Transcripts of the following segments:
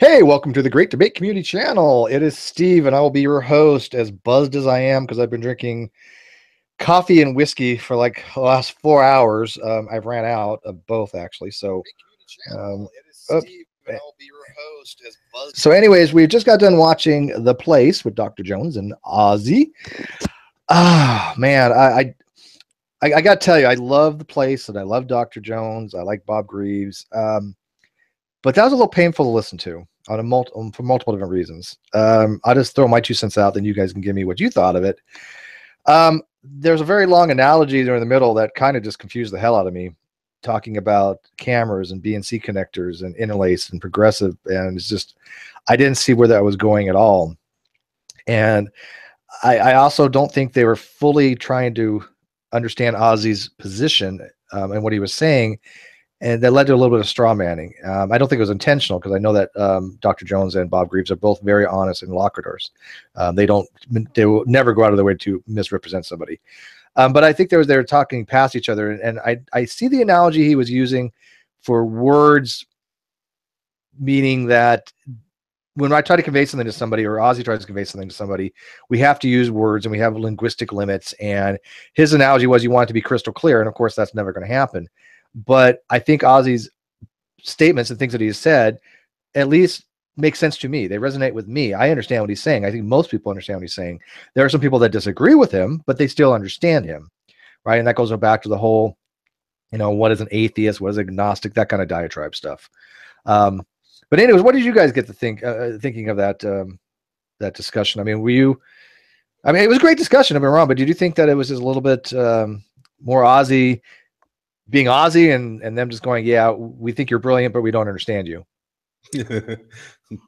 Hey, welcome to the Great Debate Community Channel. It is Steve, and I will be your host, as buzzed as I am because I've been drinking coffee and whiskey for like the last 4 hours. I've ran out of both, actually. So anyways, we just got done watching The Place with Dr. Jones and Ozzy. Ah, man, I got to tell you, I love The Place, and I love Dr. Jones. I like Bob Greaves. But that was a little painful to listen to on for multiple different reasons. I'll just throw my 2 cents out, then you guys can give me what you thought of it. There's a very long analogy there in the middle that kind of just confused the hell out of me, talking about cameras and BNC connectors and interlace and progressive, and it's just I didn't see where that was going at all. And I also don't think they were fully trying to understand Ozzy's position and what he was saying. And that led to a little bit of straw manning. I don't think it was intentional because I know that Dr. Jones and Bob Greaves are both very honest interlocutors. They will never go out of their way to misrepresent somebody. But I think they were talking past each other. And I see the analogy he was using for words, meaning that when I try to convey something to somebody, or Ozzy tries to convey something to somebody, we have to use words and we have linguistic limits. And his analogy was you want it to be crystal clear. And of course, that's never going to happen. But I think Ozzy's statements and things that he's said at least make sense to me. They resonate with me. I understand what he's saying. I think most people understand what he's saying. There are some people that disagree with him, but they still understand him, right? And that goes back to the whole, what is an atheist? What is agnostic? That kind of diatribe stuff. But anyways, what did you guys get to thinking of that discussion? I mean, it was a great discussion, I've been wrong, but did you think that it was just a little bit more Ozzy being Ozzy and them just going, yeah, we think you're brilliant, but we don't understand you?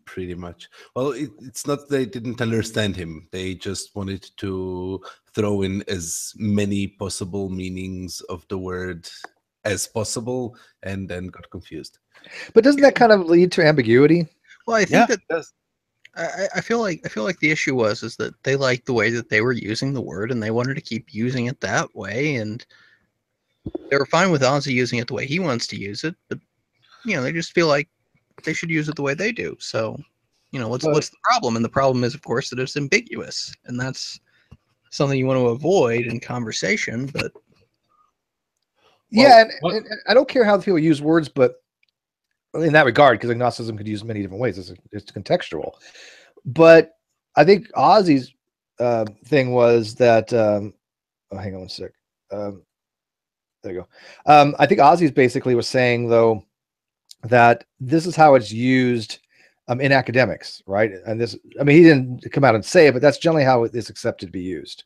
Pretty much. Well, it's not they didn't understand him. They just wanted to throw in as many possible meanings of the word as possible and then got confused. But doesn't that kind of lead to ambiguity? Well, I think that does. I feel like the issue is that they liked the way that they were using the word and they wanted to keep using it that way, and they were fine with Ozzy using it the way he wants to use it, but they just feel like they should use it the way they do. So, what's the problem? And the problem is, of course, that it's ambiguous, and that's something you want to avoid in conversation. But and I don't care how people use words, but in that regard, because agnosticism could use many different ways. It's contextual. But I think Ozzy's thing was that. Hang on one sec. There you go. I think Ozzy's basically was saying, though, that this is how it's used in academics, right? And this, he didn't come out and say it, but that's generally how it is accepted to be used,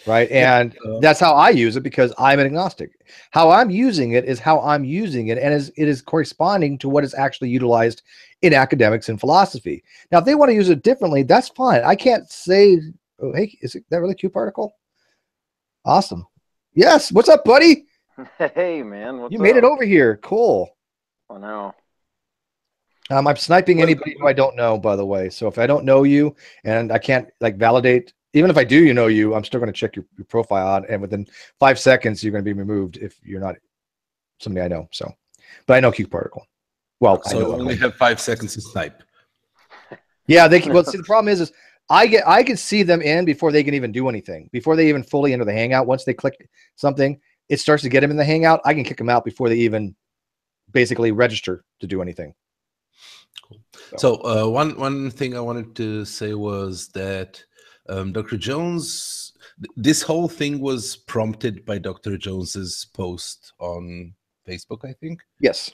right? And that's how I use it because I'm an agnostic. How I'm using it is how I'm using it, and it is corresponding to what is actually utilized in academics and philosophy. Now, if they want to use it differently, that's fine. I can't say, oh, hey, is that really Q particle? Awesome. Yes. What's up, buddy? Hey, man. You made it over here. Cool. I know. I'm sniping anybody who I don't know, by the way. So if I don't know you and I can't validate, even if I do, you, I'm still going to check your profile out. And within 5 seconds, you're going to be removed if you're not somebody I know. So, but I know Q particle. Well, so I only have 5 seconds to snipe. Yeah, they can. Well, see, the problem is I can see them in before they can even do anything, before they even fully enter the Hangout. Once they click something, it starts to get them in the Hangout. I can kick them out before they even basically register to do anything. Cool. So one thing I wanted to say was that Dr. Jones, this whole thing was prompted by Dr. Jones's post on Facebook, I think. Yes.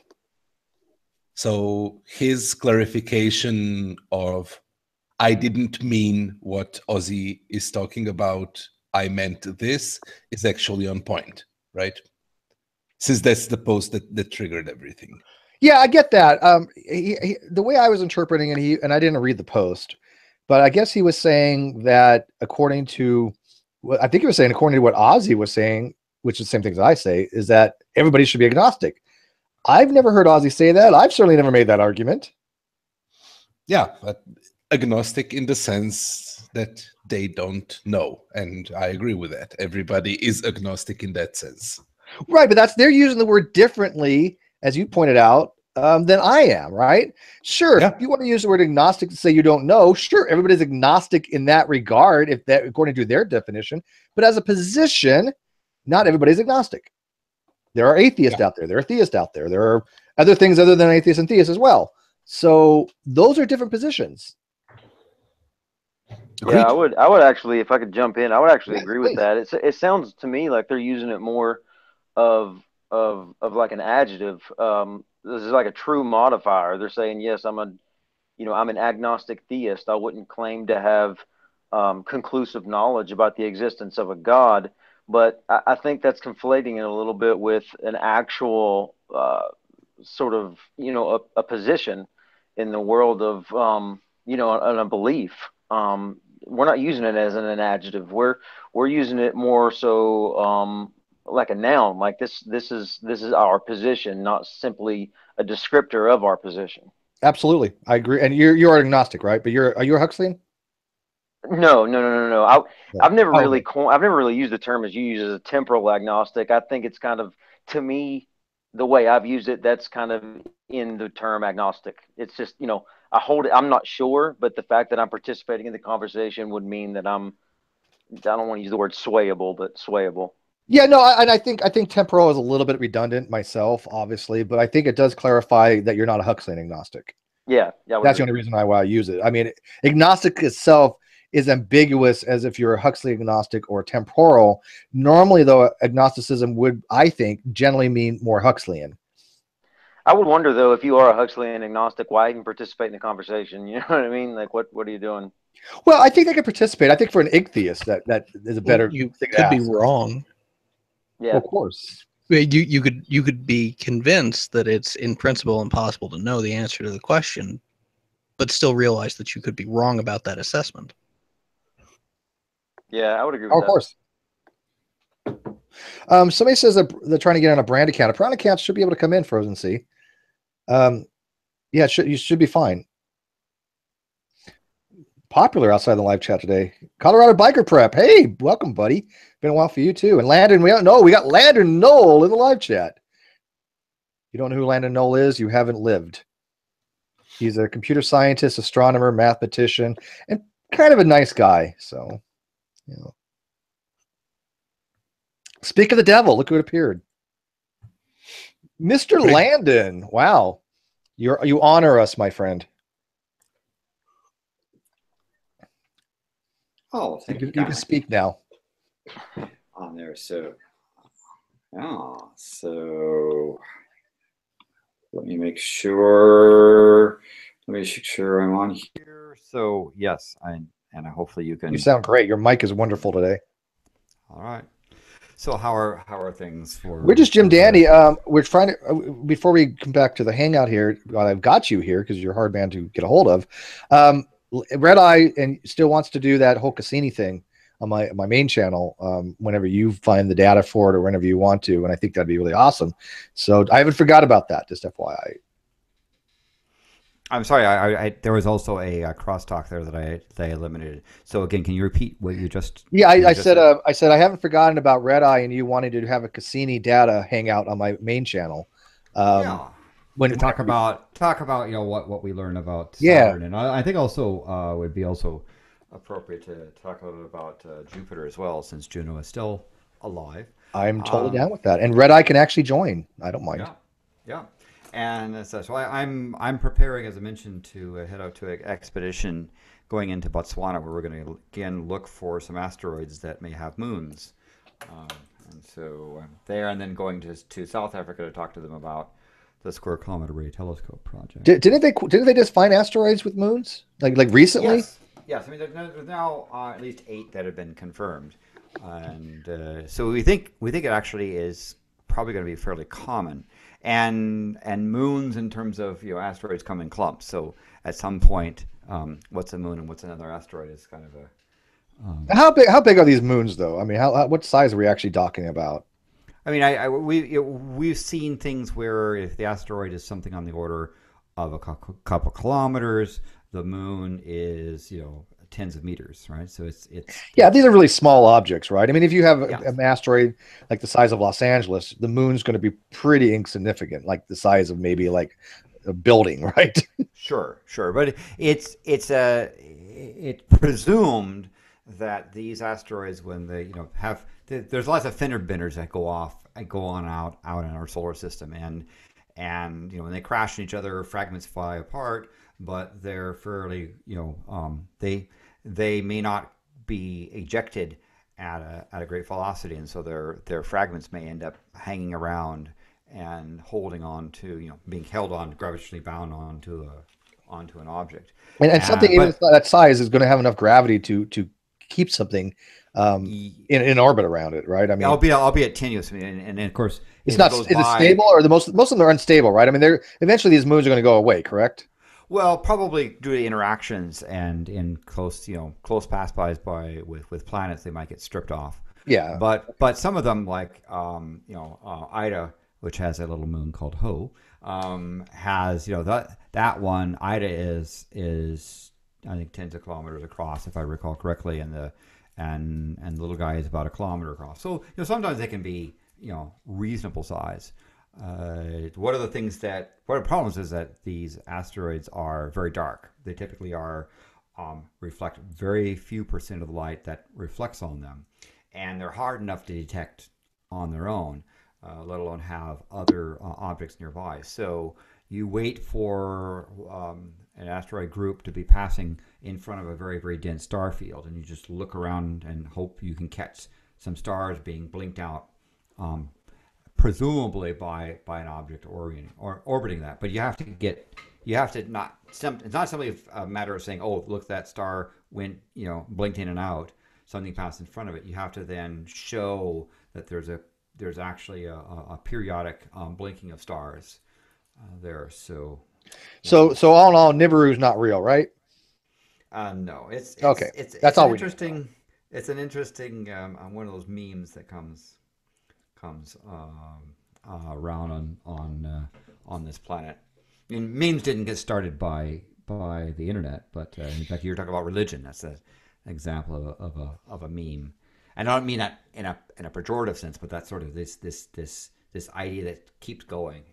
So his clarification of I didn't mean what Ozzy is talking about, I meant this, is actually on point, right? Since that's the post that triggered everything. Yeah, I get that. The way I was interpreting it, and I didn't read the post, but I guess he was saying that according to what Ozzy was saying, which is the same things I say, is that everybody should be agnostic. I've never heard Ozzy say that. I've certainly never made that argument. Yeah, but agnostic in the sense that they don't know. And I agree with that. Everybody is agnostic in that sense. Right, but they're using the word differently, as you pointed out, than I am, right? Sure, Yeah. if you want to use the word agnostic to say you don't know, sure, everybody's agnostic in that regard, if that according to their definition. But as a position, not everybody's agnostic. There are atheists out there. There are theists out there. There are other things other than atheists and theists as well. So those are different positions. Agreed. Yeah, I would actually, if I could jump in, I would actually Yes, agree with please. that. It sounds to me like they're using it more of like an adjective. This is like a true modifier. They're saying, yes, I'm an agnostic theist. I wouldn't claim to have conclusive knowledge about the existence of a God, but I think that's conflating it a little bit with an actual sort of a position in the world of a belief. We're not using it as an adjective. We're using it more so like a noun. Like this is our position, not simply a descriptor of our position. Absolutely, I agree. And you're agnostic, right? But are you a Huxleyan? No. No. I've never Oh, really okay. I've never really used the term as you use as a temporal agnostic. I think it's kind of, to me, the way I've used it, that's kind of in the term agnostic. It's just, I hold it. I'm not sure, but the fact that I'm participating in the conversation would mean that I don't want to use the word swayable, but swayable. Yeah, no, I think temporal is a little bit redundant myself, obviously, but I think it does clarify that you're not a Huxleyan agnostic. Yeah, I would That's the agree. only reason why I use it. I mean, agnostic itself is ambiguous as if you're a Huxley agnostic or temporal. Normally, though, agnosticism would, I think, generally mean more Huxleyan. I would wonder though, if you are a Huxleyan agnostic, why even participate in the conversation? You know what I mean? Like, what are you doing? Well, I think they could participate. I think for an ichtheist, that is a better You thing to could be ask. wrong. Yeah, Well, of course. You could be convinced that it's in principle impossible to know the answer to the question, but still realize that you could be wrong about that assessment. yeah, I would agree Oh, with of course. Somebody says that they're trying to get on a brand account. A brand account should be able to come in, Frozen Sea. Yeah, you should be fine. Popular outside the live chat today. Colorado Biker Prep. Hey, welcome, buddy. Been a while for you too. And Landon, we got Landon Knoll in the live chat. You don't know who Landon Knoll is? You haven't lived. He's a computer scientist, astronomer, mathematician, and kind of a nice guy. So, Speak of the devil. Look who appeared. Mr. Landon. Wow. You honor us, my friend. Oh, thank you. You can speak now. On there. So let me make sure I'm on here. So yes, hopefully you can. You sound great. Your mic is wonderful today. All right. So how are things for? We're just Jim Dandy. We're trying to before we come back to the hangout here. I've got you here because you're a hard man to get a hold of. Red Eye and still wants to do that whole Cassini thing on my main channel. Whenever you find the data for it or whenever you want to, and I think that'd be really awesome. So I haven't forgot about that. Just FYI. I'm sorry. I there was also a crosstalk there that I eliminated. So again, can you repeat what you just? Yeah, I said I haven't forgotten about Red Eye and you wanted to have a Cassini data hangout on my main channel. Yeah. When to talk about what we learn about Saturn, and I think also would be also appropriate to talk a little about Jupiter as well, since Juno is still alive. I'm totally down with that, and Red Eye can actually join. I don't mind. Yeah. And so I'm preparing, as I mentioned, to head out to an expedition going into Botswana, where we're going to again look for some asteroids that may have moons. And so I'm there, and then going to South Africa to talk to them about the Square Kilometer Array Telescope project. Didn't they just find asteroids with moons like recently? Yes. I mean, there's now at least 8 that have been confirmed, and so we think it actually is probably going to be fairly common. And moons, in terms of asteroids, come in clumps. So at some point, what's a moon and what's another asteroid is kind of a. How big are these moons, though? I mean, what size are we actually talking about? I mean, we've seen things where if the asteroid is something on the order of a couple kilometers, the moon is tens of meters, right? So it's these are really small objects, right? I mean, if you have an asteroid like the size of Los Angeles, the moon's going to be pretty insignificant, like the size of maybe like building, right? Sure, but it's presumed that these asteroids, when they have, there's lots of fender benders that go on out in our solar system, and when they crash into each other, fragments fly apart, but they're fairly they may not be ejected at a great velocity, and so their fragments may end up hanging around and holding on to, being held on, gravitationally bound onto an object. And something even that size is going to have enough gravity to keep something in orbit around it, right? I mean, albeit tenuous, and of course, it's not. Is it stable, or most of them are unstable, right? I mean, they're eventually these moons are going to go away, correct? Well, probably due to interactions and in close pass-bys with planets, they might get stripped off. Yeah. But some of them, like Ida, which has a little moon called Ho, has that one. Ida is I think tens of kilometers across, if I recall correctly, and the little guy is about 1 kilometer across. So sometimes they can be reasonable size. One of the problems is that these asteroids are very dark. They typically reflect very few % of the light that reflects on them, and they're hard enough to detect on their own, let alone have other objects nearby. So you wait for an asteroid group to be passing in front of a very, very dense star field, and you just look around and hope you can catch some stars being blinked out, presumably by an object orbiting that. But it's not simply a matter of saying, oh, look, that star went, blinked in and out, something passed in front of it. You have to then show that there's actually a periodic blinking of stars there. So all in all, Nibiru's not real, right? No, it's okay. That's all interesting. It's an interesting one of those memes that comes around on this planet. I mean, memes didn't get started by the internet, but in fact, you're talking about religion. That's an example of a meme, and I don't mean that in a pejorative sense, but that's sort of this idea that keeps going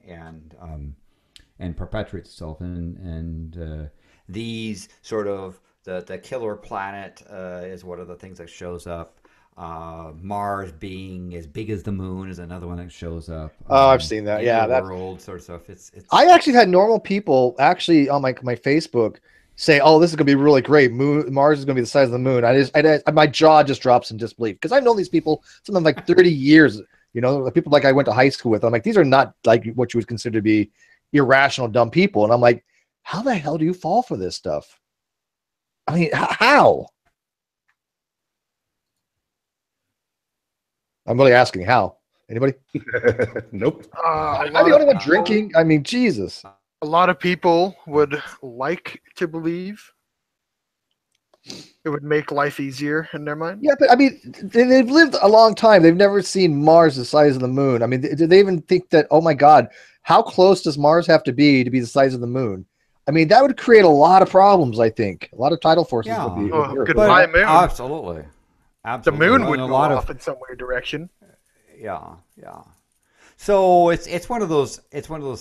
and perpetuates itself, and these sort of the killer planet is one of the things that shows up. Mars being as big as the moon is another one that shows up. Oh, I've seen that. Yeah, that world sort of stuff. It's. I actually had normal people actually on my Facebook say, "Oh, this is going to be really great. Mars is going to be the size of the moon." My jaw just drops in disbelief because I've known these people, some of them like 30 years. The people like I went to high school with. I'm like, these are not like what you would consider to be irrational, dumb people. And I'm like, how the hell do you fall for this stuff? I mean, how? I'm really asking how. Anybody? Nope. Am I the only one drinking? I mean, Jesus. A lot of people would like to believe it would make life easier in their mind. Yeah, but I mean, they've lived a long time. They've never seen Mars the size of the moon. I mean, do they even think that, oh my God, how close does Mars have to be the size of the moon? I mean, that would create a lot of problems, I think. A lot of tidal forces would be. Goodbye, moon. Absolutely. The moon would go off in some weird direction. Yeah. So it's one of those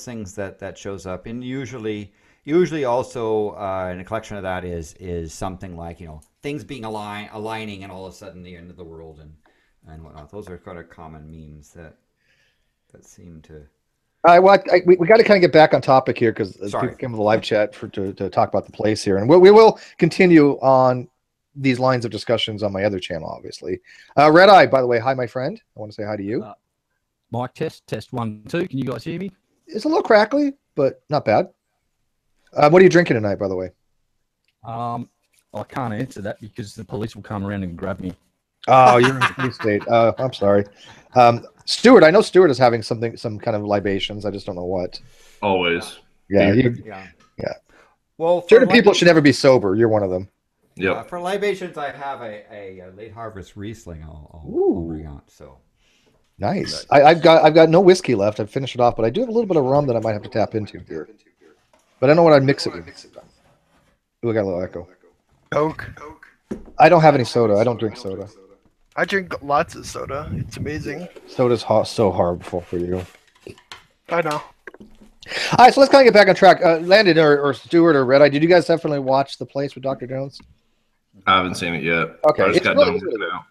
things that shows up, and usually also in a collection of that is something like things being aligning, and all of a sudden the end of the world and whatnot. Those are kind of common memes that seem to. All right, we got to kind of get back on topic here because people came to the live chat to talk about the place here, and we will continue on these lines of discussions on my other channel, obviously. Red Eye, by the way, hi, my friend. I want to say hi to you. Mic test 1 2. Can you guys hear me? It's a little crackly, but not bad. What are you drinking tonight, by the way? I can't answer that because the police will come around and grab me. Oh, you're in a police state. I'm sorry. Stuart, I know Stuart is having some kind of libations. I just don't know what. Always. Yeah. Yeah. Well, certain people should never be sober. You're one of them. Yeah. For libations, I have a late harvest Riesling. I'll bring out. So nice. I've got no whiskey left. I've finished it off, but I do have a little bit of rum that I might have to tap into here. But I don't know what I'd mix it with. Ooh, I got a little echo. Coke. I don't have any soda. I don't drink soda. I drink lots of soda. It's amazing. Soda's so horrible for you. I know. All right, so let's kind of get back on track. Landon or Stuart or Red Eye, did you guys definitely watch The Place with Dr. Jones? I haven't seen it yet. Okay, I just it's got really done good. working out.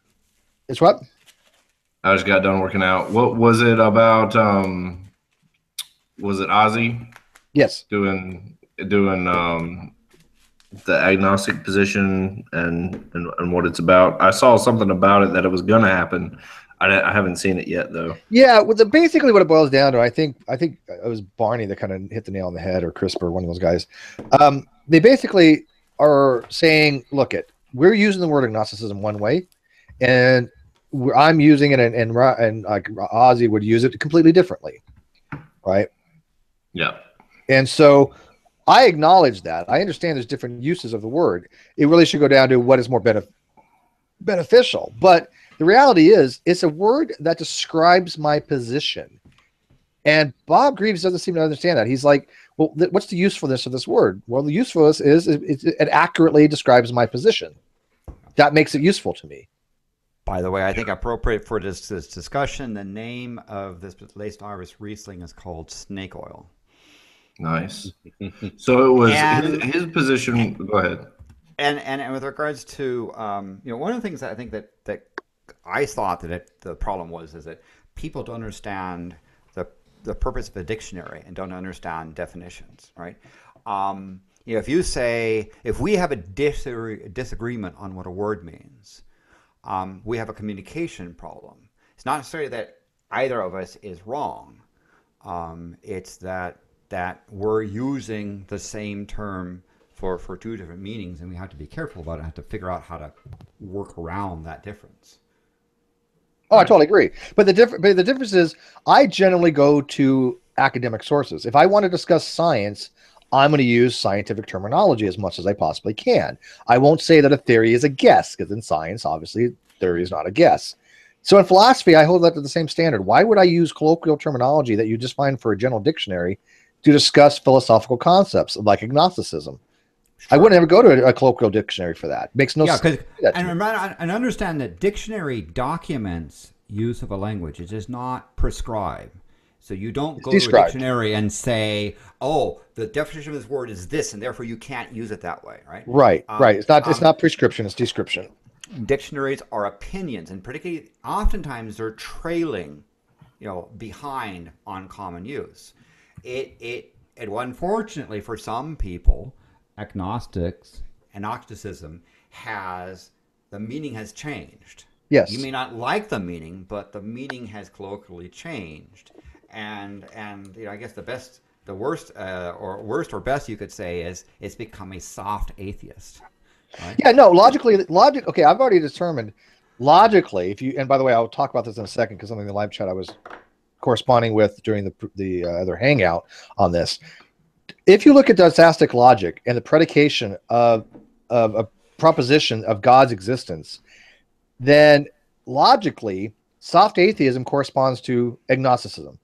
It's what? I just got done working out. What was it about? Was it Ozzy Yes. doing the agnostic position and what it's about? I saw something about it that it was going to happen. I haven't seen it yet though. Yeah, well, basically what it boils down to, I think it was Barney that kind of hit the nail on the head, or CRISPR, one of those guys. They basically are saying, look, we're using the word agnosticism one way, and I'm using it, and like Ozzy would use it completely differently, right? Yeah. And so I acknowledge that. I understand there's different uses of the word. It really should go down to what is more beneficial. But the reality is, it's a word that describes my position. And Bob Greaves doesn't seem to understand that. He's like, well, what's the usefulness of this word? Well, the usefulness is it accurately describes my position. That makes it useful to me. By the way, I think appropriate for this discussion, the name of this laced Irish Riesling is called Snake Oil. Nice. So it was his position. Go ahead. And with regards to one of the things that I think that I thought that the problem was is that people don't understand the purpose of a dictionary and don't understand definitions, right? If you say, if we have a disagreement on what a word means, we have a communication problem. It's not necessarily that either of us is wrong. It's that we're using the same term for two different meanings, and we have to be careful about it. Have to figure out how to work around that difference. Oh, I totally agree. But the difference is, I generally go to academic sources. If I want to discuss science, I'm going to use scientific terminology as much as I possibly can. I won't say that a theory is a guess, because in science, obviously, theory is not a guess. So in philosophy, I hold that to the same standard. Why would I use colloquial terminology that you just find for a general dictionary to discuss philosophical concepts like agnosticism? Sure. I wouldn't ever go to a colloquial dictionary for that. It makes no sense. And understand that dictionary documents use of a language. It does not prescribe. So you don't go to a dictionary and say, "Oh, the definition of this word is this, and therefore you can't use it that way." Right? Right. It's not prescription. It's description. Dictionaries are opinions, and particularly oftentimes they're trailing, behind on common use. It unfortunately for some people, agnosticism the meaning has changed. Yes. You may not like the meaning, but the meaning has colloquially changed. And I guess the worst or best you could say is it's become a soft atheist. Right? Yeah, no, logic. Okay, I've already determined logically. And by the way, I'll talk about this in a second because something in the live chat I was corresponding with during the other hangout on this. If you look at dysastic logic and the predication of a proposition of God's existence, then logically, soft atheism corresponds to agnosticism.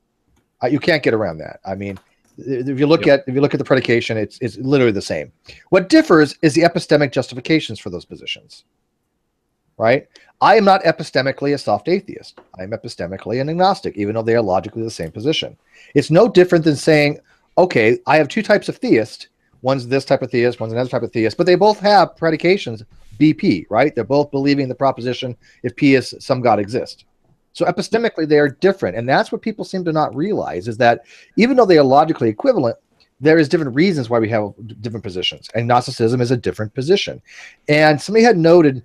You can't get around that. I mean, if you look at the predication, it's literally the same. What differs is the epistemic justifications for those positions. Right? I am not epistemically a soft atheist. I am epistemically an agnostic, even though they are logically the same position. It's no different than saying, okay, I have two types of theist. One's this type of theist, one's another type of theist, but they both have predications BP, right? They're both believing the proposition if P is some God exists. So epistemically, they are different. And that's what people seem to not realize, is that even though they are logically equivalent, there is different reasons why we have different positions. Agnosticism is a different position. And somebody had noted,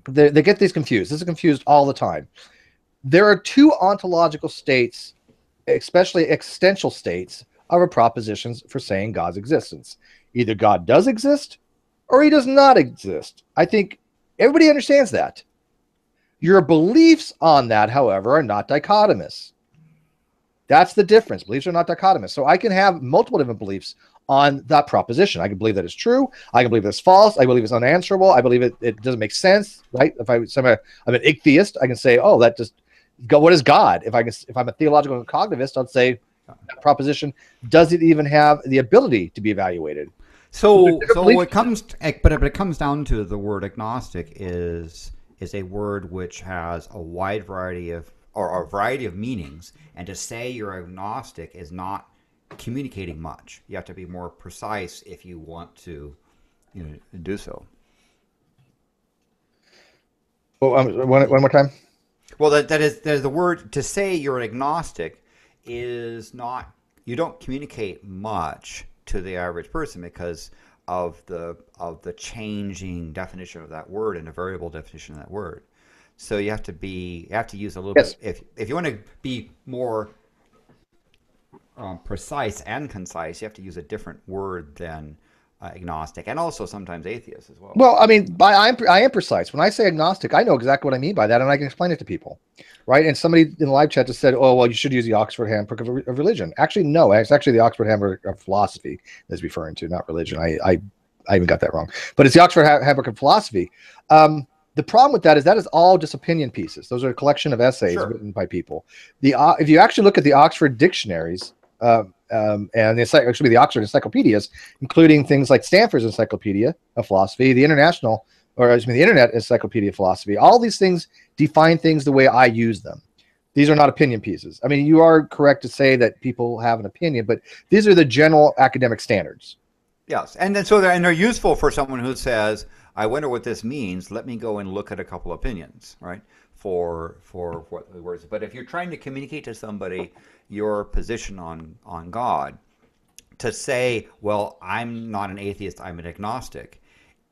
they get these confused. This is confused all the time. There are two ontological states, especially existential states, of a propositions for saying God's existence. Either God does exist or he does not exist. I think everybody understands that. Your beliefs on that, however, are not dichotomous. That's the difference. Beliefs are not dichotomous. So I can have multiple different beliefs on that proposition. I can believe that it's true. I can believe it's false. I believe it's unanswerable. I believe it doesn't make sense, right? If I'm an atheist, I can say, oh, that just what is God? If I'm a theological cognitivist, I'd say that proposition doesn't even have the ability to be evaluated. So it comes down to the word agnostic is a word which has a wide variety of, or a variety of meanings, and to say you're agnostic is not communicating much. You have to be more precise if you want to, do so. Well, one more time. Well, that is the word to say you're an agnostic is not. You don't communicate much to the average person because of the changing definition of that word and the variable definition of that word. So you have to use a little Yes. bit. If you want to be more precise and concise, you have to use a different word than agnostic, and also sometimes atheist as well. Well, I mean, I am precise. When I say agnostic, I know exactly what I mean by that, and I can explain it to people, right? And somebody in the live chat just said, "Oh, well, you should use the Oxford Handbook of Religion." Actually, no, it's actually the Oxford Handbook of Philosophy that's referring to, not religion. I even got that wrong, but it's the Oxford Handbook of Philosophy. The problem with that is all just opinion pieces. Those are a collection of essays written by people. If you actually look at the Oxford dictionaries, and the Oxford encyclopedias, including things like Stanford's Encyclopedia of Philosophy, the Internet Encyclopedia of Philosophy. All these things define things the way I use them. These are not opinion pieces. I mean, you are correct to say that people have an opinion, but these are the general academic standards. Yes, and then they're useful for someone who says, "I wonder what this means. Let me go and look at a couple opinions," right? For what the words. But if you're trying to communicate to somebody your position on God, to say, "Well, I'm not an atheist, I'm an agnostic,"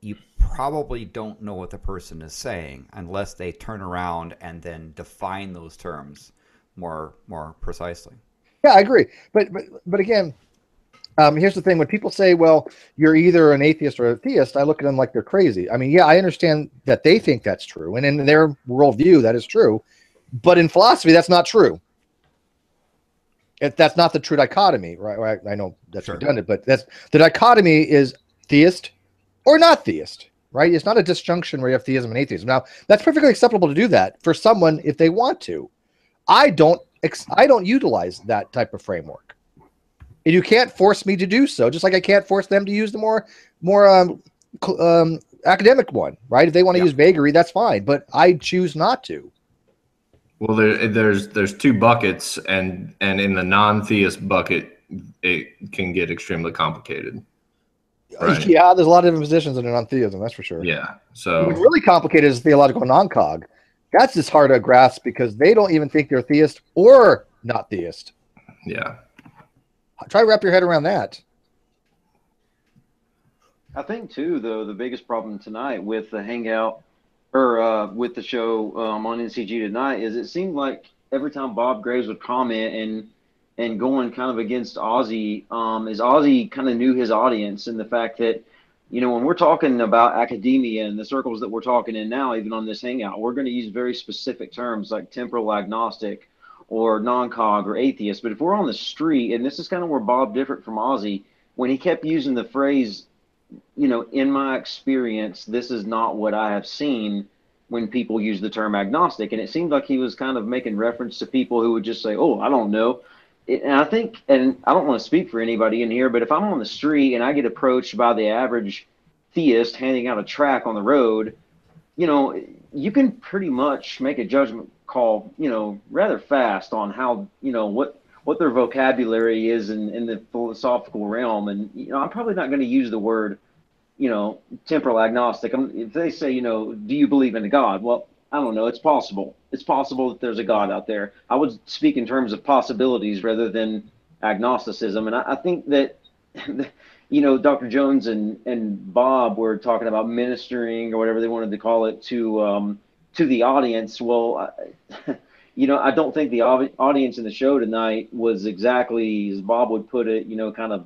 you probably don't know what the person is saying unless they turn around and then define those terms more precisely. Yeah, I agree. But again, here's the thing: when people say, "Well, you're either an atheist or a theist," I look at them like they're crazy. I mean, yeah, I understand that they think that's true, and in their worldview, that is true. But in philosophy, that's not true. That's not the true dichotomy, right? I know that's redundant, but the dichotomy is theist or not theist, right? It's not a disjunction where you have theism and atheism. Now, that's perfectly acceptable to do that for someone if they want to. I don't utilize that type of framework. And you can't force me to do so, just like I can't force them to use the more academic one, right? If they want to use vagary, that's fine, but I choose not to. Well, there's two buckets, and in the non-theist bucket, it can get extremely complicated. Right? Yeah, there's a lot of different positions in non-theism, that's for sure. Yeah. So what's really complicated is theological non-cog. That's just hard to grasp because they don't even think they're theist or not theist. Yeah. Try to wrap your head around that. I think too, though, the biggest problem tonight with the hangout or with the show on NCG tonight is it seemed like every time Bob Graves would comment and going kind of against Ozzy, is Ozzy kind of knew his audience, and the fact that, when we're talking about academia and the circles that we're talking in now, even on this hangout, we're going to use very specific terms like temporal agnostic or non-cog or atheist. But if we're on the street, and this is kind of where Bob differed from Ozzy, when he kept using the phrase, in my experience, this is not what I have seen when people use the term agnostic. And it seemed like he was kind of making reference to people who would just say, "Oh, I don't know." And I think, and I don't want to speak for anybody in here, but if I'm on the street and I get approached by the average theist handing out a tract on the road, you can pretty much make a judgment call, rather fast on how, what their vocabulary is in the philosophical realm. And, I'm probably not going to use the word, temporal agnostic. If they say, do you believe in a God? Well, I don't know. It's possible. It's possible that there's a God out there. I would speak in terms of possibilities rather than agnosticism. And I think that, Dr. Jones and Bob were talking about ministering or whatever they wanted to call it to the audience. Well, I don't think the audience in the show tonight was exactly, as Bob would put it, kind of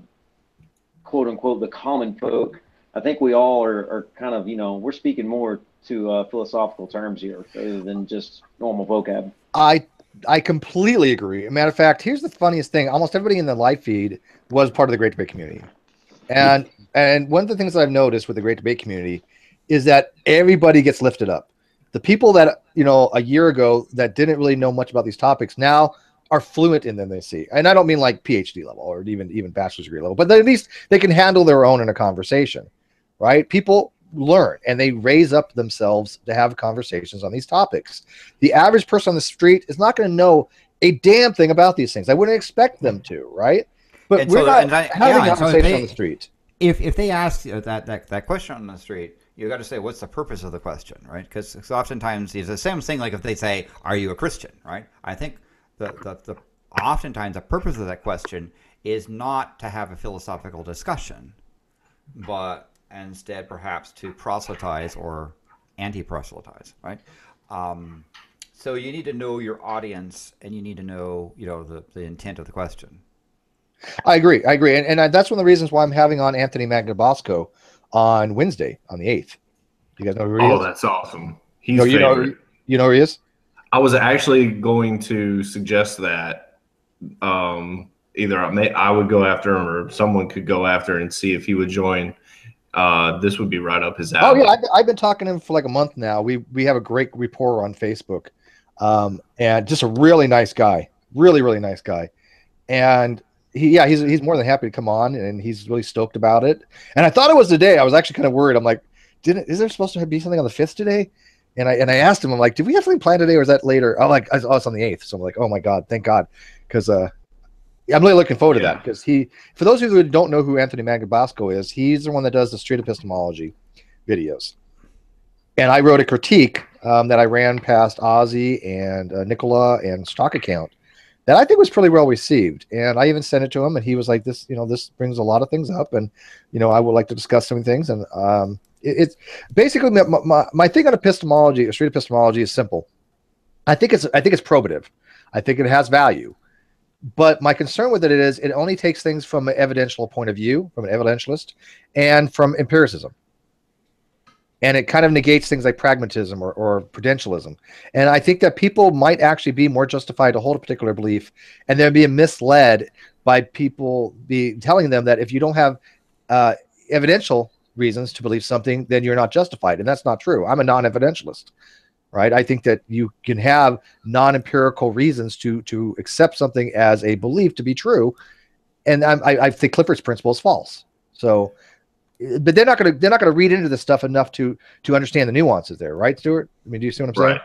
quote unquote the common folk. I think we all are kind of, we're speaking more to philosophical terms here rather than just normal vocab. I completely agree. Matter of fact, here's the funniest thing. Almost everybody in the live feed was part of the Great Debate community. And one of the things that I've noticed with the Great Debate community is that everybody gets lifted up. The people that, a year ago that didn't really know much about these topics now are fluent in them, they see. And I don't mean like PhD level or even bachelor's degree level, but at least they can handle their own in a conversation, right? People learn and they raise up themselves to have conversations on these topics. The average person on the street is not going to know a damn thing about these things. I wouldn't expect them to, right? But And we're so- not and I- having yeah, a and so conversation on the street. If they ask that question on the street, you got to say, what's the purpose of the question, right? Because oftentimes it's the same thing. Like if they say, "Are you a Christian?" Right? I think the oftentimes the purpose of that question is not to have a philosophical discussion, but instead perhaps to proselytize or anti-proselytize, right? So you need to know your audience, and you need to know, the intent of the question. I agree. And that's one of the reasons why I'm having on Anthony Magnabosco on Wednesday, on the 8th. You guys know who he is? Oh, that's awesome. He's No, favorite. you know who he is? I was actually going to suggest that either I would go after him or someone could go after and see if he would join. This would be right up his alley. Oh yeah, I've been talking to him for like a month now. We have a great rapport on Facebook, and just a really nice guy, really nice guy. And he's more than happy to come on, and he's really stoked about it. And I thought it was today. I was actually kind of worried. I'm like, is there supposed to be something on the 5th today? And I asked him, I'm like, did we have something planned today, or is that later? Oh, it's on the 8th. So I'm like, oh my God, thank God, because I'm really looking forward to that. Because for those of you who don't know who Anthony Magnabosco is, he's the one that does the street epistemology videos. And I wrote a critique that I ran past Ozzy and Nicola and Stock Account that I think was pretty well received. And I even sent it to him, and he was like, this brings a lot of things up, and I would like to discuss some things. And it's basically my thing on epistemology or street epistemology is simple. I think it's probative. I think it has value. But my concern with it is it only takes things from an evidential point of view, from an evidentialist, and from empiricism. And it kind of negates things like pragmatism or prudentialism. And I think that people might actually be more justified to hold a particular belief, and they're being misled by people telling them that if you don't have evidential reasons to believe something, then you're not justified. And that's not true. I'm a non-evidentialist, right? I think that you can have non-empirical reasons to accept something as a belief to be true. And I think Clifford's principle is false. So, but they're not going to read into this stuff enough to understand the nuances there, right, Stuart? I mean, do you see what I'm saying? Right.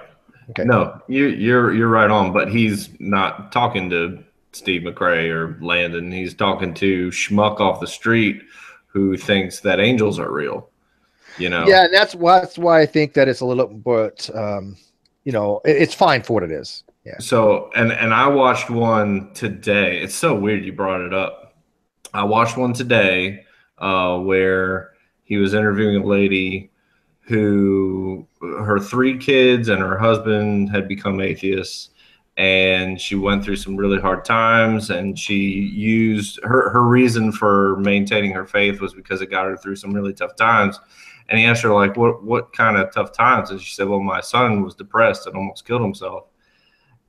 Okay. No, you're right on, but he's not talking to Steve McRae or Landon. He's talking to schmuck off the street who thinks that angels are real. Yeah, and that's why I think that it's a little bit, it's fine for what it is. Yeah. So, and I watched one today. It's so weird you brought it up. I watched one today where he was interviewing a lady who her 3 kids and her husband had become atheists, and she went through some really hard times, and she used her reason for maintaining her faith was because it got her through some really tough times. And he asked her, like, what kind of tough times? And she said, well, my son was depressed and almost killed himself.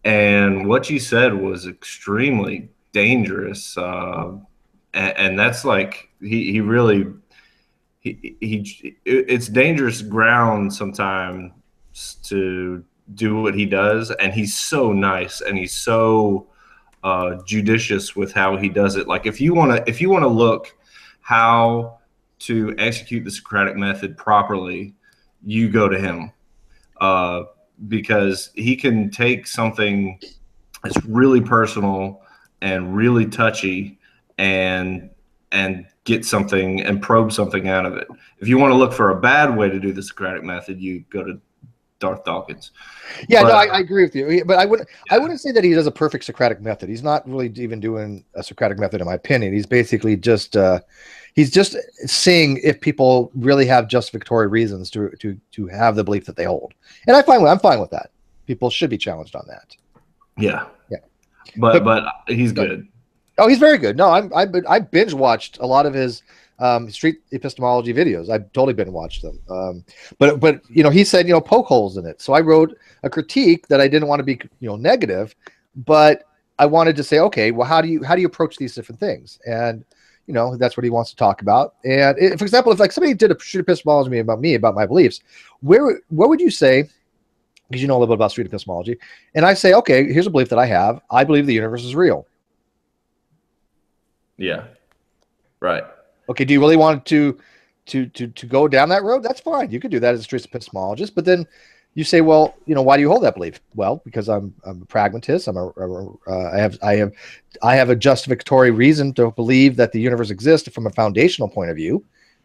And what she said was extremely dangerous. And that's like, it's dangerous ground sometimes to do what he does. And he's so nice, and he's so judicious with how he does it. Like if you want to look how to execute the Socratic method properly, you go to him, because he can take something that's really personal and really touchy and get something and probe something out of it. If you want to look for a bad way to do the Socratic method, you go to Darth Dawkins. Yeah, no, I agree with you, but I wouldn't say that he does a perfect Socratic method. He's not really even doing a Socratic method, in my opinion. He's basically just he's just seeing if people really have justificatory reasons to have the belief that they hold. And I'm fine with that. People should be challenged on that. Yeah. But he's good. Oh, he's very good. No, I binge watched a lot of his street epistemology videos. I've totally binge watched them. But he said poke holes in it. So I wrote a critique that I didn't want to be negative, but I wanted to say, okay, well, how do you approach these different things? And that's what he wants to talk about. And for example, if like somebody did a street epistemology about my beliefs, what would you say? Because you know a little bit about street epistemology, and I say, okay, here's a belief that I have. I believe the universe is real. Yeah. Right. Okay. Do you really want to go down that road? That's fine. You could do that as a street epistemologist, but then You say, well, why do you hold that belief? Well, because I'm a pragmatist. I have a justificatory reason to believe that the universe exists from a foundational point of view,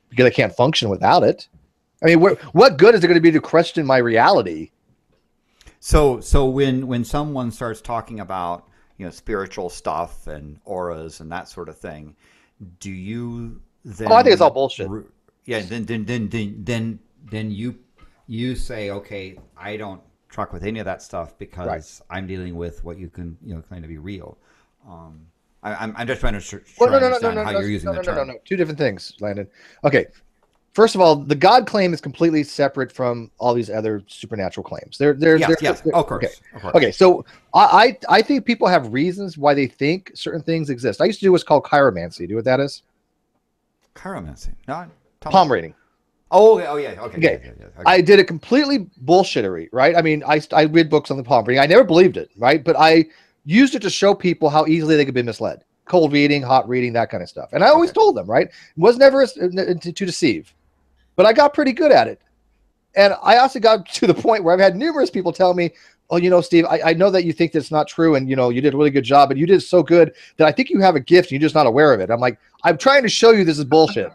because I can't function without it. I mean, what good is it going to be to question my reality? So when someone starts talking about spiritual stuff and auras and that sort of thing, do you then? Oh, I think it's all bullshit. Yeah, then you say, okay, I don't truck with any of that stuff because I'm dealing with what you can claim to be real. I'm just trying to understand how you're using the term. No. Two different things, Landon. Okay. First of all, the God claim is completely separate from all these other supernatural claims. They're of course. Okay. Okay, so I think people have reasons why they think certain things exist. I used to do what's called chiromancy. Do you know what that is? Chiromancy? No. Palm reading. Oh yeah. Okay. Okay. Yeah. I did it completely bullshittery, right? I mean, I read books on the palm reading. I never believed it, right? But I used it to show people how easily they could be misled. Cold reading, hot reading, that kind of stuff. And I always told them, right? It was never to deceive. But I got pretty good at it. And I also got to the point where I've had numerous people tell me, oh, Steve, I know that you think that's not true. And, you did a really good job, but you did so good that I think you have a gift and you're just not aware of it. I'm like, I'm trying to show you this is bullshit.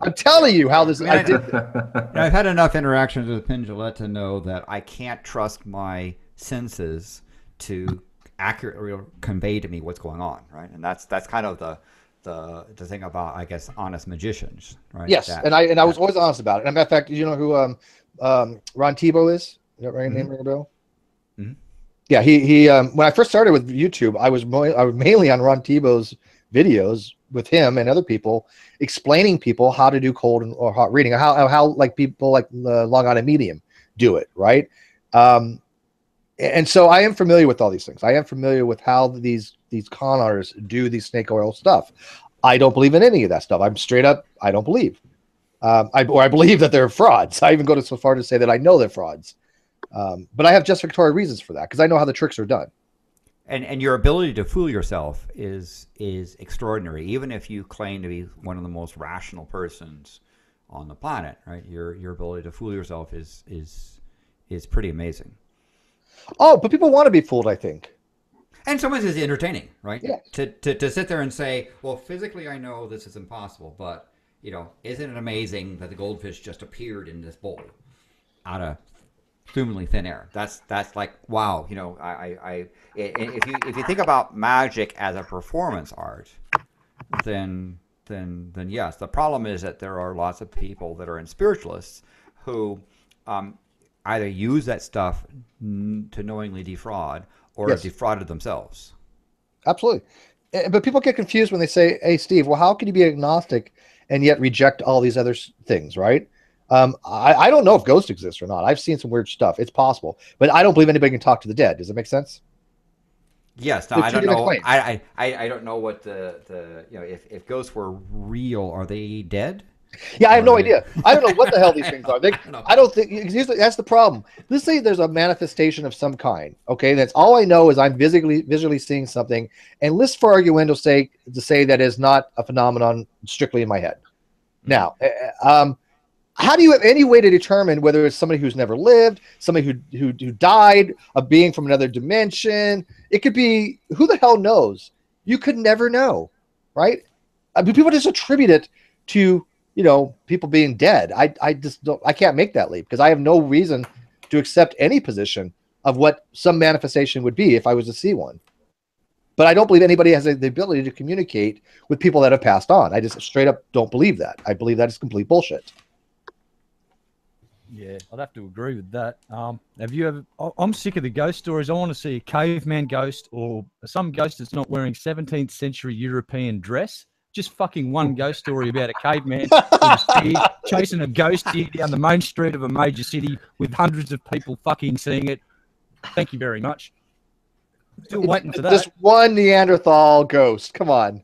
I'm telling you how this is. I've had enough interactions with Penn Jillette to know that I can't trust my senses to accurately convey to me what's going on. Right. And that's kind of the thing about, I guess, honest magicians, right? Yes, and I was always honest about it. And in fact, you know who Ron Tebow is? Is that right? Name ring a bell? Mm-hmm. Yeah, he when I first started with YouTube, I was mainly on Ron Tebow's videos with him and other people explaining people how to do cold or hot reading, how like people like Long Island Medium do it, right? And so I am familiar with all these things. I am familiar with how these con artists do these snake oil stuff. I don't believe in any of that stuff. I'm straight up, I don't believe. I believe that they're frauds. I even go so far to say that I know they're frauds. But I have justificatory reasons for that because I know how the tricks are done. And your ability to fool yourself is extraordinary, even if you claim to be one of the most rational persons on the planet, right? Your ability to fool yourself is pretty amazing. Oh, but people want to be fooled, I think. And sometimes it's entertaining, right? Yeah. To sit there and say, well, physically I know this is impossible, but isn't it amazing that the goldfish just appeared in this bowl out of seemingly thin air? That's like, wow. If you think about magic as a performance art, then yes. The problem is that there are lots of people that are in spiritualists who either use that stuff to knowingly defraud or have defrauded themselves. Absolutely. But people get confused when they say, hey, Steve, well, how can you be agnostic and yet reject all these other things, right? I don't know if ghosts exist or not. I've seen some weird stuff. It's possible. But I don't believe anybody can talk to the dead. Does that make sense? Yes. No, I don't know. I don't know what if ghosts were real, are they dead? Yeah, I have no idea. I don't know what the hell these things are. I don't think that's the problem. Let's say there's a manifestation of some kind. Okay, that's all I know is I'm visually seeing something, and let's for argumental sake to say that is not a phenomenon strictly in my head. Now, how do you have any way to determine whether it's somebody who's never lived, somebody who died, a being from another dimension? It could be, who the hell knows? You could never know, right? I mean, people just attribute it to people being dead. I just don't. I can't make that leap because I have no reason to accept any position of what some manifestation would be if I was to see one. But I don't believe anybody has the ability to communicate with people that have passed on. I just straight up don't believe that. I believe that is complete bullshit. Yeah, I'd have to agree with that. Have you ever? I'm sick of the ghost stories. I want to see a caveman ghost or some ghost that's not wearing 17th century European dress. Just fucking one ghost story about a caveman chasing a ghost deer down the main street of a major city with hundreds of people fucking seeing it. Thank you very much. Still waiting for that. Just one Neanderthal ghost. Come on.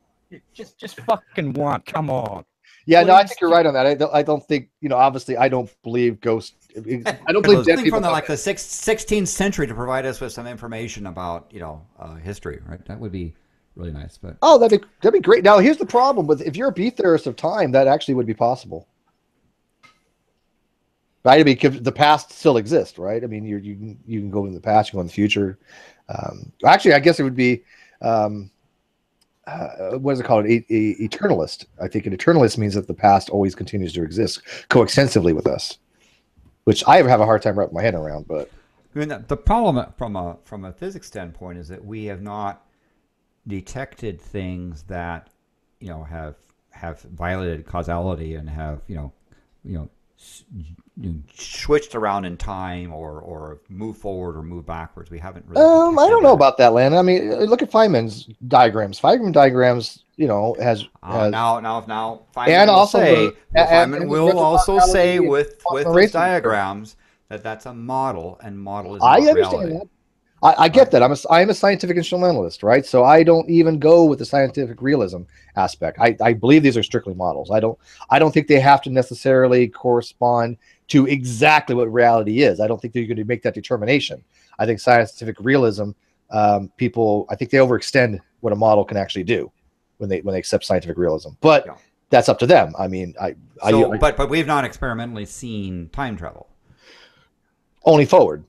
Just fucking one. Come on. Yeah, no, I think you're right on that. I don't think, obviously I don't believe ghosts. I don't believe dead people. From the 16th century to provide us with some information about, history, right? That would be really nice. But that'd be great. Now, here's the problem with if you're a B theorist of time, that actually would be possible. right? I mean, 'cause the past still exists, right? I mean, you can go in the past, you can go in the future. Actually, I guess it would be what is it called? Eternalist. I think an eternalist means that the past always continues to exist coextensively with us, which I have a hard time wrapping my head around. But I mean, the problem from a physics standpoint is that we have not detected things that have violated causality and have switched around in time or move forward or move backwards. We haven't really. I don't know about that, Landon. I mean, look at Feynman's diagrams. Feynman diagrams, has now. Feynman and will also say, Feynman and will also say with those racing diagrams that's a model, and model is I not understand reality. that. I get that. I am a scientific instrumentalist, right? So I don't even go with the scientific realism aspect. I believe these are strictly models. I don't think they have to necessarily correspond to exactly what reality is. I don't think they're going to make that determination. I think scientific realism, people, I think they overextend what a model can actually do when they accept scientific realism. But that's up to them. I mean, but we've not experimentally seen time travel. Only forward.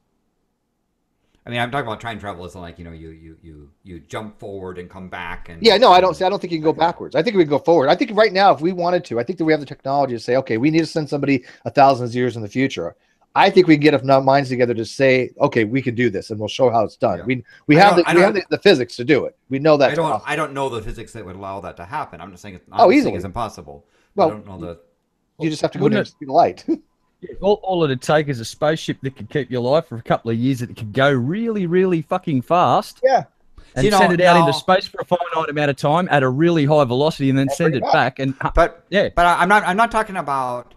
I mean, I'm talking about time travel as like you jump forward and come back and I don't think you can go backwards. I think we can go forward. I think right now, if we wanted to, I think that we have the technology to say, okay, we need to send somebody 1,000 years in the future. I think we can get enough minds together to say, okay, we can do this, and we'll show how it's done. Yeah. We have the physics to do it. We know that. I don't know the physics that would allow that to happen. I'm just saying easily. It's impossible. Well, I don't know the. You just have to go there and see the light. All it'd take is a spaceship that could keep you alive for a couple of years, that could go really, really fucking fast. Yeah. And send it out into space for a finite amount of time at a really high velocity, and then send it back. And but I'm not talking about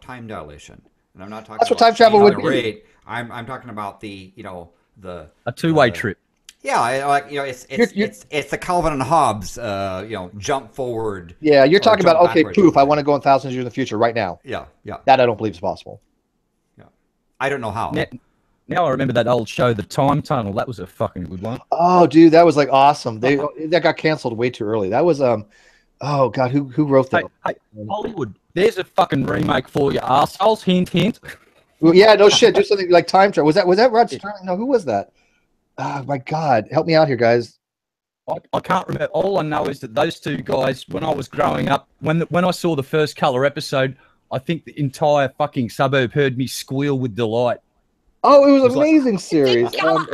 time dilation, and I'm not talking. That's about what time travel would be. I'm talking about the a two-way trip. Yeah, it's the Calvin and Hobbes, jump forward. Yeah, you're talking about, okay, poof, I want to go 1,000 years in the future right now. Yeah. That I don't believe is possible. Yeah, I don't know how. Now I remember that old show, The Time Tunnel. That was a fucking good one. Oh, dude, that was like awesome. That got canceled way too early. That was oh god, who wrote that? Hey, Hollywood, there's a fucking remake for you, arseholes. Hint, hint. Well, yeah, no shit. Do something like time travel. Was that Rod Sterling? No, who was that? Oh my god, help me out here, guys. I can't remember. All I know is that those two guys, when I was growing up, when I saw the first Colour episode, I think the entire fucking suburb heard me squeal with delight. Oh, it was an amazing series. Yeah,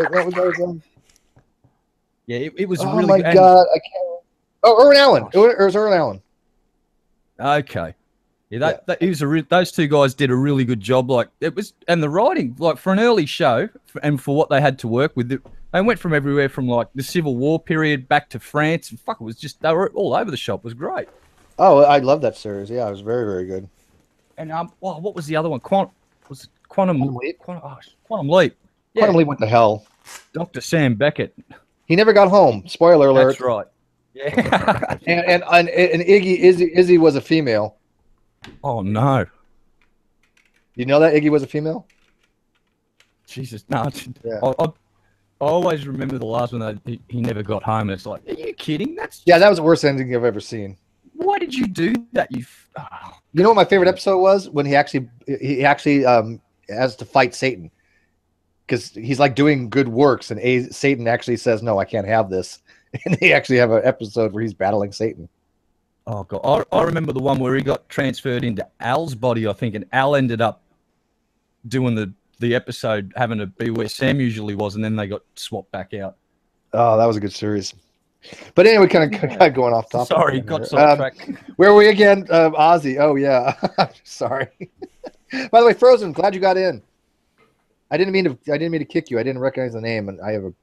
it was really. Oh my god, I can't. Oh, Irwin Allen. It was Irwin Allen. Okay. Yeah, those two guys did a really good job. Like it was, and the writing, like for an early show, and for what they had to work with, they went from everywhere, from like the Civil War period back to France. And fuck, it was just, they were all over the shop. It was great. Oh, I love that series. Yeah, it was very, very good. And what was the other one? Quantum Leap. Quantum Leap. Yeah. Quantum Leap went to hell. Dr. Sam Beckett. He never got home. Spoiler alert. That's right. Yeah. and Izzy was a female. Oh no! You know that Iggy was a female? Jesus, no. Yeah. I always remember the last one that he never got home. And it's like, are you kidding? That was the worst ending I've ever seen. Why did you do that? You know what my favorite episode was? When he actually has to fight Satan, because he's like doing good works, and Satan actually says, "No, I can't have this," and they actually have an episode where he's battling Satan. Oh god, I remember the one where he got transferred into Al's body, I think, and Al ended up doing the episode, having to be where Sam usually was, and then they got swapped back out. Oh, that was a good series. But anyway, kind of going off topic. Sorry, got sidetracked. Where were we again? Ozzy. Oh yeah, sorry. By the way, Frozen, glad you got in. I didn't mean to kick you. I didn't recognize the name, and I have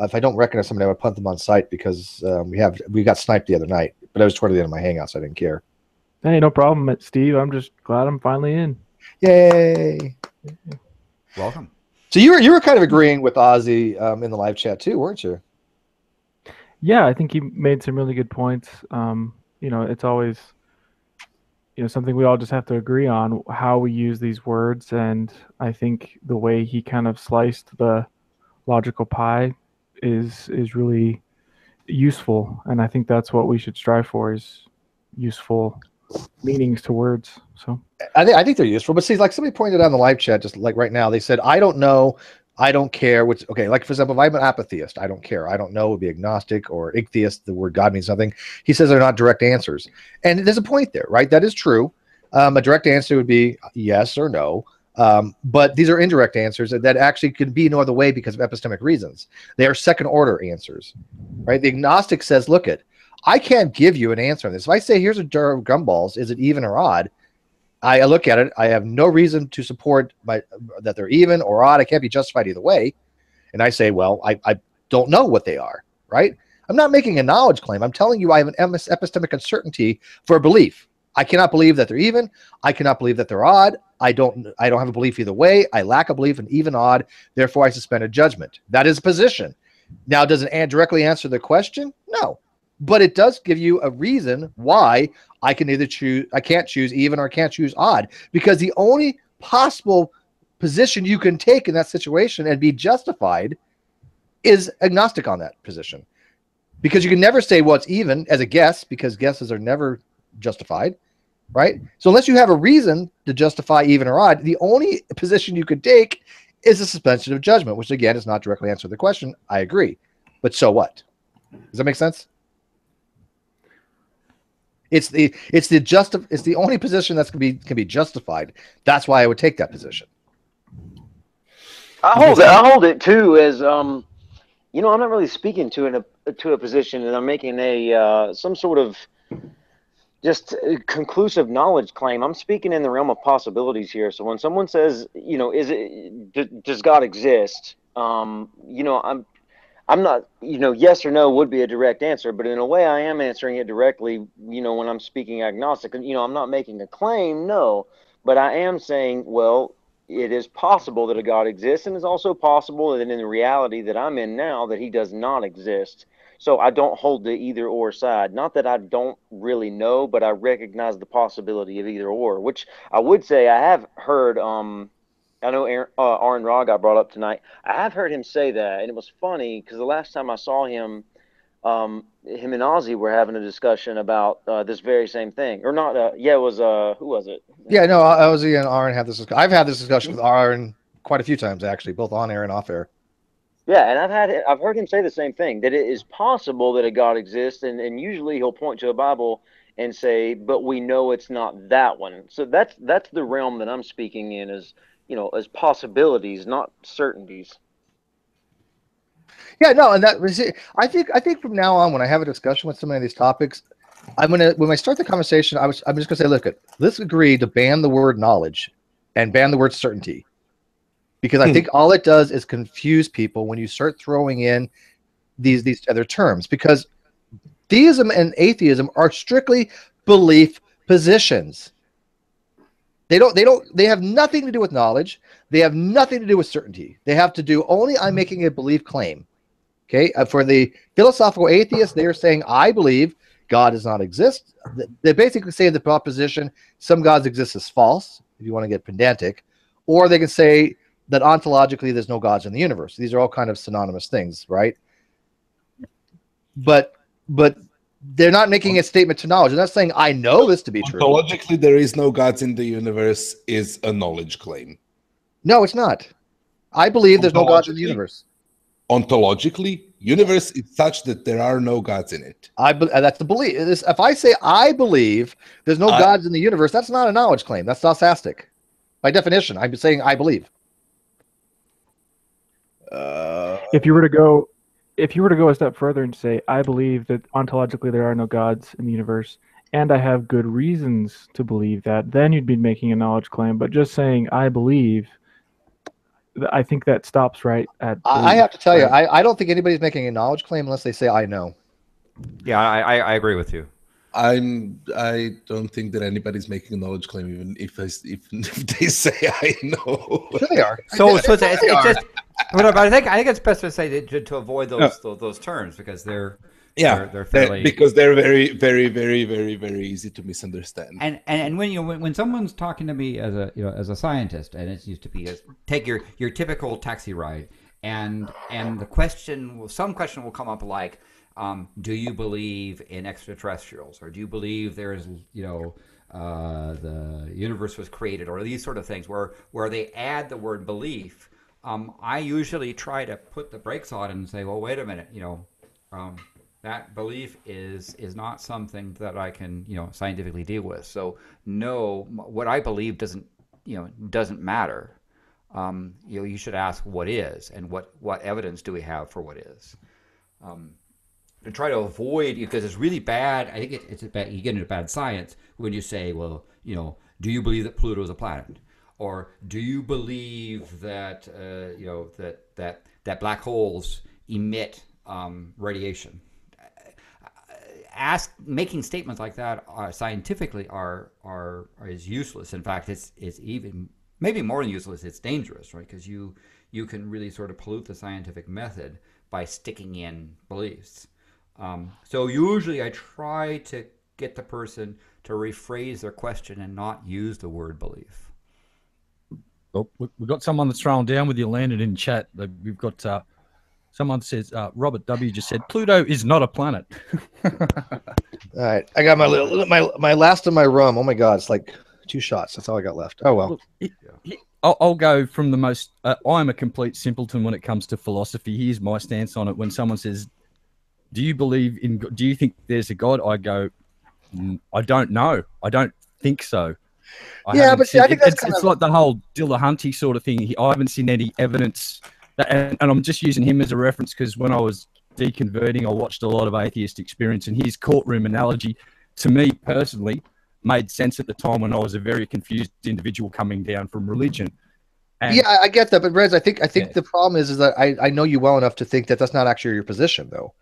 if I don't recognize somebody, I would punt them on site, because we got sniped the other night. But I was toward the end of my hangout, so I didn't care. Hey, no problem, Steve. I'm just glad I'm finally in. Yay! Welcome. So you were kind of agreeing with Ozzy in the live chat too, weren't you? Yeah, I think he made some really good points. It's always something we all just have to agree on, how we use these words, and I think the way he kind of sliced the logical pie is really useful, and I think that's what we should strive for, is useful meanings to words. So I think they're useful. But see, like somebody pointed out in the live chat, just like right now, they said, I don't know. I don't care. Which, okay, like for example, if I'm an apatheist, I don't care. I don't know, would be agnostic or atheist. The word God means nothing. He says they're not direct answers. And there's a point there, right? That is true. A direct answer would be yes or no. But these are indirect answers that actually could be no other way because of epistemic reasons. They are second order answers, right? The agnostic says, look I can't give you an answer on this. If I say, here's a jar of gumballs, is it even or odd? I look at it. I have no reason to support that they're even or odd. I can't be justified either way. And I say, well, I don't know what they are, right? I'm not making a knowledge claim. I'm telling you I have an epistemic uncertainty for a belief. I cannot believe that they're even. I cannot believe that they're odd. I don't have a belief either way. I lack a belief in even, odd. Therefore, I suspend a judgment. That is a position. Now, does it directly answer the question? No. But it does give you a reason why I can't choose even or can't choose odd, because the only possible position you can take in that situation and be justified is agnostic on that position, because you can never say, well, it's even as a guess, because guesses are never justified, right? So unless you have a reason to justify even or odd, the only position you could take is a suspension of judgment, which again is not directly answering the question. I agree, but so what? Does that make sense? It's the only position that can be justified. That's why I would take that position. I hold it too as I'm not really speaking to a position, and I'm making some sort of just conclusive knowledge claim. I'm speaking in the realm of possibilities here. So when someone says, does God exist? I'm not, yes or no would be a direct answer, but in a way I am answering it directly, when I'm speaking agnostic. I'm not making a claim, no, but I am saying, well, it is possible that a God exists, and it's also possible that in the reality that I'm in now that he does not exist. So I don't hold the either or side. Not that I don't really know, but I recognize the possibility of either or, which I would say I have heard, I know Aaron Ra got brought up tonight. I have heard him say that, and it was funny because the last time I saw him, him and Ozzy were having a discussion about this very same thing. Or not, it was, who was it? Yeah, no, Ozzy and Aaron had this discussion. I've had this discussion with Aaron quite a few times, actually, both on air and off air. Yeah, and I've heard him say the same thing, that it is possible that a God exists, and usually he'll point to a Bible and say, but we know it's not that one. So that's the realm that I'm speaking in, as possibilities, not certainties. Yeah, no, and that was it. I think from now on, when I have a discussion with somebody of these topics, when I start the conversation, I'm just gonna say, look, let's agree to ban the word knowledge and ban the word certainty, because I think all it does is confuse people when you start throwing in these other terms, because theism and atheism are strictly belief positions. They have nothing to do with knowledge. They have nothing to do with certainty. They have to do only, I'm making a belief claim. Okay. For the philosophical atheists, they are saying, I believe God does not exist. They basically say the proposition, some gods exist, is false, if you want to get pedantic, or they can say that ontologically there's no gods in the universe. These are all kind of synonymous things, right? But they're not making a statement to knowledge. They're not saying, I know this to be true. Ontologically, there is no gods in the universe is a knowledge claim. No, it's not. I believe there's no gods in the universe. Ontologically, universe is such that there are no gods in it. That's the belief. If I say I believe there's no gods in the universe, that's not a knowledge claim. That's dosastic. By definition, I'm saying I believe. If you were to go a step further and say, I believe that ontologically there are no gods in the universe, and I have good reasons to believe that, then you'd be making a knowledge claim. But just saying I believe, I think that stops right at belief. I have to tell you, I don't think anybody's making a knowledge claim unless they say I know. Yeah, I agree with you. I don't think that anybody's making a knowledge claim, even if they say I know. Sure they are. So it's just. But I think it's best to say to avoid those terms, because they're fairly, because they're very, very, very, very, very easy to misunderstand. And when someone's talking to me as a scientist, and it used to be take your typical taxi ride, and some question will come up like, do you believe in extraterrestrials, or do you believe there's the universe was created, or these sort of things, where they add the word belief, I usually try to put the brakes on and say, well, wait a minute, that belief is not something that I can scientifically deal with. So no, what I believe doesn't matter. You should ask what is, and what evidence do we have for what is. To try to avoid, because it's really bad. I think it's bad. You get into bad science when you say, well, do you believe that Pluto is a planet, or do you believe that that black holes emit radiation? Making statements like that scientifically is useless. In fact, it's even maybe more than useless. It's dangerous, right? Because you can really sort of pollute the scientific method by sticking in beliefs. So usually I try to get the person to rephrase their question and not use the word belief. Oh, we've got someone that's thrown down with you landed in chat. We've got someone says, Robert W. just said, Pluto is not a planet. All right. I got my last of my rum. Oh my God. It's like 2 shots. That's all I got left. Oh, well. I'll go from the most, I'm a complete simpleton when it comes to philosophy. Here's my stance on it. When someone says, do you think there's a God? I go, I don't know. I don't think so. I think it's like the whole Dillahunty sort of thing. I haven't seen any evidence, and I'm just using him as a reference because when I was deconverting, I watched a lot of atheist experience, and his courtroom analogy, to me personally, made sense at the time when I was a very confused individual coming down from religion. And, yeah, I get that, but Rez, I think the problem is that I know you well enough to think that that's not actually your position, though.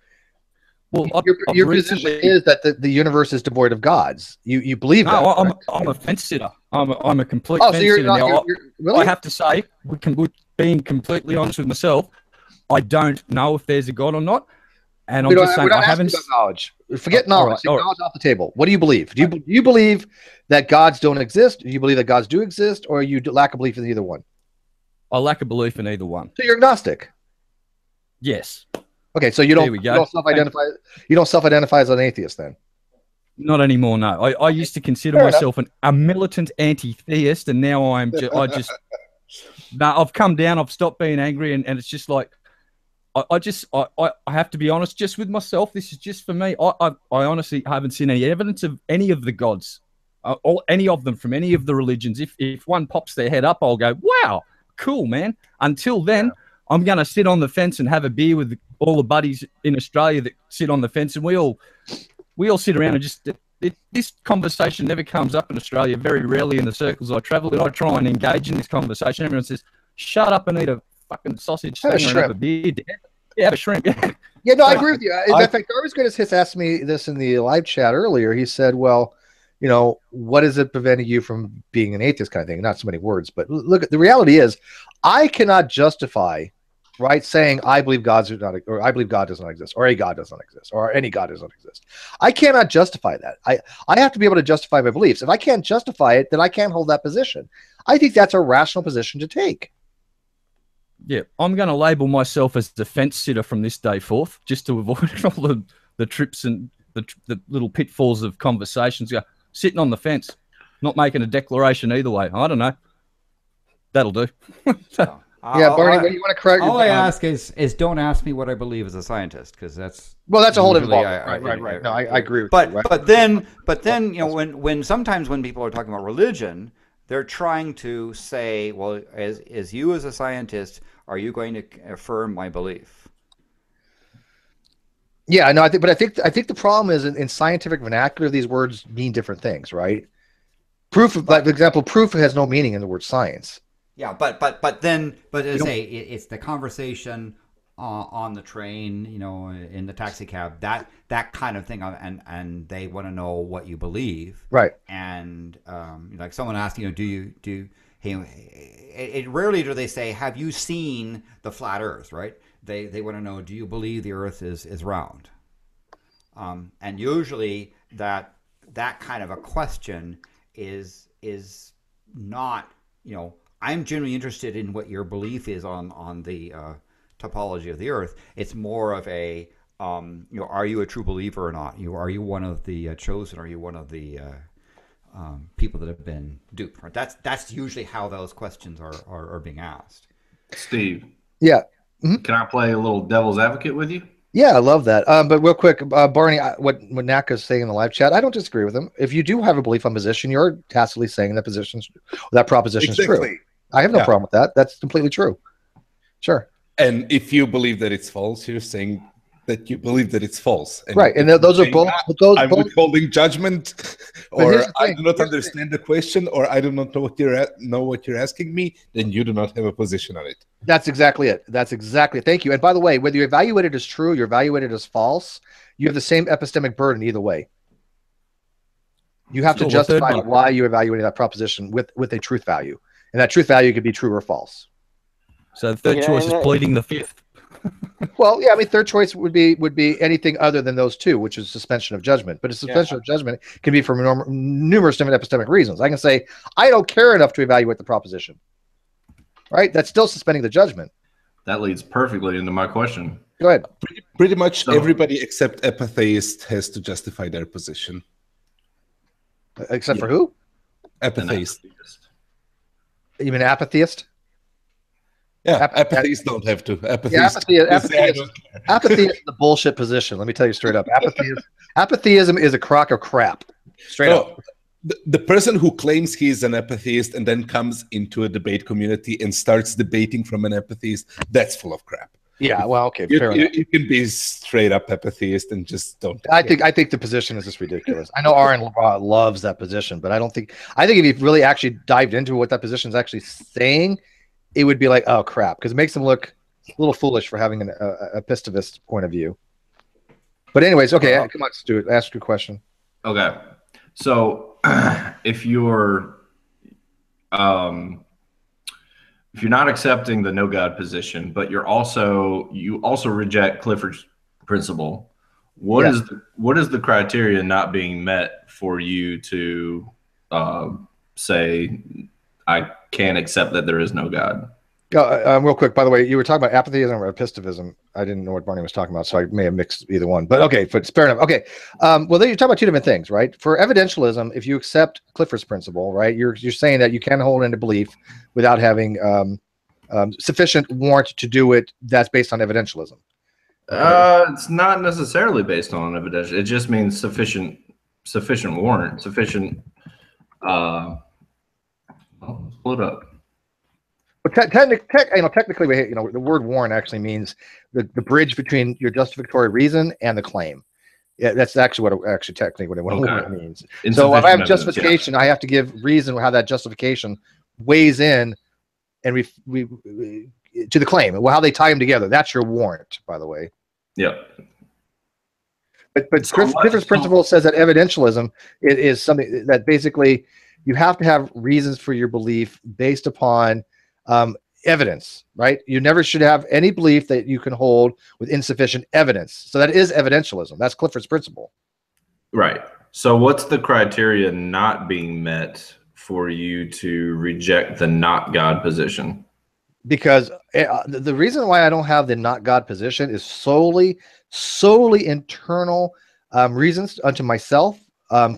Well, your position is that the universe is devoid of gods. You believe that? No, I'm a fence sitter. I'm a complete fence sitter now. Really? I have to say, being completely honest with myself, I don't know if there's a God or not. And I'm just saying, I haven't knowledge. Forget knowledge. All right. Knowledge off the table. What do you believe? Do you believe that gods don't exist? Do you believe that gods do exist, or you lack a belief in either one? I lack a belief in either one. So you're agnostic. Yes. Okay, so you don't self-identify as an atheist then? Not anymore. No, I used to consider myself a militant anti-theist, and now I've come down. I've stopped being angry, and it's just like I have to be honest just with myself. This is just for me. I honestly haven't seen any evidence of any of the gods, or any of them from any of the religions. If one pops their head up, I'll go, wow, cool, man. Until then, I'm going to sit on the fence and have a beer with all the buddies in Australia that sit on the fence, and we all sit around and just this conversation never comes up in Australia. Very rarely in the circles I travel, and I try and engage in this conversation. Everyone says, "Shut up and eat a fucking sausage and have a beer, Dad." Yeah, have a shrimp. Yeah, no, I agree with you. In fact, Darvis Goodis has asked me this in the live chat earlier. He said, "Well, what is it preventing you from being an atheist?" kind of thing. Not so many words, but look, the reality is, I cannot justify, right, saying I believe gods are not, or I believe God does not exist, or a God does not exist, or any God does not exist. I cannot justify that. I have to be able to justify my beliefs. If I can't justify it, then I can't hold that position. I think that's a rational position to take. Yeah, I'm going to label myself as the fence sitter from this day forth, just to avoid all the trips and the little pitfalls of conversations. Sitting on the fence, not making a declaration either way. I don't know. That'll do. Yeah, Barney, what do you want to correct? All I ask is don't ask me what I believe as a scientist, because that's a whole different ballgame. Right. No, I agree with you. Right? But then when sometimes when people are talking about religion, they're trying to say, well, as you as a scientist, are you going to affirm my belief? Yeah, no, I think the problem is in scientific vernacular, these words mean different things, right? Proof, for example, proof has no meaning in the word science. Yeah, but as I say, it's the conversation on the train, in the taxi cab, that kind of thing, and they want to know what you believe, right? And like someone asked, rarely do they say, have you seen the flat Earth, right? They want to know, do you believe the Earth is round? And usually that kind of a question is not, I'm genuinely interested in what your belief is on the topology of the Earth. It's more of a, are you a true believer or not? Are you one of the chosen? Are you one of the people that have been duped. Right? That's usually how those questions are being asked. Steve. Yeah. Can I play a little devil's advocate with you? Yeah, I love that. But real quick, Barney, what Naka's saying in the live chat, I don't disagree with him. If you do have a belief on position, you're tacitly saying that proposition is true. I have no problem with that. That's completely true. Sure. And if you believe that it's false, you're saying that you believe that it's false. And right. And those are both. I'm withholding judgment, or I do not understand the question, or I do not know what you're asking me. Then you do not have a position on it. That's exactly it. Thank you. And by the way, whether you evaluate it as true, you evaluate it as false, you have the same epistemic burden either way. You have to justify why you evaluated that proposition with a truth value, and that truth value could be true or false. So the third choice is pleading the fifth. Well, yeah, I mean, third choice would be anything other than those two, which is suspension of judgment. But a suspension of judgment can be for numerous different epistemic reasons. I can say, I don't care enough to evaluate the proposition. Right? That's still suspending the judgment. That leads perfectly into my question. Go ahead. Pretty much everybody except epitheist has to justify their position. Except for who? Epitheist. You mean apatheist? Yeah, apatheists don't have to. Apathy is the bullshit position. Let me tell you straight up. Apatheism is a crock of crap. Straight up. The person who claims he's an apatheist and then comes into a debate community and starts debating from an apatheist, that's full of crap. Yeah, well, okay, fair enough. You can be straight up apatheist and just don't. I think the position is just ridiculous. I know Aaron loves that position, but I think if you really actually dived into what that position is actually saying, it would be like, oh crap, because it makes them look a little foolish for having an epistivist point of view. But anyways, okay, come on, Stuart, ask your question. Okay, so if you're not accepting the no God position, but you also reject Clifford's principle, what is the criteria not being met for you to say I can't accept that there is no God? Real quick, by the way, you were talking about apatheism or epistivism. I didn't know what Barney was talking about, so I may have mixed either one. But okay, but fair enough. Okay, well, then you're talking about two different things, right? For evidentialism, if you accept Clifford's principle, right, you're saying that you can hold into belief without having sufficient warrant to do it. That's based on evidentialism. It's not necessarily based on evidential. It just means sufficient warrant, sufficient. Pull it up. But technically, the word warrant actually means the bridge between your justificatory reason and the claim. Yeah, that's actually what it means. So if I have justification, I have to give reason how that justification weighs in and we to the claim. Well, how they tie them together. That's your warrant, by the way. Yep. But Clifford's principle says that evidentialism is something that basically you have to have reasons for your belief based upon evidence, right? You never should have any belief that you can hold with insufficient evidence. So that is evidentialism. That's Clifford's principle. Right. So what's the criteria not being met for you to reject the not God position? Because the reason why I don't have the not God position is solely internal reasons unto myself,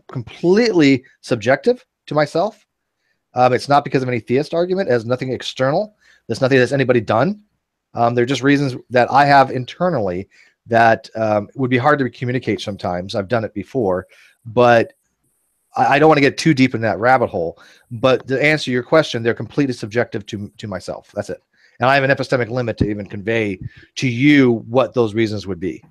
completely subjective to myself. It's not because of any theist argument. It has nothing external. There's nothing that's anybody done. They're just reasons that I have internally that would be hard to communicate sometimes. I've done it before, but I don't want to get too deep in that rabbit hole. But to answer your question, they're completely subjective to myself. That's it. And I have an epistemic limit to even convey to you what those reasons would be.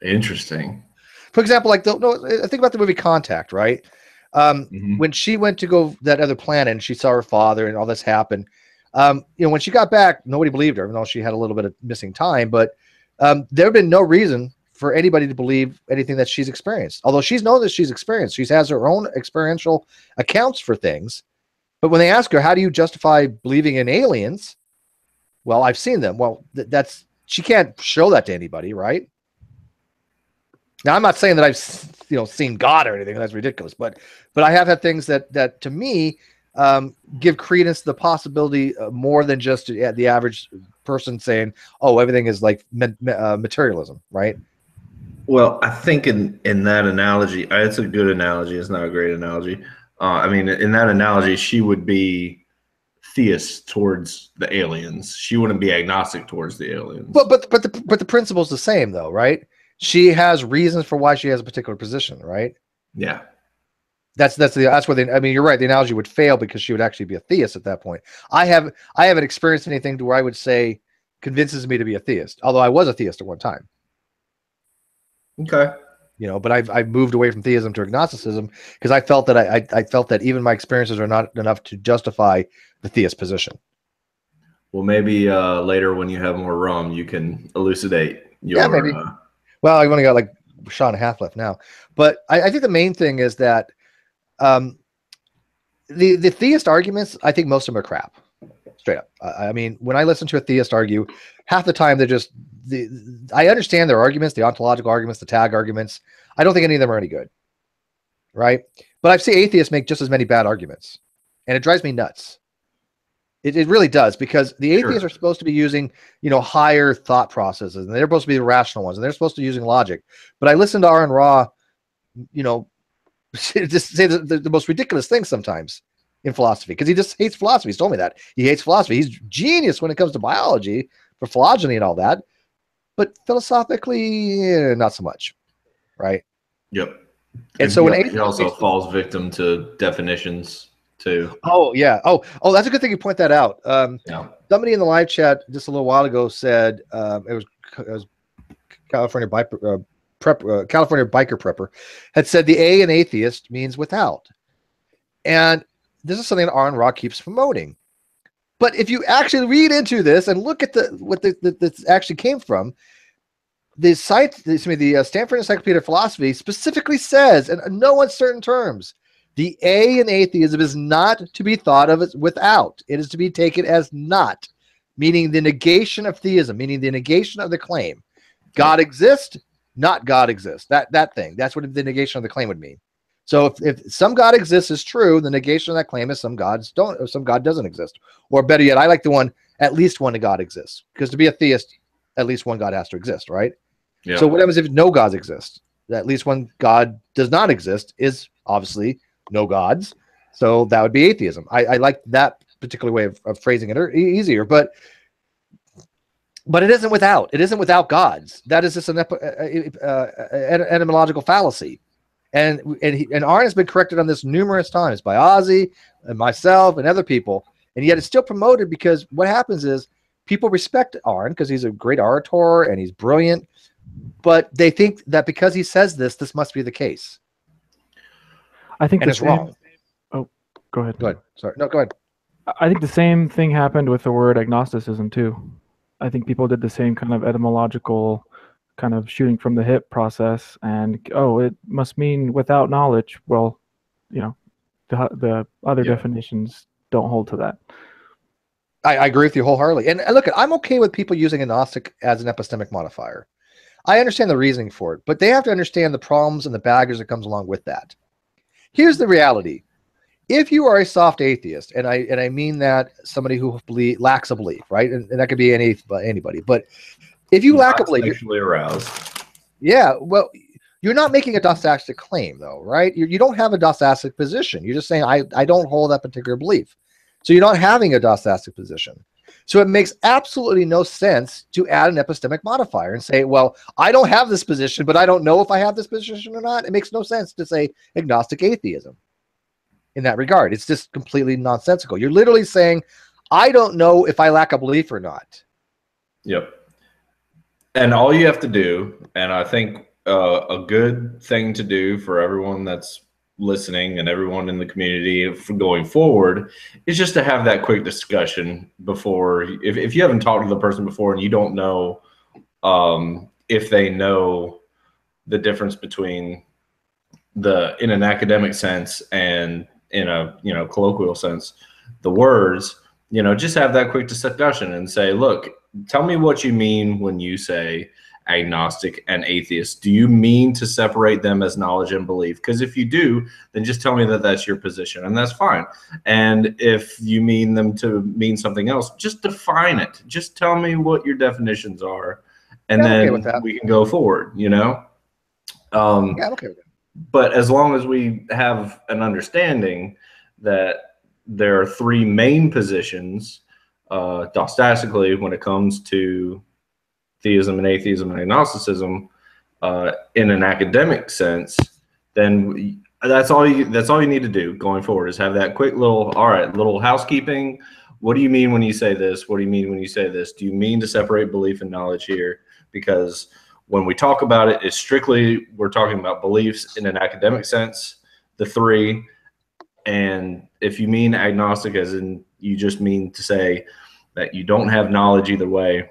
Interesting. For example, like think about the movie Contact, right? When she went to go that other planet and she saw her father and all this happened, when she got back, nobody believed her, even though she had a little bit of missing time. But there have been no reason for anybody to believe anything that she's experienced. Although she's known that she's experienced, she has her own experiential accounts for things. But when they ask her, how do you justify believing in aliens? Well, I've seen them. Well, she can't show that to anybody, right? Now, I'm not saying that I've seen God or anything. That's ridiculous. But I have had things that to me give credence to the possibility more than just the average person saying, "Oh, everything is like materialism," right? Well, I think in that analogy, it's a good analogy. It's not a great analogy. I mean, in that analogy, she would be theist towards the aliens. She wouldn't be agnostic towards the aliens. But the principle's the same though, right? She has reasons for why she has a particular position, right? Yeah. That's where I mean, you're right. The analogy would fail because she would actually be a theist at that point. I haven't experienced anything to where I would say convinces me to be a theist, although I was a theist at one time. Okay. You know, but I've moved away from theism to agnosticism because I felt that I felt that even my experiences are not enough to justify the theist position. Well, maybe later when you have more rum, you can elucidate your. Yeah, maybe. Well, I've only got like a shot and a half left now, but I think the main thing is that the theist arguments, I think most of them are crap. Straight up. I mean, when I listen to a theist argue, half the time they're just I understand their arguments, the ontological arguments, the tag arguments. I don't think any of them are any good, right? But I've seen atheists make just as many bad arguments, and it drives me nuts. It really does, because the atheists are supposed to be using, you know, higher thought processes, and they're supposed to be the rational ones, and they're supposed to be using logic. But I listen to Aaron Ra, you know, just say the most ridiculous things sometimes in philosophy, because he just hates philosophy. He's told me that. He hates philosophy. He's genius when it comes to biology, for phylogeny and all that, but philosophically, not so much, right? Yep. And so when he also falls victim to definitions too. Oh yeah. Oh, that's a good thing you point that out. Yeah. Somebody in the live chat just a little while ago said it was California California biker prepper had said the A in atheist means without, and this is something that Aaron Ra keeps promoting. But if you actually read into this and look at what this actually came from, the Stanford Encyclopedia of Philosophy specifically says, in no uncertain terms, the A in atheism is not to be thought of as without. It is to be taken as not, meaning the negation of theism, meaning the negation of the claim. God exists, not God exists. That thing. That's what the negation of the claim would mean. So if some God exists is true, the negation of that claim is some God doesn't exist. Or better yet, I like the one, at least one God exists. Because to be a theist, at least one God has to exist, right? Yeah. So what happens if no gods exist? At least one God does not exist is obviously no gods. So that would be atheism. I like that particular way of phrasing it easier, but it isn't without. It isn't without gods. That is just an etymological fallacy. And Aaron has been corrected on this numerous times by Ozzy and myself and other people, and yet it's still promoted because what happens is people respect Aaron because he's a great orator and he's brilliant, but they think that because he says this must be the case. I think it's wrong. Oh, go ahead. Go ahead. Sorry. No, go ahead. I think the same thing happened with the word agnosticism too. I think people did the same kind of etymological kind of shooting from the hip process, and it must mean without knowledge. Well, you know, the other definitions don't hold to that. I agree with you wholeheartedly. And look, I'm okay with people using agnostic as an epistemic modifier. I understand the reasoning for it, but they have to understand the problems and the baggage that comes along with that. Here's the reality. If you are a soft atheist, and I mean that somebody who lacks a belief, right? And that could be anybody, but if you lack a belief, sexually aroused. Yeah, well, you're not making a dostastic claim, though, right? You don't have a dostastic position. You're just saying, I don't hold that particular belief. So you're not having a dostastic position. So it makes absolutely no sense to add an epistemic modifier and say, well, I don't have this position, but I don't know if I have this position or not. It makes no sense to say agnostic atheism in that regard. It's just completely nonsensical. You're literally saying, I don't know if I lack a belief or not. Yep. And all you have to do, and I think a good thing to do for everyone that's listening and everyone in the community for going forward, is just to have that quick discussion before, if you haven't talked to the person before and you don't know if they know the difference between in an academic sense and in a colloquial sense, the words, just have that quick discussion and say, look, tell me what you mean when you say agnostic and atheist. Do you mean to separate them as knowledge and belief? Because if you do, then just tell me that that's your position, and that's fine. And if you mean them to mean something else, just define it. Just tell me what your definitions are, and then we can go forward, Yeah, I'm okay with it. But as long as we have an understanding that there are three main positions doxastically when it comes to theism and atheism and agnosticism in an academic sense, then that's all you need to do going forward is have that quick little housekeeping. What do you mean when you say this? What do you mean when you say this? Do you mean to separate belief and knowledge here? Because when we talk about it, it's strictly we're talking about beliefs in an academic sense, the three. And if you mean agnostic as in you just mean to say that you don't have knowledge either way,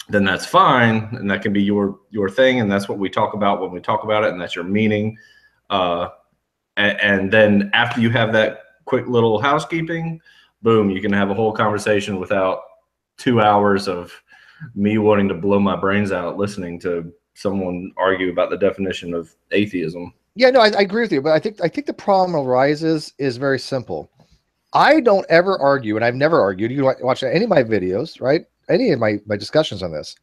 then that's fine, and that can be your thing, and that's what we talk about when we talk about it, and that's your meaning. And then after you have that quick little housekeeping, boom, you can have a whole conversation without 2 hours of me wanting to blow my brains out listening to someone argue about the definition of atheism. Yeah, no, I agree with you, but I think the problem arises is very simple. I don't ever argue, and I've never argued. You watch any of my videos, right? Any of my discussions on this.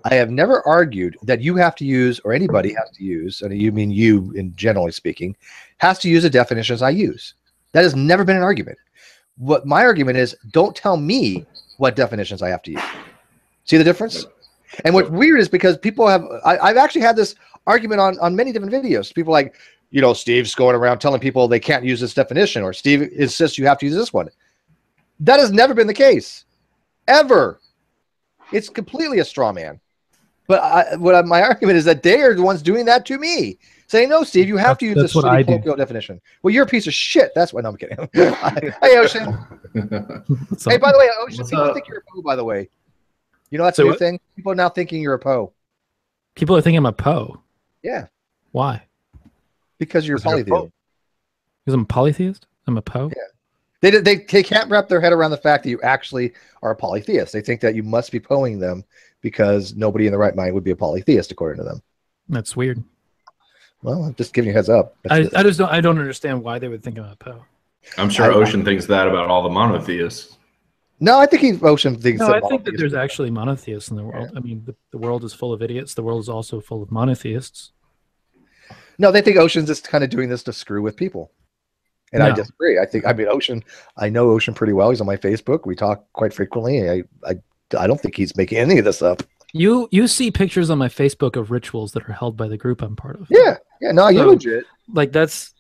I have never argued that you have to use, or anybody has to use, and you mean you, in generally speaking, has to use the definitions I use. That has never been an argument. What my argument is, don't tell me what definitions I have to use. See the difference? And what's weird is because people have, I've actually had this argument on many different videos. People like, Steve's going around telling people they can't use this definition, or Steve insists you have to use this one. That has never been the case, ever. It's completely a straw man. But my argument is that they are the ones doing that to me, saying, no, Steve, you have to use this shitty colloquial definition. Well, you're a piece of shit. That's what. No, I'm kidding. Hey, Ocean. Hey, by the way, Ocean, people think you're a Poe, by the way. That's a new thing. People are now thinking you're a Poe. People are thinking I'm a Poe. Yeah. Why? Because you're a polytheist. Because I'm a polytheist? I'm a Poe? Yeah. They can't wrap their head around the fact that you actually are a polytheist. They think that you must be Poeing them because nobody in the right mind would be a polytheist, according to them. That's weird. Well, I'm just giving you a heads up. I don't understand why they would think I'm a Poe. I'm sure Ocean thinks that about all the monotheists. No, I think Ocean thinks that. No, I think that there's actually monotheists in the world. Yeah. I mean, the world is full of idiots. The world is also full of monotheists. No, they think Ocean's just kind of doing this to screw with people. And I disagree. Ocean, I know Ocean pretty well. He's on my Facebook. We talk quite frequently. I don't think he's making any of this up. You see pictures on my Facebook of rituals that are held by the group I'm part of. Yeah. Yeah, no, you're legit. Like that's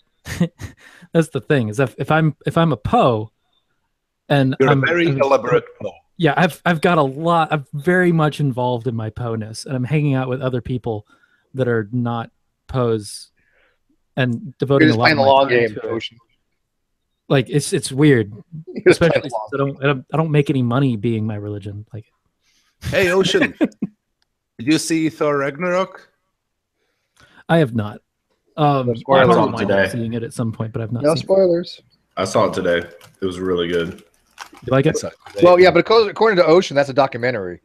the thing, is if I'm a Poe and you're a very elaborate Poe. Yeah, I've got a lot. I'm very much involved in my Poe-ness, and I'm hanging out with other people that are not Poes and devoting a lot of my long time game, to Ocean. Like it's weird, especially since I don't make any money being my religion. Like, hey, Ocean, did you see Thor Ragnarok? I have not. Spoilers today. Seeing it at some point, but I've not. No seen spoilers. It. I saw it today. It was really good. You like it? Well, yeah, but according to Ocean, that's a documentary.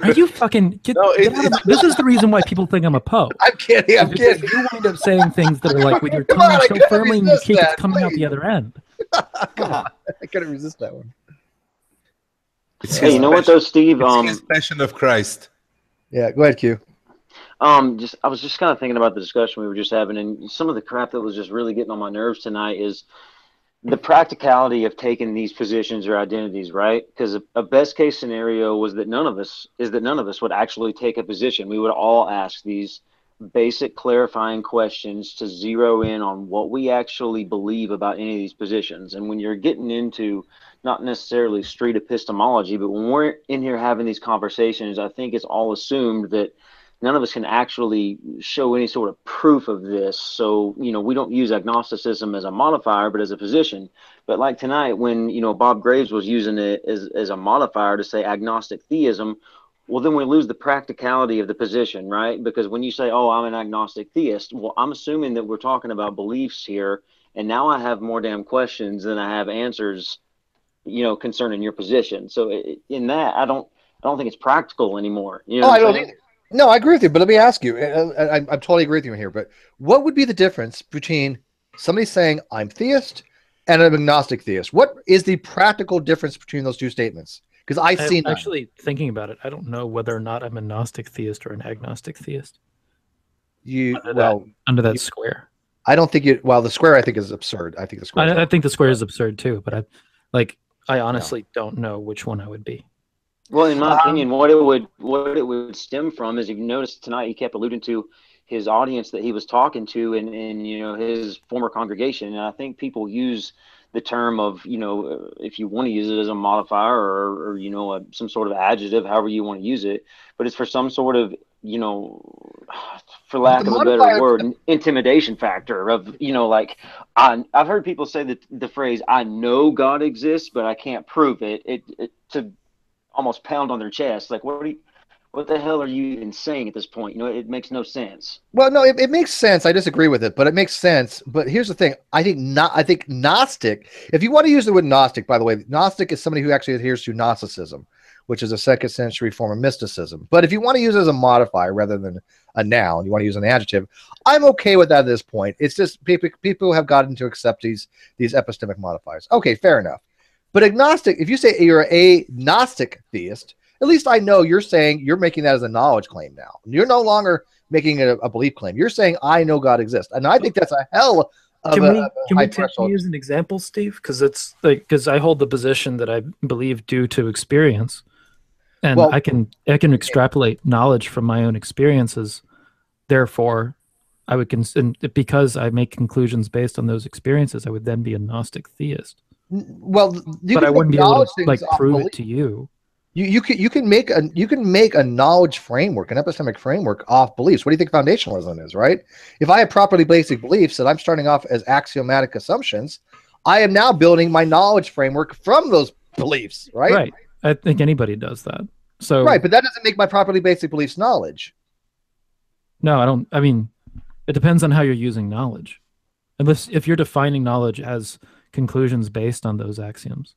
Are you fucking? Get out of this is the reason why people think I'm a Poe. I'm kidding. I'm kidding. You wind up saying things that are like with your tongue so firmly in your cheek, it's coming out the other end. Come on. I couldn't resist that one. Hey, you know what though, Steve? It's his Passion of Christ. Yeah, go ahead, Q. I was just kind of thinking about the discussion we were just having, and some of the crap that was just really getting on my nerves tonight is the practicality of taking these positions or identities, right? Because a best case scenario was that none of us would actually take a position. We would all ask these basic clarifying questions to zero in on what we actually believe about any of these positions. And when you're getting into not necessarily street epistemology, but when we're in here having these conversations, I think it's all assumed that none of us can actually show any sort of proof of this. So, we don't use agnosticism as a modifier, but as a position. But like tonight, when, Bob Graves was using it as a modifier to say agnostic theism, well, then we lose the practicality of the position, right? Because when you say, oh, I'm an agnostic theist, well, I'm assuming that we're talking about beliefs here. And now I have more damn questions than I have answers, concerning your position. So in that, I don't think it's practical anymore. I don't either. No, I agree with you, but let me ask you, I'm totally agree with you here, but what would be the difference between somebody saying I'm theist and an agnostic theist? What is the practical difference between those two statements? Because I've seen actually thinking about it, I don't know whether or not I'm a Gnostic theist or an agnostic theist. under that square. I don't think the square I think is absurd. I think the square. I think the square is absurd too, but I honestly don't know which one I would be. Well, in my opinion, what it would stem from is, if you noticed tonight, he kept alluding to his audience that he was talking to, and his former congregation. And I think people use the term of, if you want to use it as a modifier or some sort of adjective, however you want to use it, but it's for some sort of, for lack of a better word, intimidation factor of, I've heard people say that the phrase, I know God exists, but I can't prove it, to almost pound on their chest. Like, what the hell are you even saying at this point? It makes no sense. Well, no, it makes sense. I disagree with it, but it makes sense. But here's the thing. I think Gnostic, if you want to use the word Gnostic, by the way, Gnostic is somebody who actually adheres to Gnosticism, which is a 2nd century form of mysticism. But if you want to use it as a modifier rather than a noun, you want to use an adjective, I'm okay with that at this point. It's just people have gotten to accept these epistemic modifiers. Okay, fair enough. But agnostic, if you say you're a Gnostic theist, at least I know you're saying you're making that as a knowledge claim now. You're no longer making it a belief claim. You're saying I know God exists, and I think that's a hell of can we threshold. take me as an example, Steve? Because I hold the position that I believe due to experience, and I can extrapolate knowledge from my own experiences. Therefore, I would because I make conclusions based on those experiences, I would then be a Gnostic theist. Well, but I wouldn't be able to prove it to you. You can make a knowledge framework, an epistemic framework off beliefs. What do you think foundationalism is, right? If I have properly basic beliefs that I'm starting off as axiomatic assumptions, I am now building my knowledge framework from those beliefs, right? Right. I think anybody does that. So right, but that doesn't make my properly basic beliefs knowledge. No, I don't. I mean, it depends on how you're using knowledge. If you're defining knowledge as conclusions based on those axioms.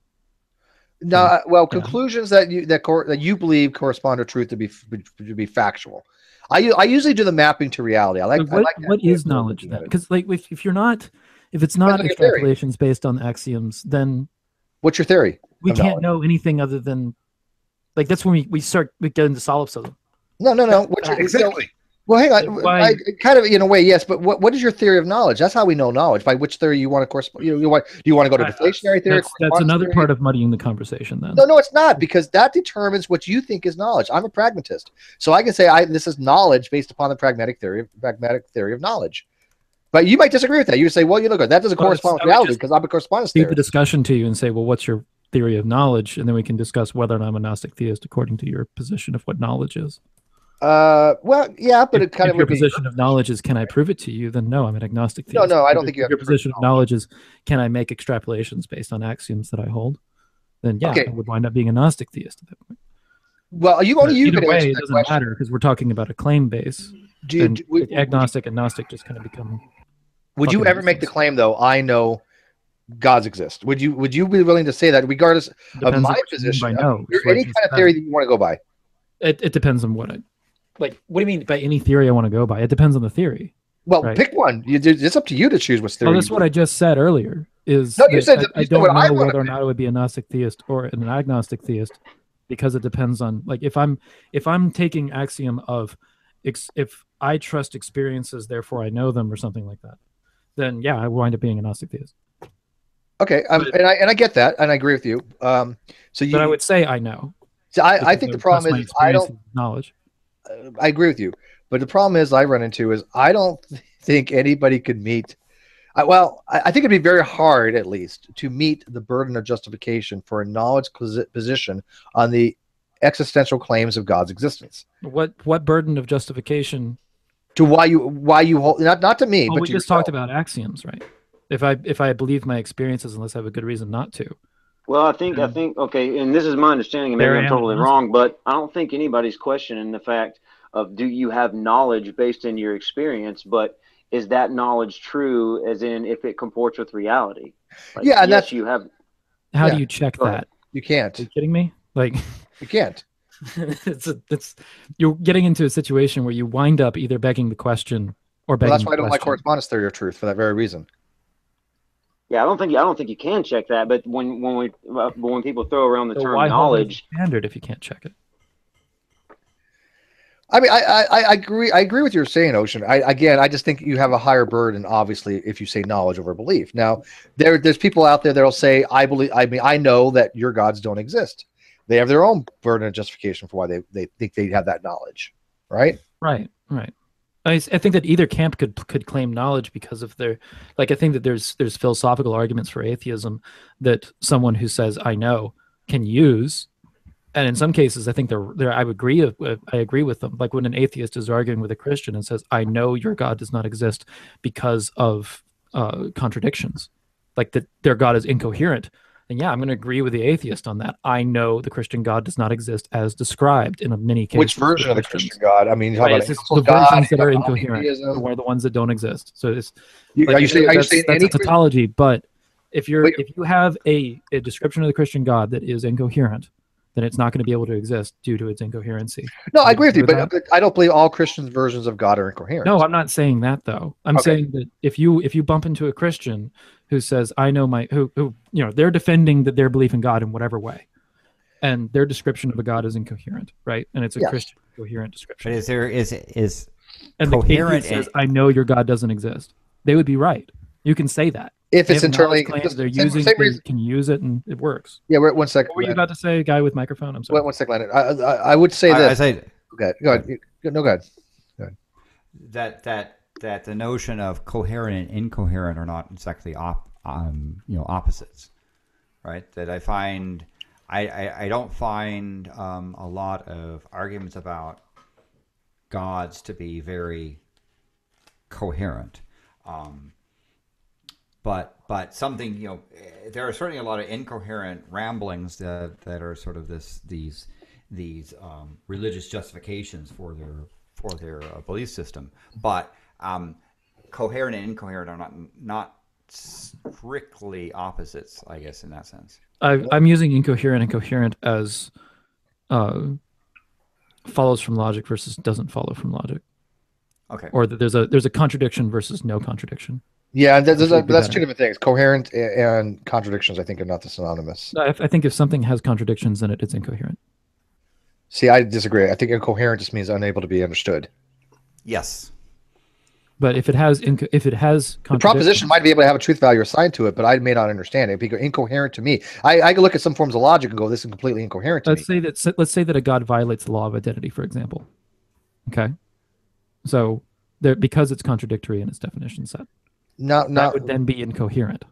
No, conclusions that you believe correspond to truth to be factual. I usually do the mapping to reality. What is knowledge then? Because if it's not extrapolations based on axioms, then what's your theory? We can't know anything other than that's when we get into solipsism. No. Exactly. Well, hang on. I kind of, in a way, yes. But what is your theory of knowledge? That's how we know knowledge. By which theory you want to correspond? Do you want to go to deflationary theory? That's another part of muddying the conversation. Then no, it's not, because that determines what you think is knowledge. I'm a pragmatist, so I can say this is knowledge based upon the pragmatic theory of knowledge. But you might disagree with that. You say, well, that doesn't correspond with reality because I'm a correspondence theorist. Leave the discussion to you and say, well, what's your theory of knowledge, and then we can discuss whether or not I'm a Gnostic theist according to your position of what knowledge is. Well, yeah, but it kind of your position of knowledge is, can I prove it to you? Then no, I'm an agnostic theist. No, I don't think you have your position of knowledge is, can I make extrapolations based on axioms that I hold? Then yeah, I would wind up being a Gnostic theist at that point. Well, you can either way, it doesn't question. Matter because we're talking about a claim base. Agnostic and Gnostic just kind of become. Would you ever make the claim though? I know gods exist. Would you be willing to say that, regardless of my position? Any kind of theory that you want to go by? It depends on what what do you mean by any theory I want to go by? It depends on the theory. Well, pick one. It's up to you to choose which theory. Well, that's what I just said earlier. You said I don't know whether or not I would be a Gnostic theist or an agnostic theist, because it depends on if I'm taking axiom of if I trust experiences, therefore I know them, or something like that, then yeah, I wind up being a Gnostic theist. Okay, and I get that, and I agree with you. But I would say I know. So I think the problem is I don't knowledge. I agree with you, but the problem is I run into is I don't think anybody could meet. I think it'd be very hard, at least, to meet the burden of justification for a knowledge position on the existential claims of God's existence. What burden of justification? To why you hold, not to me, but we just talked about axioms, right? If I believe my experiences unless I have a good reason not to. Well, I think okay, and this is my understanding, and maybe I'm totally wrong, but I don't think anybody's questioning the fact of, do you have knowledge based in your experience, but is that knowledge true, as in if it comports with reality? Yeah, and that's you have. How do you check that? You can't. Are you kidding me? You can't. it's you're getting into a situation where you wind up either begging the question or begging. Well, that's why I don't like correspondence theory of truth, for that very reason. Yeah, I don't think you can check that. But when people throw around the term knowledge, standard if you can't check it. I mean, I agree. I agree with your saying, Ocean. I just think you have a higher burden, obviously, if you say knowledge over belief. Now, there's people out there that'll say, I believe. I mean, I know that your gods don't exist. They have their own burden of justification for why they think they have that knowledge, right? Right. I think that either camp could claim knowledge because of their, like, I think that there's philosophical arguments for atheism that someone who says I know can use. And in some cases, I think I agree with them. Like when an atheist is arguing with a Christian and says, "I know your God does not exist because of contradictions," like that their God is incoherent. And yeah, I'm going to agree with the atheist on that. I know the Christian God does not exist as described in many cases. Which version of the Christian God? I mean, you talk about the versions that are incoherent, or the ones that don't exist. So it's are you saying that's a tautology. But if you have a description of the Christian God that is incoherent, then it's not going to be able to exist due to its incoherency. No, I agree with you, but I don't believe all Christians' versions of God are incoherent. No, I'm not saying that though. I'm saying that if you bump into a Christian who says, "I know who they're defending their belief in God in whatever way, and their description of a God is incoherent, right? And it's a Christian coherent description. But is and coherent the atheist says, "I know your God doesn't exist." They would be right. You can say that. If it's internally, they're using, they can use it and it works. Yeah, wait 1 second. What were you about to say, guy with microphone? I'm sorry. Wait 1 second. I would say this. Okay, go ahead. No, go ahead. That the notion of coherent and incoherent are not exactly opposites, right? That I find I don't find a lot of arguments about gods to be very coherent. But something, there are certainly a lot of incoherent ramblings that are sort of these religious justifications for their belief system. But coherent and incoherent are not strictly opposites, I guess, in that sense. I'm using incoherent and coherent as follows from logic versus doesn't follow from logic. Okay. Or that there's a contradiction versus no contradiction. Yeah, that's two different things. Coherent and contradictions, I think, are not the synonymous. I think if something has contradictions in it, it's incoherent. See, I disagree. I think incoherent just means unable to be understood. Yes. But if it has the proposition might be able to have a truth value assigned to it, but I may not understand it. Because incoherent to me, I can look at some forms of logic and go, "This is completely incoherent to me." Let's say that a God violates the law of identity, for example. Okay, so because it's contradictory in its definition set, that would then be incoherent.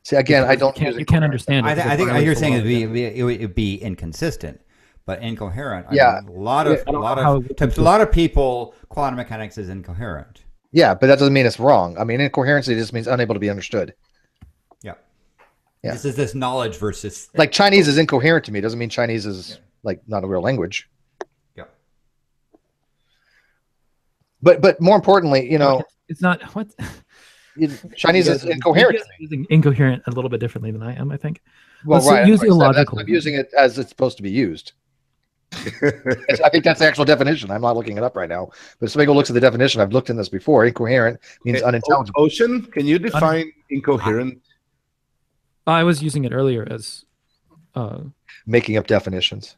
See, again, I don't. You can't understand it. I think you're saying it would be inconsistent. But incoherent. Yeah, a lot of people, quantum mechanics is incoherent. Yeah, but that doesn't mean it's wrong. I mean, incoherency just means unable to be understood. Yeah. This is this knowledge versus like Chinese is incoherent to me. Doesn't mean Chinese is like not a real language. Yeah. But more importantly, it's not what Chinese is incoherent. Using incoherent a little bit differently than I am, I think. Well, right. Use illogical. I'm using it as it's supposed to be used. I think that's the actual definition. I'm not looking it up right now. But if somebody looks at the definition, I've looked in this before. Incoherent means unintelligible. Ocean, can you define incoherent? I was using it earlier as making up definitions.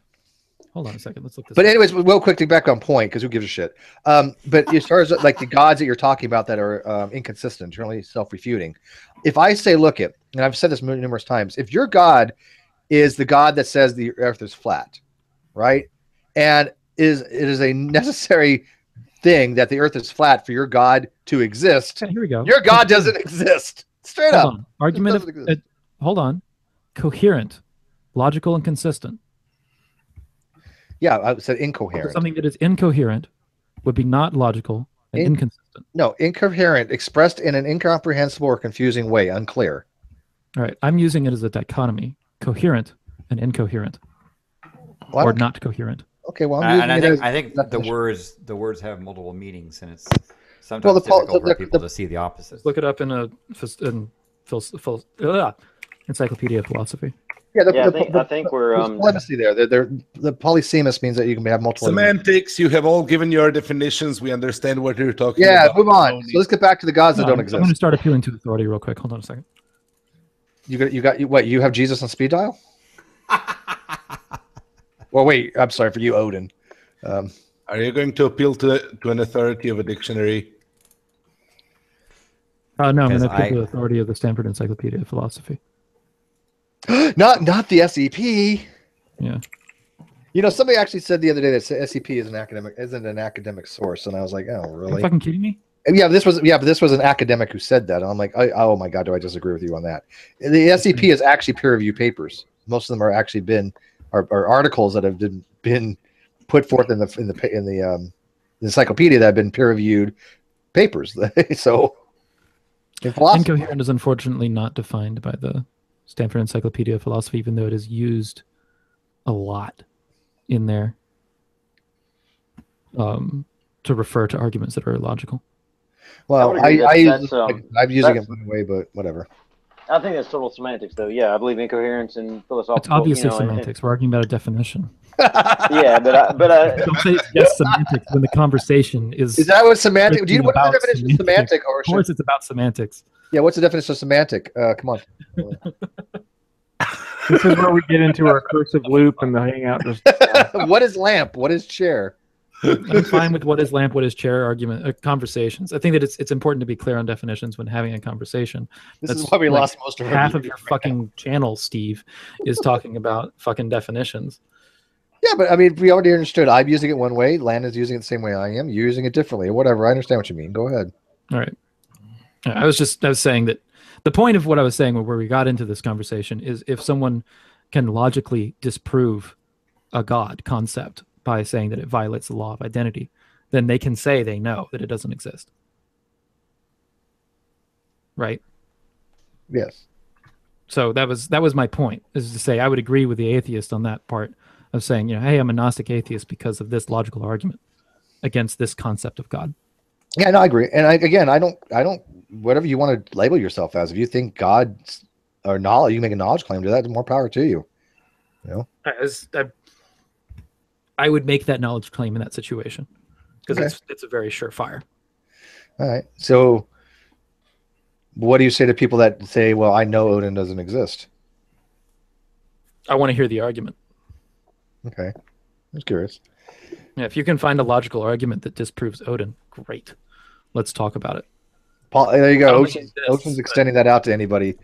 Hold on a second. Let's look this But up. anyways, real quickly back on point, because who gives a shit? But as far as like the gods that you're talking about that are inconsistent, generally self-refuting, if I say, look it, and I've said this numerous times, if your God is the God that says the earth is flat, right? And it is a necessary thing that the earth is flat for your God to exist. Okay, here we go. Your God doesn't exist. Straight up. On. Argument of hold on. Coherent, logical, and consistent. Yeah, I said incoherent. Something that is incoherent would be not logical and inconsistent. No, incoherent, expressed in an incomprehensible or confusing way, unclear. All right, I'm using it as a dichotomy: coherent and incoherent, well, or not coherent. Okay, well, I think the words have multiple meanings, and it's sometimes difficult for people to see the opposite. Look it up in Encyclopedia of Philosophy. Yeah, I think we're diplomacy there. The polysemous means that you can have multiple semantics. You have all given your definitions. We understand what you're talking about. Yeah, move on. So let's get back to the gods that don't exist. I'm going to start appealing to authority real quick. Hold on a second. You have Jesus on speed dial? Well, wait. I'm sorry for you, Odin. Are you going to appeal to an authority of a dictionary? No, I'm going Because to appeal to the authority of the Stanford Encyclopedia of Philosophy. Not the SEP. Yeah. You know, somebody actually said the other day that SEP isn't an academic source, and I was like, oh, Are you really? fucking kidding me? But this was an academic who said that. And I'm like, oh my god, do I disagree with you on that? The SEP is actually peer-reviewed papers. Most of them are actually are articles that have been put forth in the encyclopedia that have been peer-reviewed papers. So, in philosophy, Incoherent is unfortunately not defined by the Stanford Encyclopedia of Philosophy, even though it is used a lot in there to refer to arguments that are illogical. well, I'm using it one way, but whatever. I think that's total semantics, though. Yeah, I believe incoherence and philosophical. It's obviously semantics. We're arguing about a definition. Yeah, but don't say it's just semantics when the conversation is. Is that what semantic? Do you know what the definition of semantic? Or of course, it's about semantics. Yeah, what's the definition of semantic? Come on. This is where we get into our recursive loop and the hangout. What is lamp? What is chair? I'm fine with what is lamp, what is chair argument conversations. I think that it's important to be clear on definitions when having a conversation. This is why we lost most of our half of your fucking channel, Steve, is talking about fucking definitions. Yeah, but I mean, we already understood. I'm using it one way. Landon's using it the same way I am. You're using it differently. Whatever. I understand what you mean. Go ahead. All right. I was saying that the point of what I was saying where we got into this conversation is if someone can logically disprove a God concept by saying that it violates the law of identity, then they can say they know that it doesn't exist. Right? Yes. So that was my point, is to say I would agree with the atheist on that part of saying, hey, I'm a Gnostic atheist because of this logical argument against this concept of God. Yeah, no, I agree. And I don't whatever you want to label yourself as. If you think God or knowledge, you make a knowledge claim to that, more power to you. You know? I would make that knowledge claim in that situation because it's a very surefire. All right. So what do you say to people that say, well, I know Odin doesn't exist? I want to hear the argument. Okay. I was curious. Yeah, if you can find a logical argument that disproves Odin, great. Let's talk about it. Paul, there you go. Ocean's extending that out to anybody.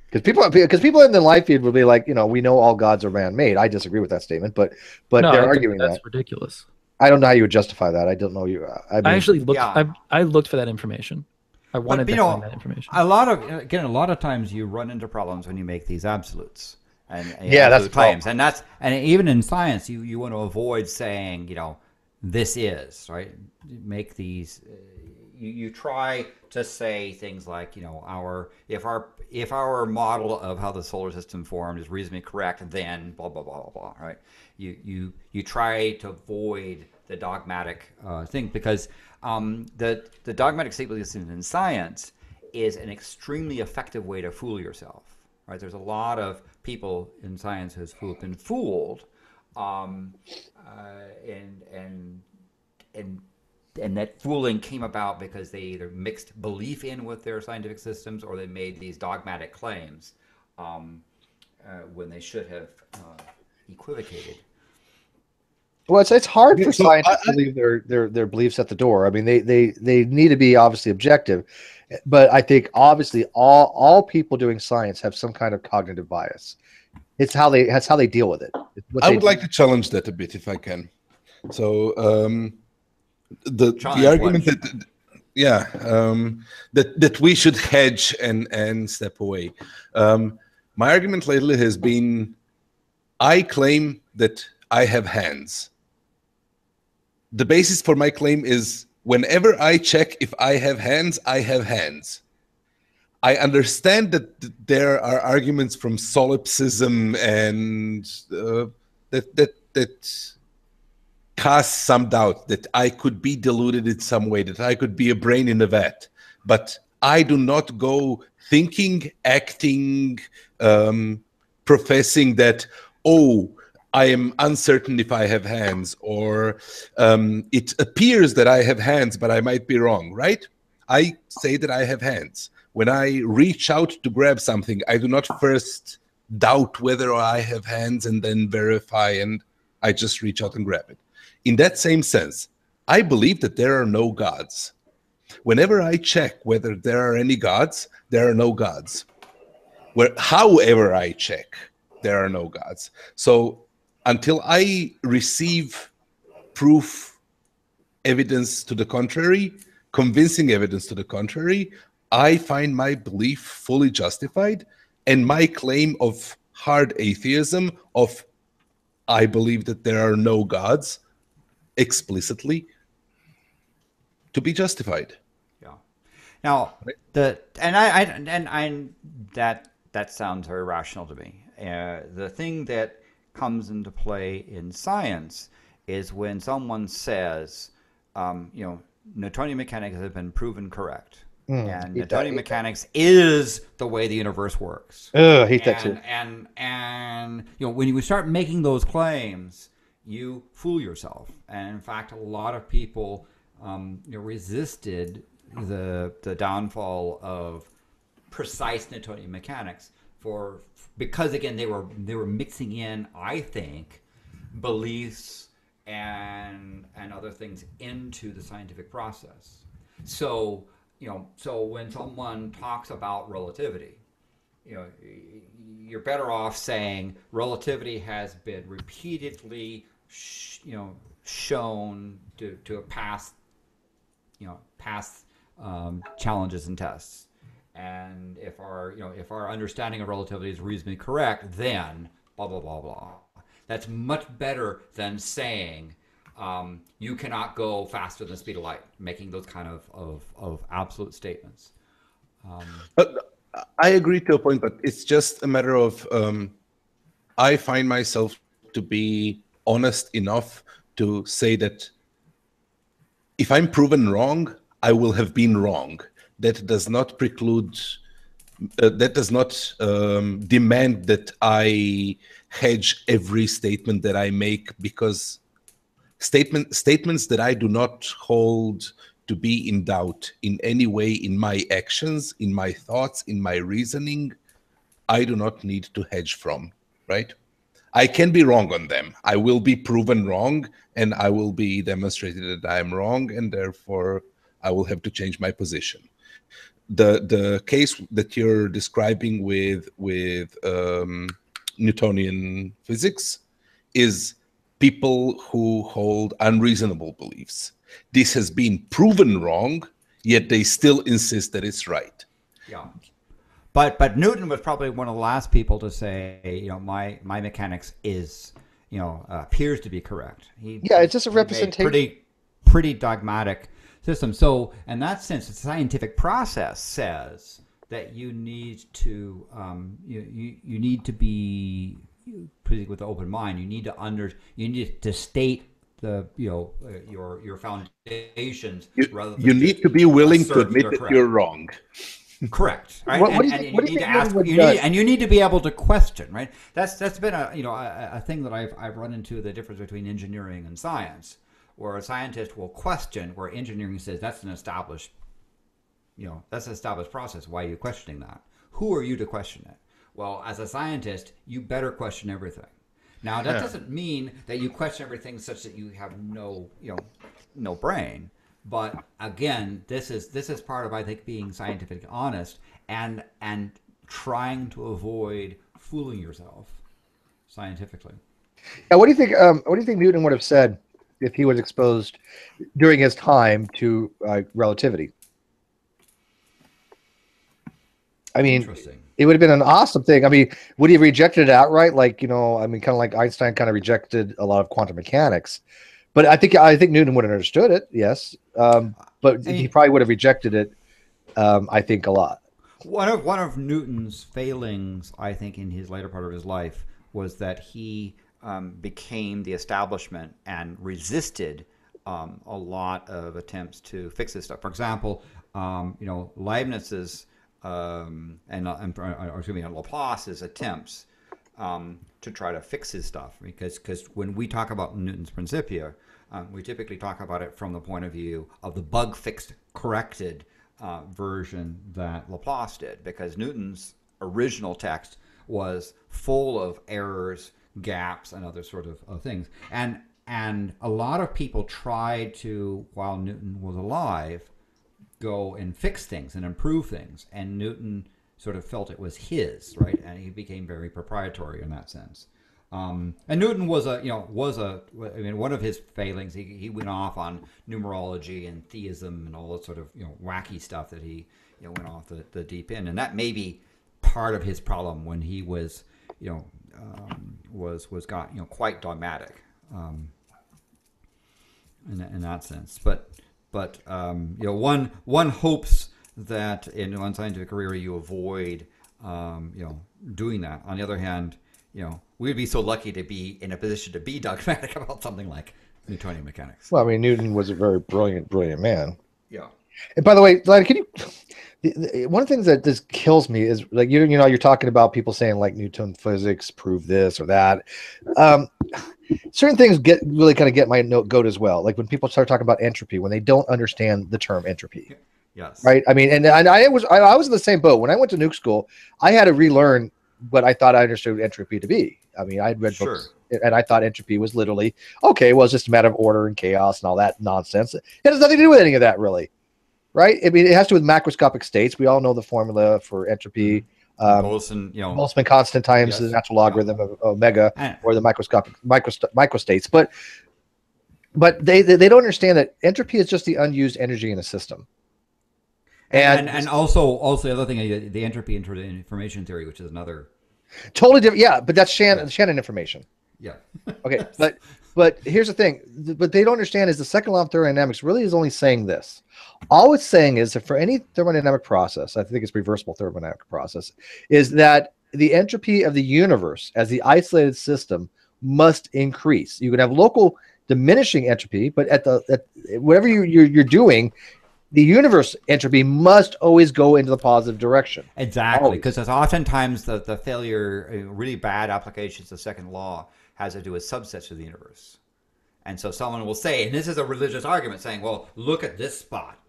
Because people in the live feed will be like, we know all gods are man-made. I disagree with that statement, but no, they're arguing that's ridiculous. I don't know how you would justify that. I don't know you. I actually looked. Yeah. I looked for that information. I wanted to find that information. A lot of times you run into problems when you make these absolutes and that's claims, and even in science you want to avoid saying this is right. Make these. You try to say things like, if our model of how the solar system formed is reasonably correct, then blah blah blah blah blah. Right? You try to avoid the dogmatic thing because the dogmatic stabilism in science is an extremely effective way to fool yourself. Right? There's a lot of people in science who have been fooled, and that fooling came about because they either mixed belief in with their scientific systems or they made these dogmatic claims when they should have equivocated. Well, it's hard for scientists to leave their beliefs at the door. I mean, they need to be obviously objective, but I think obviously all people doing science have some kind of cognitive bias. That's how they deal with it. I would like to challenge that a bit if I can. So the argument that we should hedge and step away. My argument lately has been, I claim that I have hands. The basis for my claim is whenever I check if I have hands, I have hands. I understand that there are arguments from solipsism and that cast some doubt that I could be deluded in some way, that I could be a brain in a vat. But I do not go thinking, acting, professing that, I am uncertain if I have hands, or it appears that I have hands, but I might be wrong, right? I say that I have hands. When I reach out to grab something, I do not first doubt whether I have hands and then verify, and I just reach out and grab it. In that same sense, I believe that there are no gods. Whenever I check whether there are any gods, there are no gods. However I check, there are no gods. So until I receive proof, evidence to the contrary, convincing evidence to the contrary, I find my belief fully justified, and my claim of hard atheism, of I believe that there are no gods, explicitly, to be justified. Yeah. Now, that sounds very rational to me. The thing that comes into play in science is when someone says, Newtonian mechanics has been proven correct. And Newtonian mechanics is the way the universe works. I hate that too. And when you start making those claims, you fool yourself. And in fact, a lot of people resisted the downfall of precise Newtonian mechanics because again they were mixing in, I think, beliefs and other things into the scientific process. So when someone talks about relativity, you're better off saying relativity has been repeatedly shown to pass challenges and tests. And if our understanding of relativity is reasonably correct, then blah blah blah blah. That's much better than saying you cannot go faster than the speed of light, making those kind of absolute statements. I agree to a point, but it's just a matter of I find myself to be honest enough to say that if I'm proven wrong, I will have been wrong. That does not preclude, that does not demand that I hedge every statement that I make, because statements that I do not hold to be in doubt in any way in my actions, in my thoughts, in my reasoning, I do not need to hedge from, right? I can be wrong on them. I will be proven wrong, and I will be demonstrated that I am wrong, and therefore I will have to change my position. The case that you're describing with Newtonian physics is people who hold unreasonable beliefs. This has been proven wrong, yet they still insist that it's right. Yeah. But Newton was probably one of the last people to say, my mechanics is, appears to be correct. It's just a representation. Pretty dogmatic system. So in that sense, the scientific process says that you need to you need to be with an open mind. You need to state the your foundations. You need to be willing to admit that you're wrong. Correct. Right? And you need to be able to question. Right. That's been a thing that I've run into, the difference between engineering and science, where a scientist will question, where engineering says that's an established process. Why are you questioning that? Who are you to question it? Well, as a scientist, you better question everything. Now, that doesn't mean that you question everything such that you have no brain. But again, this is part of, I think, being scientifically honest and trying to avoid fooling yourself scientifically. Now, what do you think? What do you think Newton would have said if he was exposed during his time to relativity? I mean, it would have been an awesome thing. I mean, would he have rejected it outright? Kind of like Einstein kind of rejected a lot of quantum mechanics. But I think Newton would have understood it, yes. But he probably would have rejected it, I think, a lot. One of Newton's failings, I think, in his later part of his life was that he became the establishment and resisted a lot of attempts to fix this stuff. For example, Leibniz's Laplace's attempts to try to fix his stuff, because when we talk about Newton's Principia, we typically talk about it from the point of view of the bug-fixed, corrected version that Laplace did, because Newton's original text was full of errors, gaps, and other sort of things. And And a lot of people tried to, while Newton was alive, go and fix things and improve things. And Newton sort of felt it was his, right? And he became very proprietary in that sense. And Newton was one of his failings, he went off on numerology and theism and all that sort of, wacky stuff that he, went off the deep end. And that may be part of his problem when he was, quite dogmatic. In that sense, but one hopes that in one scientific career you avoid doing that. On the other hand, we'd be so lucky to be in a position to be dogmatic about something like Newtonian mechanics. Well, I mean, Newton was a very brilliant man. Yeah. And by the way, like, can you? One of the things that just kills me is like you're talking about people saying like Newton physics prove this or that. Certain things really kind of get my goat as well. Like when people start talking about entropy, when they don't understand the term entropy. Yes. Right. I mean, and I was in the same boat when I went to nuke school. I had to relearn what I thought I understood entropy to be. I mean, I'd read books and I thought entropy was literally okay. Well, it's just a matter of order and chaos and all that nonsense. It has nothing to do with any of that, really. Right. I mean, it has to do with macroscopic states. We all know the formula for entropy. Boltzmann constant times the natural logarithm of omega, or the microstates. But they don't understand that entropy is just the unused energy in a system. And also the other thing, the entropy information theory, which is another totally different. Yeah, but that's Shannon information. Yeah. Okay, but here's the thing. What they don't understand is the second law of thermodynamics really is only saying this. All it's saying is that for any thermodynamic process, I think it's reversible thermodynamic process, is that the entropy of the universe as the isolated system must increase. You can have local diminishing entropy, but at whatever you're doing, the universe entropy must always go into the positive direction. Exactly, because oftentimes the failure, really bad applications of second law has to do with subsets of the universe. And so someone will say, and this is a religious argument, saying, well, look at this spot.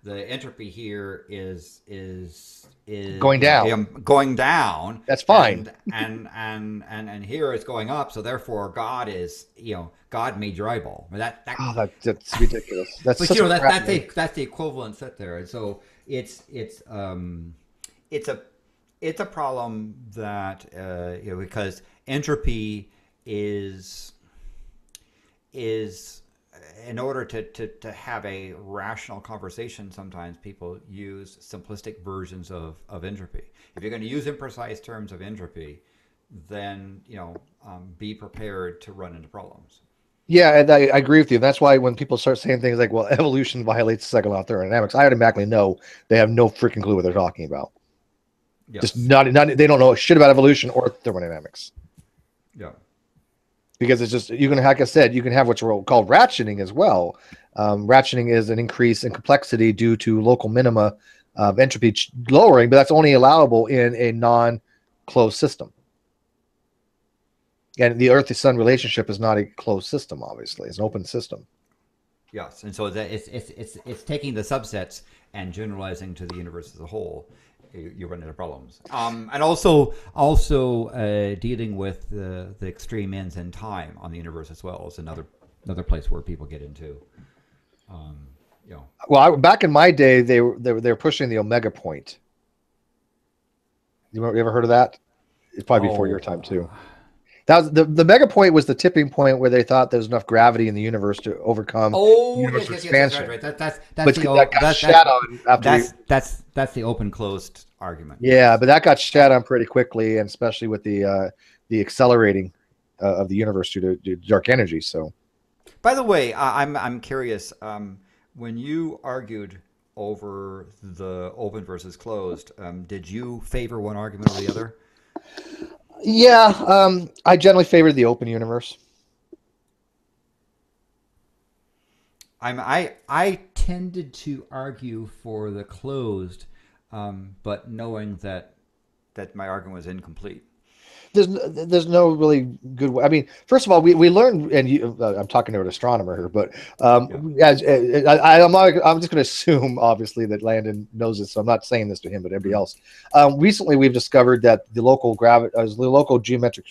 The entropy here is going down. Going down. That's fine. And here it's going up. So therefore, God is, God made your eyeball. That's ridiculous. That's the equivalent set there. And so it's a problem that because entropy is in order to have a rational conversation, sometimes people use simplistic versions of entropy. If you're going to use imprecise terms of entropy, then be prepared to run into problems. Yeah, and I agree with you. That's why when people start saying things like, well, evolution violates the second law of thermodynamics, I automatically know they have no freaking clue what they're talking about. Yes. Just not they don't know shit about evolution or thermodynamics. Yeah. Because it's just, like I said, you can have what's called ratcheting as well. Ratcheting is an increase in complexity due to local minima of entropy lowering, but that's only allowable in a non-closed system. And the Earth-Sun relationship is not a closed system, obviously. It's an open system. Yes, and so it's taking the subsets and generalizing to the universe as a whole. You run into problems, and also dealing with the extreme ends in time on the universe as well is another place where people get into. Well, back in my day, they were pushing the omega point. You ever heard of that? It's probably before your time too. That was the mega point was the tipping point where they thought there was enough gravity in the universe to overcome universal expansion. Right. That's the open closed argument. Yeah, but that got shat on pretty quickly, and especially with the accelerating of the universe due to dark energy. So, by the way, I'm curious. When you argued over the open versus closed, did you favor one argument or the other? Yeah, I generally favored the open universe. I tended to argue for the closed, but knowing that my argument was incomplete. There's no really good way. I mean, first of all, we learned, and I'm talking to an astronomer here, but I'm just going to assume, obviously, that Landon knows this. So I'm not saying this to him, but everybody else. Recently, we've discovered that the local geometric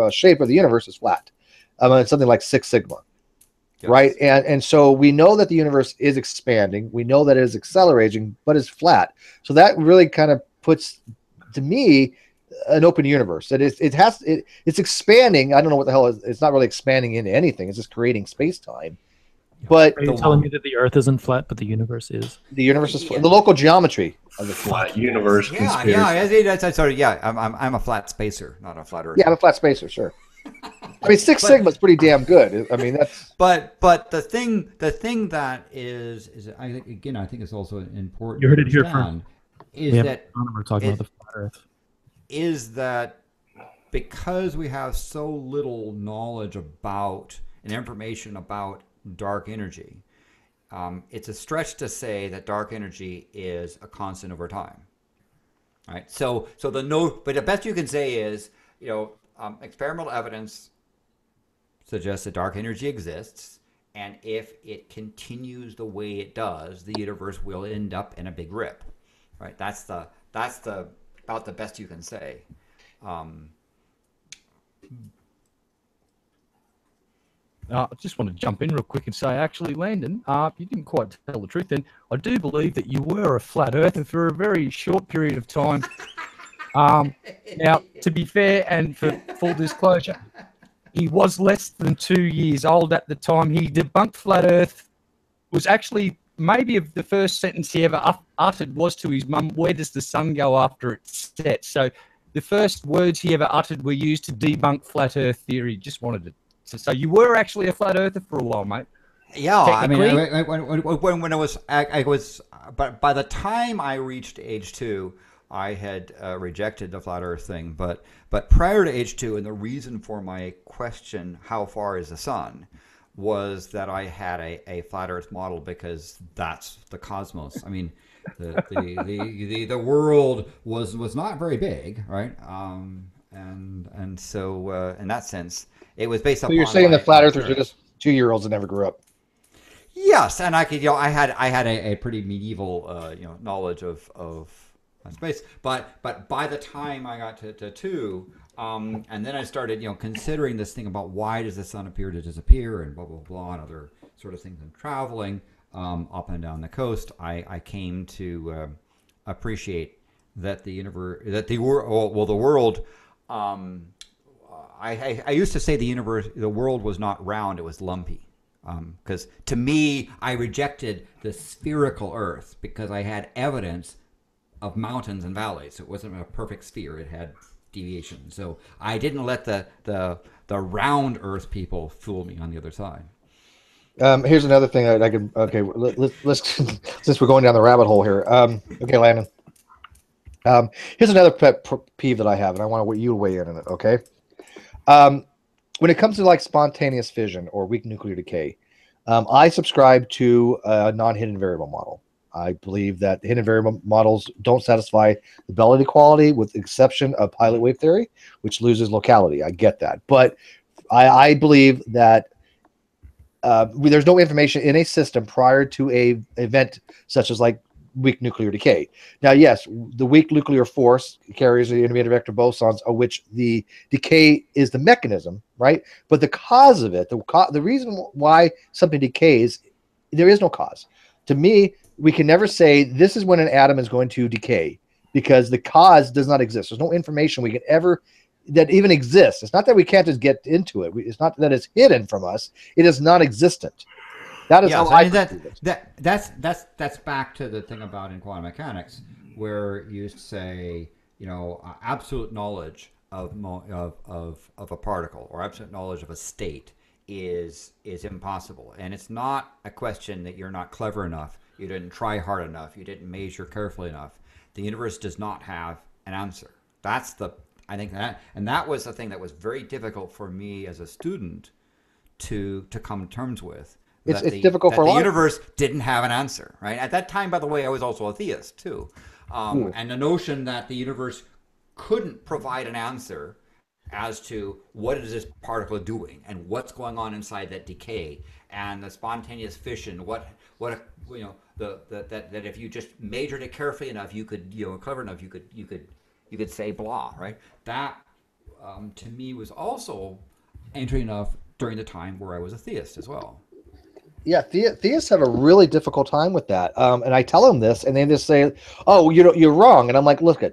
shape of the universe is flat. It's something like 6 sigma. right? And so we know that the universe is expanding. We know that it is accelerating, but it's flat. So that really kind of puts, to me, an open universe. That it's expanding. I don't know what the hell it's not really expanding into anything. It's just creating space time. But are you telling me that the Earth isn't flat, but the universe is? The universe is flat. The local geometry of the flat universe conspiracy. That's sort of I'm a flat spacer, not a flat earth. Yeah, I'm a flat spacer, sure. I mean, Six Sigma is pretty damn good. I mean, that's. But the thing that is I think it's also important. You heard it here first. Is that we're talking about the flat Earth? Is that because we have so little knowledge about and information about dark energy, it's a stretch to say that dark energy is a constant over time. Right. So but the best you can say is, experimental evidence suggests that dark energy exists, and if it continues the way it does, the universe will end up in a big rip. Right. That's about the best you can say. I just want to jump in real quick and say, actually, Landon, you didn't quite tell the truth then. I do believe that you were a flat earther for a very short period of time. Now, to be fair and for full disclosure, he was less than 2 years old at the time. He debunked flat earth, was actually maybe the first sentence he ever uttered was to his mum, "Where does the sun go after it's set?" So the first words he ever uttered were used to debunk flat earth theory. Just wanted to say you were actually a flat earther for a while, mate. Yeah, I mean, when I was, but by the time I reached age 2, I had rejected the flat Earth thing. But prior to age 2, and the reason for my question, how far is the sun, was that I had a flat Earth model, because that's the cosmos. I mean, the world was not very big, right? And so in that sense, it was based on. So you're saying the flat Earthers are just 2-year-olds that never grew up? Yes, and I could, I had a pretty medieval, knowledge of space. But by the time I got to 2, and then I started, considering this thing about why does the sun appear to disappear and blah blah blah and other sort of things, and traveling up and down the coast, I came to appreciate that the universe, that the world. I used to say the world was not round; it was lumpy. Because to me, I rejected the spherical Earth because I had evidence of mountains and valleys. It wasn't a perfect sphere; it had deviations. So I didn't let the round Earth people fool me on the other side. Here's another thing I can. Okay, let's since we're going down the rabbit hole here. Okay, Landon. Here's another pet peeve that I have, and I want you to weigh in on it. Okay. When it comes to like spontaneous fission or weak nuclear decay, I subscribe to a non-hidden variable model. I believe that hidden variable models don't satisfy the Bell inequality, with the exception of pilot wave theory, which loses locality. I get that, but I believe that there's no information in a system prior to a event such as like weak nuclear decay. Now, yes, the weak nuclear force carries the intermediate vector bosons, of which the decay is the mechanism, right? But the cause of it, the reason why something decays, there is no cause. To me, we can never say this is when an atom is going to decay, because the cause does not exist. There's no information we can ever that even exists. It's not that we can't just get into it. It's not that it's hidden from us. It is non-existent. That is how I that's back to the thing about in quantum mechanics, where you say, absolute knowledge of a particle or absolute knowledge of a state is impossible. And it's not a question that you're not clever enough, you didn't try hard enough, you didn't measure carefully enough. The universe does not have an answer. I think that was the thing that was very difficult for me as a student to come to terms with. It's difficult for a lot. The universe didn't have an answer, right? At that time, by the way, I was also a theist too, and the notion that the universe couldn't provide an answer as to what is this particle doing and what's going on inside that decay and the spontaneous fission. That if you just measured it carefully enough, you could, clever enough, you could say blah, right? That to me was also entry enough during the time where I was a theist as well. Yeah, theists have a really difficult time with that. And I tell them this, and they just say, "Oh, you're wrong." And I'm like, "Look,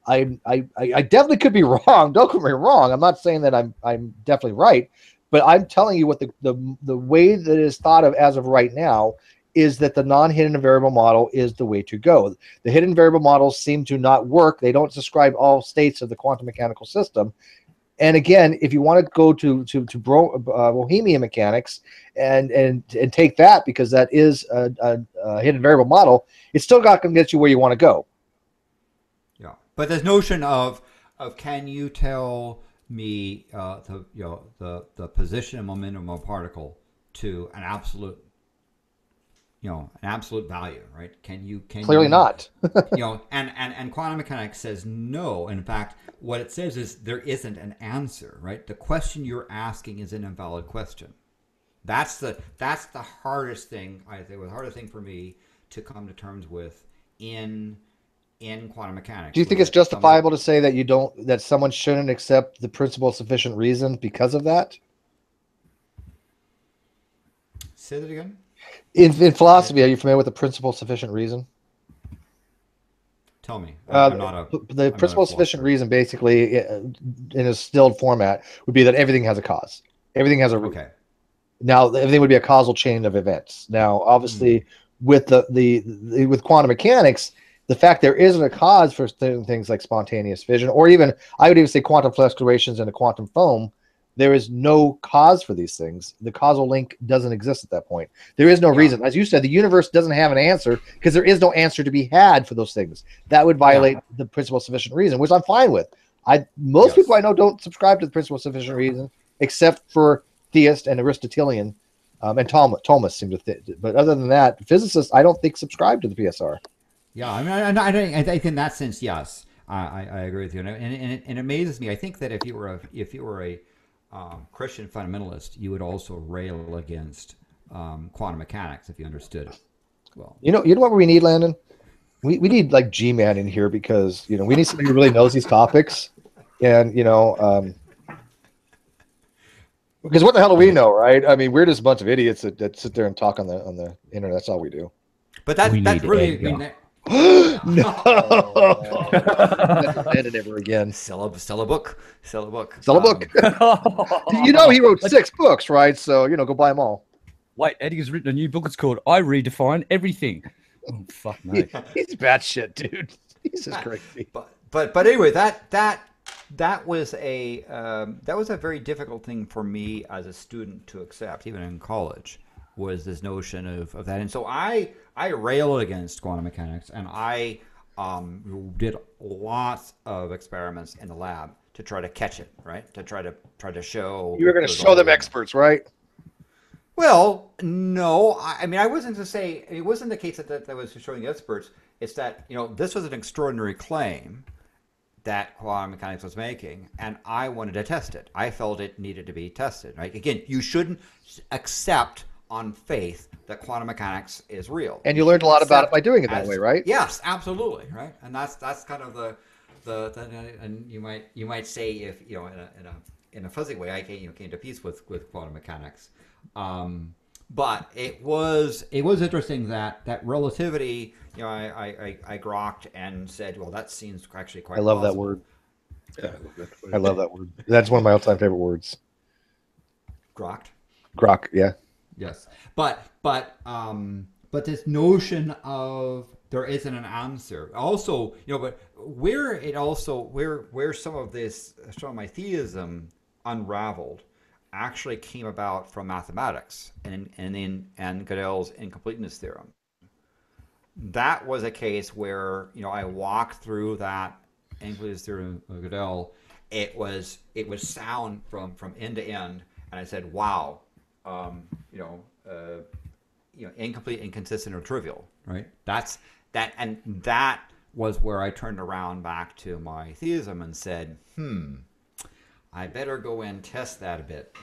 I definitely could be wrong. Don't get me wrong. I'm not saying that I'm definitely right, but I'm telling you what the way that it is thought of as of right now is that the non-hidden variable model is the way to go. The hidden variable models seem to not work. They don't describe all states of the quantum mechanical system. And again, if you want to go to Bohemian mechanics and take that, because that is a hidden variable model, it's still not going to get you where you want to go. Yeah, but this notion of can you tell me the position and momentum of a particle to an absolute value, right? Can Clearly not. And quantum mechanics says no. In fact, what it says is there isn't an answer, right? The question you're asking is an invalid question. That's the hardest thing, I think, the hardest thing for me to come to terms with in quantum mechanics. Do you think it's justifiable to say that someone shouldn't accept the principle of sufficient reason because of that? Say that again. In philosophy, are you familiar with the principle of sufficient reason? Tell me. The principle of sufficient reason, basically, in a distilled format, would be that everything has a cause. Everything has a root. Okay. Now, everything would be a causal chain of events. Now, obviously, with with quantum mechanics, the fact there isn't a cause for things like spontaneous fission, or even I would even say quantum fluctuations in a quantum foam, there is no cause for these things. The causal link doesn't exist at that point. There is no reason. As you said, the universe doesn't have an answer because there is no answer to be had for those things. That would violate the principle of sufficient reason, which I'm fine with. Most people I know don't subscribe to the principle of sufficient reason, except for theists and Aristotelian, and Thomas seem to but other than that, physicists I don't think subscribe to the PSR. Yeah, I mean, I think in that sense, yes, I agree with you, and it amazes me. I think that if you were a Christian fundamentalist, you would also rail against quantum mechanics if you understood it well. You know what we need, Landon? We need like G-Man in here because we need somebody who really knows these topics, and because what the hell do we know, right? I mean, we're just a bunch of idiots that sit there and talk on the internet. That's all we do. But that's really no. Landon ever again. Sell a book. Sell a book. He wrote 6 books, right? So go buy them all. Wait, Eddie has written a new book. It's called "I Redefine Everything." Oh fuck, mate. He's batshit, dude. He's just crazy. But anyway, that was a very difficult thing for me as a student to accept, even in college, was this notion of that. And so I railed against quantum mechanics, and I did lots of experiments in the lab to try to catch it, right? To try to show. You were going to show them experts, right? Well, no. I mean, I wasn't to say it wasn't the case that was showing the experts. It's that this was an extraordinary claim that quantum mechanics was making, and I wanted to test it. I felt it needed to be tested, right? Again, you shouldn't accept on faith that quantum mechanics is real. And you learned a lot about it by doing it that way, right? Yes, absolutely, right? And that's kind of the and you might say if in a fuzzy way I came to peace with quantum mechanics. But it was interesting that relativity, I grokked and said, well, that seems actually quite. I love plausible. that word. Yeah, I love that word. That's one of my all-time favorite words. Grokked. Grok, yeah. Yes, but this notion of there isn't an answer. Also, but where some of my theism unraveled actually came about from mathematics and Gödel's incompleteness theorem. That was a case where I walked through that incompleteness theorem of Gödel. It was sound from end to end, and I said, "Wow, incomplete, inconsistent, or trivial." Right? That was where I turned around back to my theism and said, I better go and test that a bit.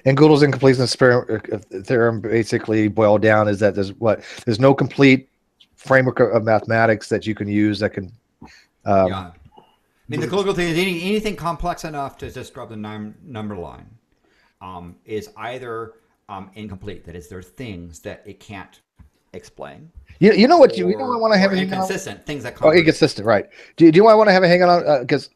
And Gödel's incompleteness theorem basically boiled down is that there's no complete framework of mathematics that you can use that can. I mean, the Gödel thing is anything complex enough to just drop the number line is either incomplete. That is, there are things that it can't explain. You know what you know I want to have a hang on? Inconsistent things that. Inconsistent, right? Do you know I want to have a hang on? Because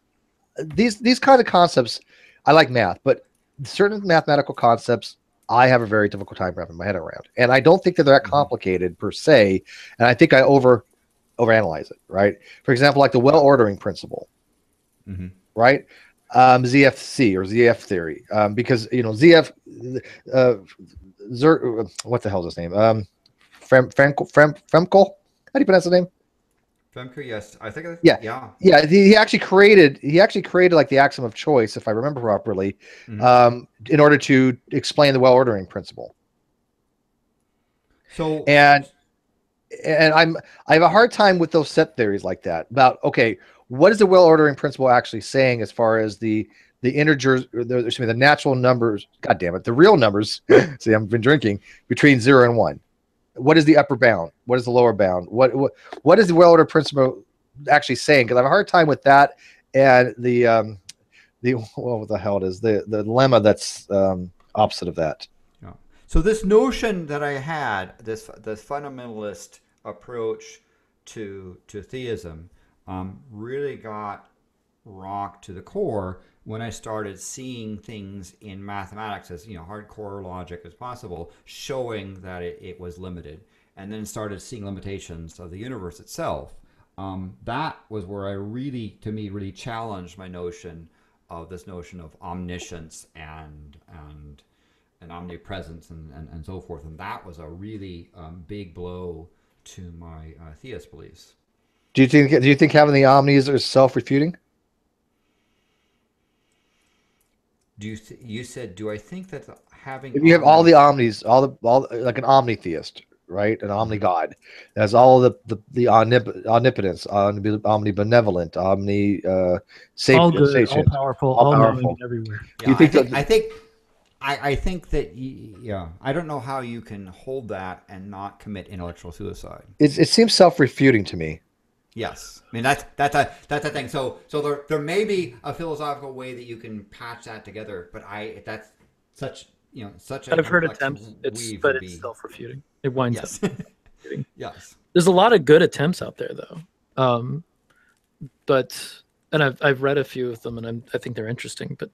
these kind of concepts, I like math, but certain mathematical concepts I have a very difficult time wrapping my head around, and I don't think that they're that complicated per se. And I think I overanalyze it, right? For example, like the well ordering principle, right? ZFC or ZF theory, because ZF, what the hell is his name? Fremkel. How do you pronounce the name? Femke, yes, I think. Yeah. He actually created like the axiom of choice, if I remember properly, in order to explain the well ordering principle. So and I have a hard time with those set theories like that. About what is the well ordering principle actually saying as far as the integers, the natural numbers? God damn it, the real numbers. See, I've been drinking between 0 and 1. What is the upper bound? What is the lower bound? What is the well ordered principle actually saying? Because I have a hard time with that, and the what the hell it is the lemma that's opposite of that. Yeah. So this notion that I had, this fundamentalist approach to theism, really got rocked to the core when I started seeing things in mathematics as hardcore logic as possible, showing that it was limited, and then started seeing limitations of the universe itself. That was where I really challenged my notion of omniscience and omnipresence and so forth, and that was a really big blow to my theist beliefs. Do you think having the omnis is self-refuting? You said, do I think that having... If you have all the omnis, all like an omnitheist, right? An omni-god. That has all the omnipotence, omnibenevolent, all good, all powerful, all knowing everywhere. Yeah, I think that I don't know how you can hold that and not commit intellectual suicide. It seems self-refuting to me. Yes, I mean that's a thing. So there may be a philosophical way that you can patch that together, but that's such such. I've heard attempts, but it's self-refuting. It winds up. Self-refuting. Yes, there's a lot of good attempts out there though, and I've read a few of them, and I think they're interesting, but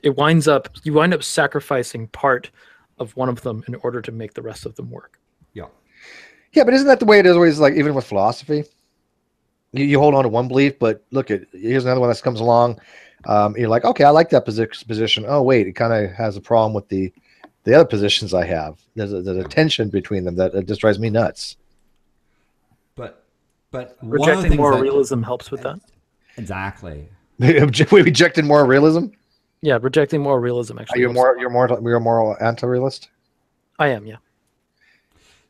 you wind up sacrificing part of one of them in order to make the rest of them work. Yeah, but isn't that the way it is always, like, even with philosophy? You hold on to one belief, but here's another one that comes along. You're like, okay, I like that position. Oh, wait, it kind of has a problem with the other positions I have. There's a tension between them that just drives me nuts. But rejecting moral realism helps with that. Exactly. We rejected moral realism? Yeah, rejecting moral realism actually. You're a moral anti-realist? I am, yeah.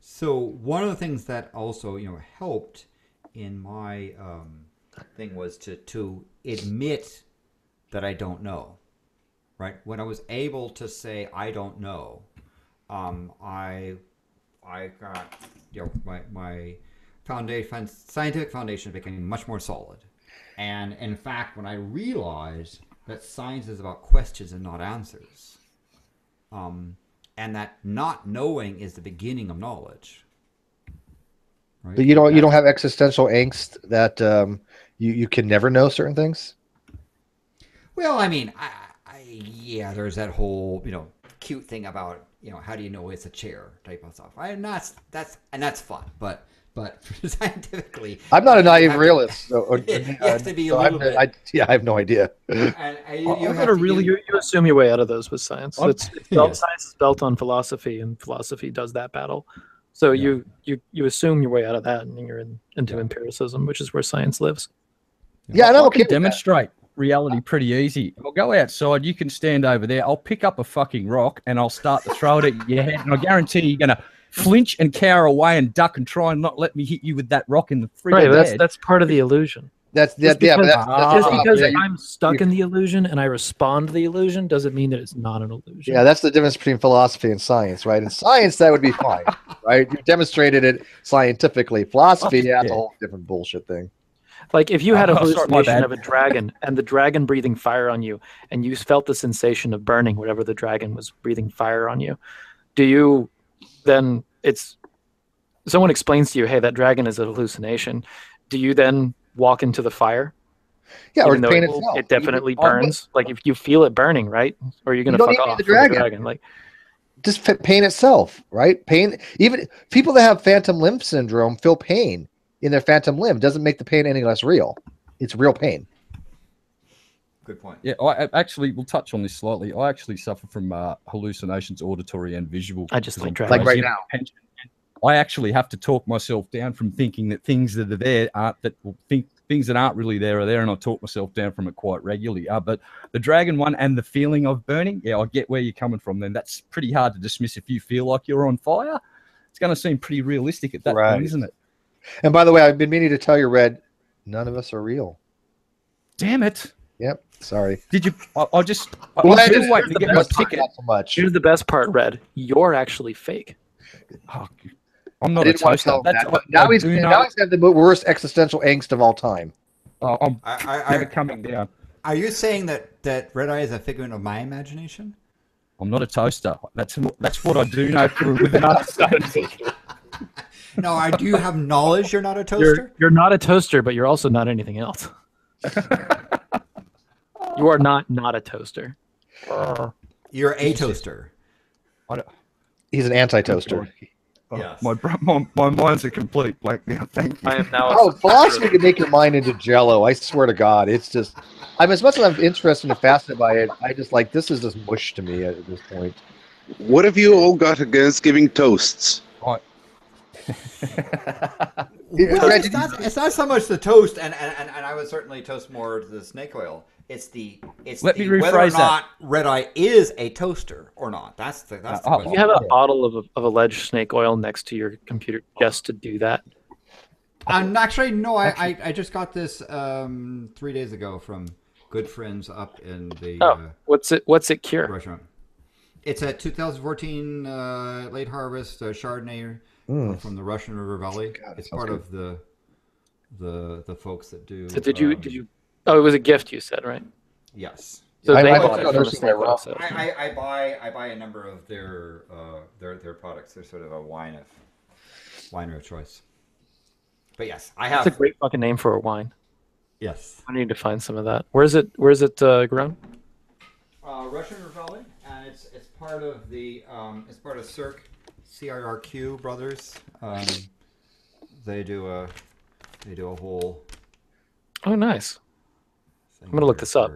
So one of the things that also helped in my thing was to admit that I don't know, right? When I was able to say I don't know, I got my scientific foundation became much more solid, and in fact, when I realized that science is about questions and not answers, and that not knowing is the beginning of knowledge. Right? But you don't have existential angst that you can never know certain things? Well, I mean, there's that whole cute thing about how do you know it's a chair type of stuff. That's fun, but scientifically, I'm not a naive realist. You have to be a little bit. I have no idea. You assume your way out of those with science. Science is built on philosophy, and philosophy does that battle. So you assume your way out of that, and you're into empiricism, which is where science lives. Yeah, and I can demonstrate reality pretty easy. I'll go outside. You can stand over there. I'll pick up a fucking rock and I'll start to throw it at your head, and I guarantee you're gonna flinch and cower away and duck and try and not let me hit you with that rock in the freaking head. That's part of the illusion. Just because I'm stuck in the illusion and I respond to the illusion doesn't mean that it's not an illusion. Yeah, that's the difference between philosophy and science, right? In science, that would be fine, right? You demonstrated it scientifically. Philosophy, that's a whole different bullshit thing. Like if you had a Oh, sorry, my hallucination bad. of a dragon and the dragon breathing fire on you, and you felt the sensation of burning, whatever the dragon was breathing fire on you, do you then someone explains to you, hey, that dragon is a hallucination. Do you then walk into the fire? Yeah, or Even the though pain it itself. definitely burns. Like if you feel it burning, right? Or are you gonna don't fuck even need off the for the dragon. dragon? Like Just pain itself, right? Pain. Even people that have phantom limb syndrome feel pain in their phantom limb. Doesn't make the pain any less real. It's real pain. Good point. Yeah, I actually will touch on this slightly. I actually suffer from hallucinations, auditory and visual. I just like I'm dragons. Like right crazy now. about pension. I actually have to talk myself down from thinking that things that are there aren't that things that aren't really there are there, and I talk myself down from it quite regularly. But the dragon one and the feeling of burning, yeah, I get where you're coming from. Then that's pretty hard to dismiss. If you feel like you're on fire, it's going to seem pretty realistic at that Right. point, isn't it? And by the way, I've been meaning to tell you, Red, none of us are real. Damn it! Yep. Sorry. Did you? I'm Well, still waiting to get my Not ticket. so much. Here's the best part, Red. You're actually fake. Oh, I'm I not a didn't want to toaster. tell him That's that, what but now I he's do now know. he's had the worst existential angst of all time. I'm I, never coming down. Are you saying that Red Eye is a figment of my imagination? I'm not a toaster. That's what I do know with an understanding. No, I do have knowledge you're not a toaster. You're not a toaster, but you're also not anything else. You are not a toaster. You're a toaster. He's an anti-toaster. Yes. My mind's a complete blank now. Thank you. I am now. Oh, philosophy can make your mind into jello. I swear to God. It's just, I mean, as much as I'm interested and fascinated by it, I just like, this is just mush to me at this point. What have you all got against giving toasts? It's not so much the toast, and I would certainly toast more the snake oil. It's Let me whether or rephrase that. not Red Eye is a toaster or not. That's the question. You have a bottle of alleged snake oil next to your computer just to do that. And actually, no, I just got this 3 days ago from good friends up in the What's it cure? restaurant. It's a 2014 late harvest Chardonnay from the Russian River Valley. God, it's sounds part good. of the folks that do. So did you? Oh, it was a gift, you said, right? Yes. So I they might bought go it from a nursing snake my oil rock. salesman. I buy a number of their products. They're sort of a winer of choice. But yes, I have. That's a great fucking name for a wine. Yes. I need to find some of that. Where's it grown? Russian River Valley, and it's part of the it's part of CRQ Brothers. They do a whole. Oh, nice. thing I'm gonna look here this up.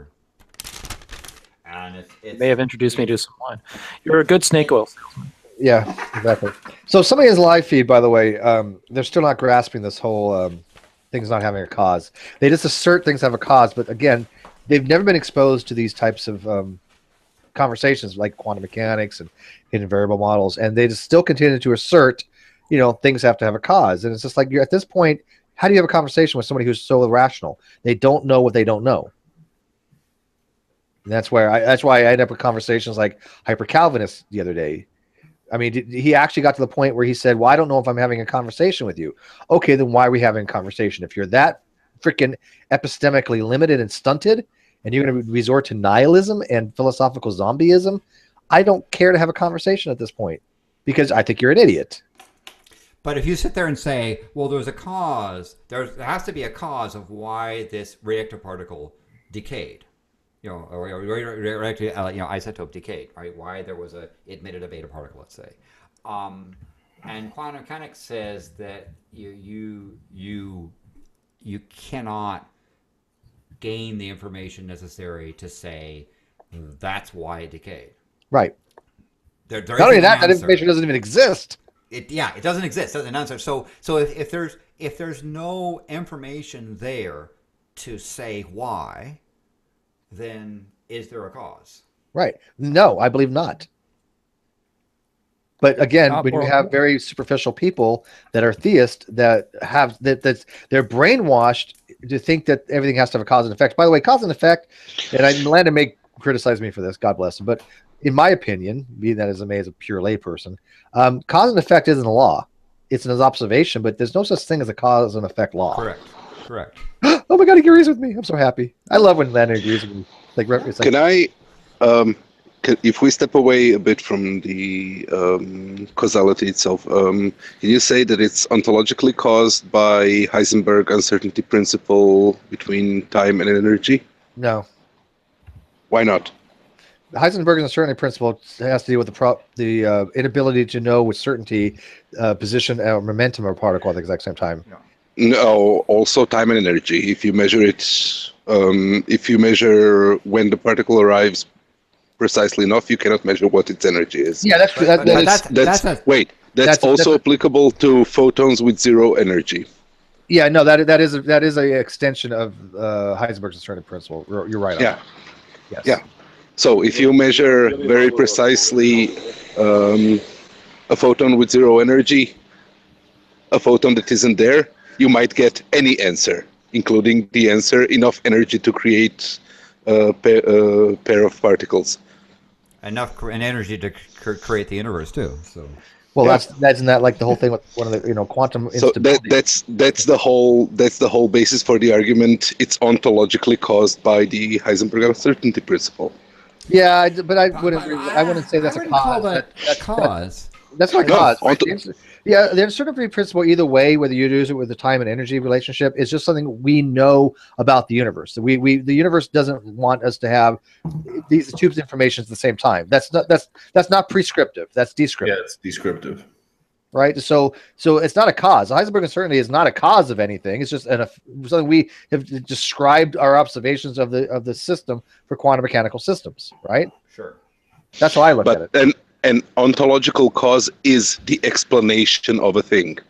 And You it's may have introduced me to some wine. You're a good snake oil salesman. Yeah, exactly. So somebody has live feed, by the way. They're still not grasping this whole things not having a cause. They just assert things have a cause, but again, they've never been exposed to these types of conversations like quantum mechanics and hidden variable models, and they just still continue to assert, things have to have a cause. And it's just like, you're at this point, how do you have a conversation with somebody who's so irrational? They don't know what they don't know. And that's why I end up with conversations like Hyper Calvinist the other day. I mean, he actually got to the point where he said, well, I don't know if I'm having a conversation with you. Okay, then why are we having a conversation? If you're that freaking epistemically limited and stunted, and you're going to resort to nihilism and philosophical zombieism, I don't care to have a conversation at this point, because I think you're an idiot. But if you sit there and say, well, there's a cause, there has to be a cause of why this reactive particle decayed, or isotope decayed, right? Why there was it emitted a beta particle, let's say. And quantum mechanics says that you cannot gain the information necessary to say that's why it decayed. Right. There Not only that, that answer. information doesn't even exist. It doesn't exist. Doesn't answer. So if there's no information there to say why, then is there a cause? Right. No, I believe not. But again, when you have very superficial people that are theists that have that they're brainwashed to think that everything has to have a cause and effect. By the way, cause and effect, and Landon may criticize me for this, God bless him, but in my opinion, being that as a pure layperson, cause and effect isn't a law. It's an observation, but there's no such thing as a cause and effect law. Correct. Oh my god, he agrees with me. I'm so happy. I love when Landon agrees with me. It's like Can I, if we step away a bit from the causality itself, can you say that it's ontologically caused by Heisenberg uncertainty principle between time and energy? no. Why not? The Heisenberg uncertainty principle has to do with the inability to know with certainty position or momentum of a particle at the exact same time. No, also time and energy. If you measure it, if you measure when the particle arrives precisely enough, you cannot measure what its energy is. Yeah, that's true. That's also applicable to photons with zero energy. Yeah, no, that is a extension of Heisenberg's uncertainty principle. You're right on that. Yes. Yeah. So if you measure very precisely a photon with zero energy, a photon that isn't there, you might get any answer, including the answer enough energy to create a pair of particles. Enough energy to create the universe too. So. Well, isn't that like the whole thing with one of the quantum instability? So that's the whole basis for the argument. It's ontologically caused by the Heisenberg uncertainty principle. Yeah, but I wouldn't say that's a cause. That's cause. That's not a cause. Right? The uncertainty principle, either way, whether you use it with the time and energy relationship, is just something we know about the universe. The universe doesn't want us to have these two information at the same time. That's not prescriptive. That's descriptive. Yeah, it's descriptive. Right. So it's not a cause. Heisenberg uncertainty is not a cause of anything. It's just something we have described our observations of the system for quantum mechanical systems. Right. Sure. That's how I look at it. An ontological cause is the explanation of a thing,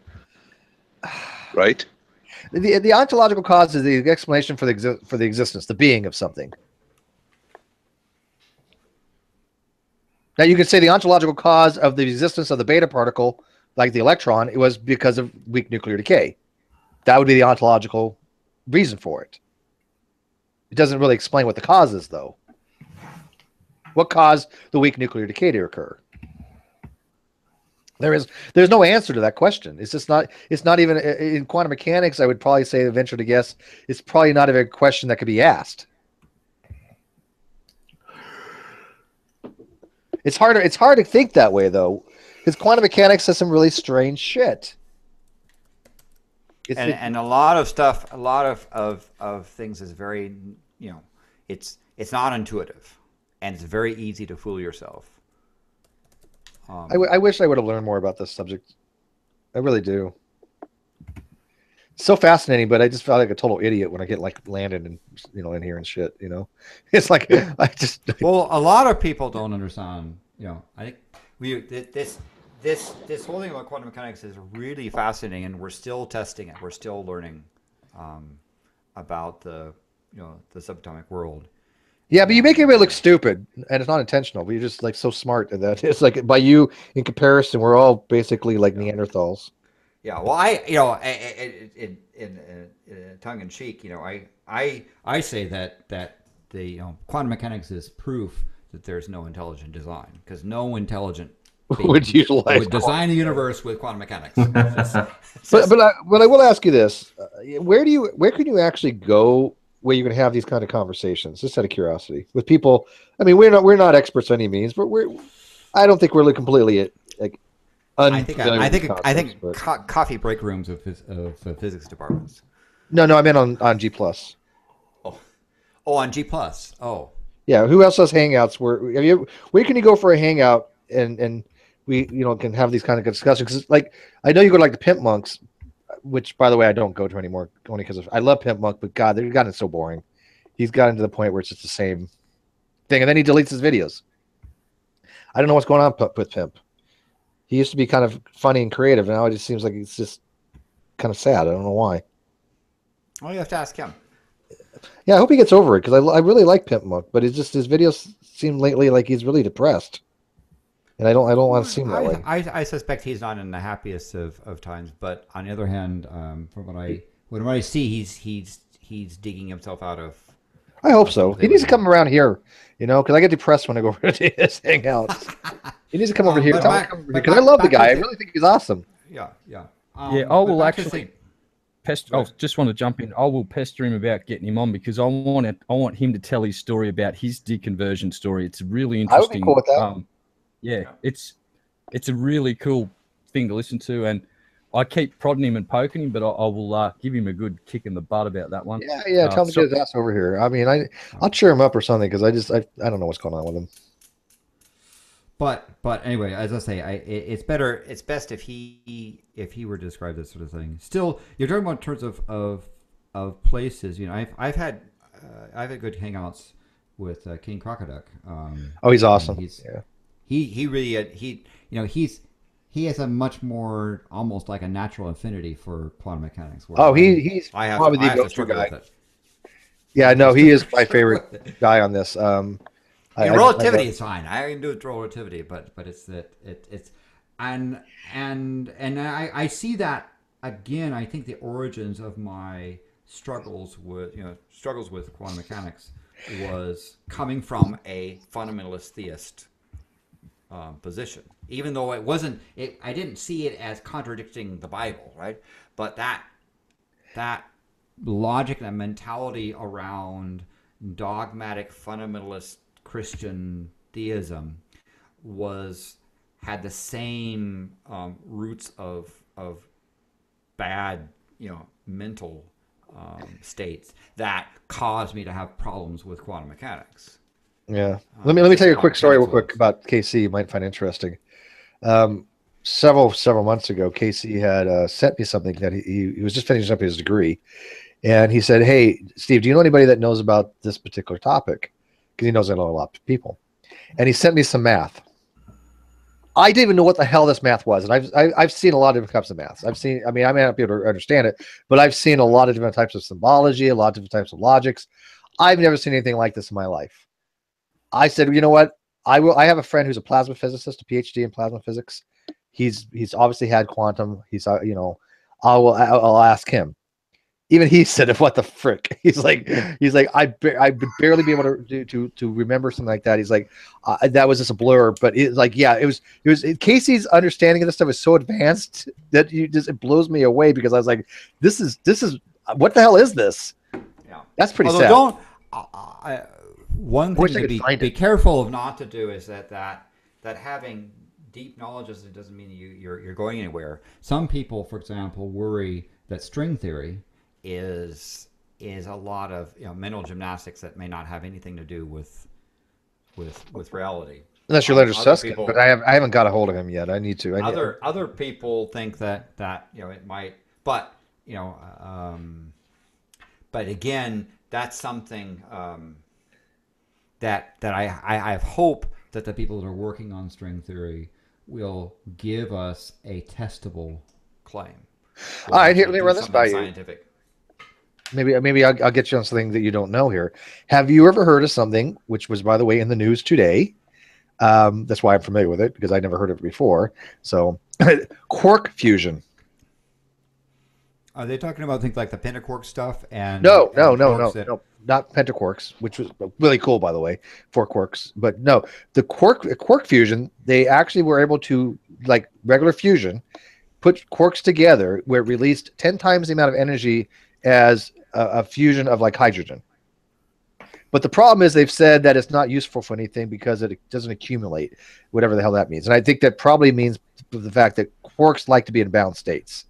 right? The ontological cause is the explanation for the existence, the being of something. Now you could say the ontological cause of the existence of the beta particle, like the electron, it was because of weak nuclear decay. That would be the ontological reason for it. It doesn't really explain what the cause is, though. What caused the weak nuclear decay to occur? There's no answer to that question. It's not even in quantum mechanics. I would probably say, venture to guess, it's probably not even a question that could be asked. It's hard to think that way, though, because quantum mechanics has some really strange shit. And a lot of stuff, a lot of things is very, it's not intuitive. And it's very easy to fool yourself. I wish I would have learned more about this subject. I really do. It's so fascinating, but I just felt like a total idiot when I get like landed and in here and shit. It's like Well, a lot of people don't understand. I think this whole thing about quantum mechanics is really fascinating, and we're still testing it. We're still learning about the subatomic world. Yeah, but you make everybody look stupid, and it's not intentional. But you're just like so smart that it's like by you in comparison, we're all basically like Neanderthals. Yeah, well, in tongue in cheek, I say that the quantum mechanics is proof that there's no intelligent design, because no intelligent would design the universe with quantum mechanics. But I will ask you this: where can you actually go where you can have these kind of conversations, just out of curiosity, with people? I mean, we're not experts by any means, but I don't think we're completely like. I think coffee break rooms of physics departments. No, I meant on G+. Oh, on G+. Oh, yeah. Who else has hangouts? Where can you go for a hangout and we can have these kind of discussions? Because like I know you go to like the Pimp Monks, which, by the way, I don't go to anymore, only because I love Pimp Monk, but God, they've gotten so boring. He's gotten to the point where it's just the same thing, and then he deletes his videos. I don't know what's going on with Pimp. He used to be kind of funny and creative, and now it just seems like it's just kind of sad. I don't know why. Well, you have to ask him. Yeah, I hope he gets over it, because I really like Pimp Monk, but it's just his videos seem lately like he's really depressed. And I don't want to seem that way. I suspect he's not in the happiest of times, but on the other hand, from what I see, he's digging himself out of. I hope so. He needs to come around here, because I get depressed when I go over to his hangouts. He needs to come over here because I love the guy. I really think he's awesome. Yeah. I will actually pester. I just want to jump in. I will pester him about getting him on because I want him to tell his story about his deconversion story. It's really interesting. I would be cool with that. Yeah, it's a really cool thing to listen to, and I keep prodding him and poking him, but I will give him a good kick in the butt about that one. Yeah. Tell him to get his ass over here. I mean, I'll cheer him up or something because I don't know what's going on with him. But anyway, as I say, it's better. It's best if he were to describe this sort of thing. Still, you're talking about in terms of places. You know, I've had good hangouts with King Crocoduck. He's awesome. He really he has a much more almost like a natural affinity for quantum mechanics. He's probably the go-to guy. Yeah, no, he is my favorite guy on this. Relativity is fine. I can do it relativity, but it's that it's and I see that again. I think the origins of my struggles with quantum mechanics was coming from a fundamentalist theist position. Even though it wasn't, I didn't see it as contradicting the Bible, right? But that logic and mentality around dogmatic fundamentalist Christian theism had the same roots of bad, mental states that caused me to have problems with quantum mechanics. Yeah, let me tell you a quick story real quick about KC. You might find interesting. Several months ago, KC had sent me something that he was just finishing up his degree, and he said, "Hey, Steve, do you know anybody that knows about this particular topic?" Because he knows I know a lot of people, and he sent me some math. I didn't even know what the hell this math was, and I've seen a lot of different types of maths. I may not be able to understand it, but I've seen a lot of different types of symbology, a lot of different types of logics. I've never seen anything like this in my life. I said, you know what? I have a friend who's a plasma physicist, a PhD in plasma physics. He's obviously had quantum. I'll ask him. Even he said, "What the frick?" He's like, I would barely be able to remember something like that. He's like, that was just a blur. But it was Casey's understanding of this stuff is so advanced that it blows me away because I was like, this is what the hell is this? Yeah, that's pretty sad. One thing to be careful of not to do is that having deep knowledge doesn't mean you're going anywhere. Some people, for example, worry that string theory is a lot of mental gymnastics that may not have anything to do with reality. Unless you're Leonard Susskind, but I haven't got a hold of him yet. I need to. Other people think that it might, but but again, that's something that I have hope that the people that are working on string theory will give us a testable claim. All right, here, let me run this by scientific. You. Maybe I'll get you on something that you don't know here. Have you ever heard of something, which was, by the way, in the news today? That's why I'm familiar with it, because I never heard of it before. So, quark fusion. Are they talking about things like the pentaquark stuff? And no, not pentaquarks, which was really cool, by the way, 4 quarks. But no, the quark fusion, they actually were able to, like regular fusion, put quarks together where it released 10 times the amount of energy as a fusion of like hydrogen. But the problem is they've said that it's not useful for anything because it doesn't accumulate, whatever the hell that means. And I think that probably means the fact that quarks like to be in bound states,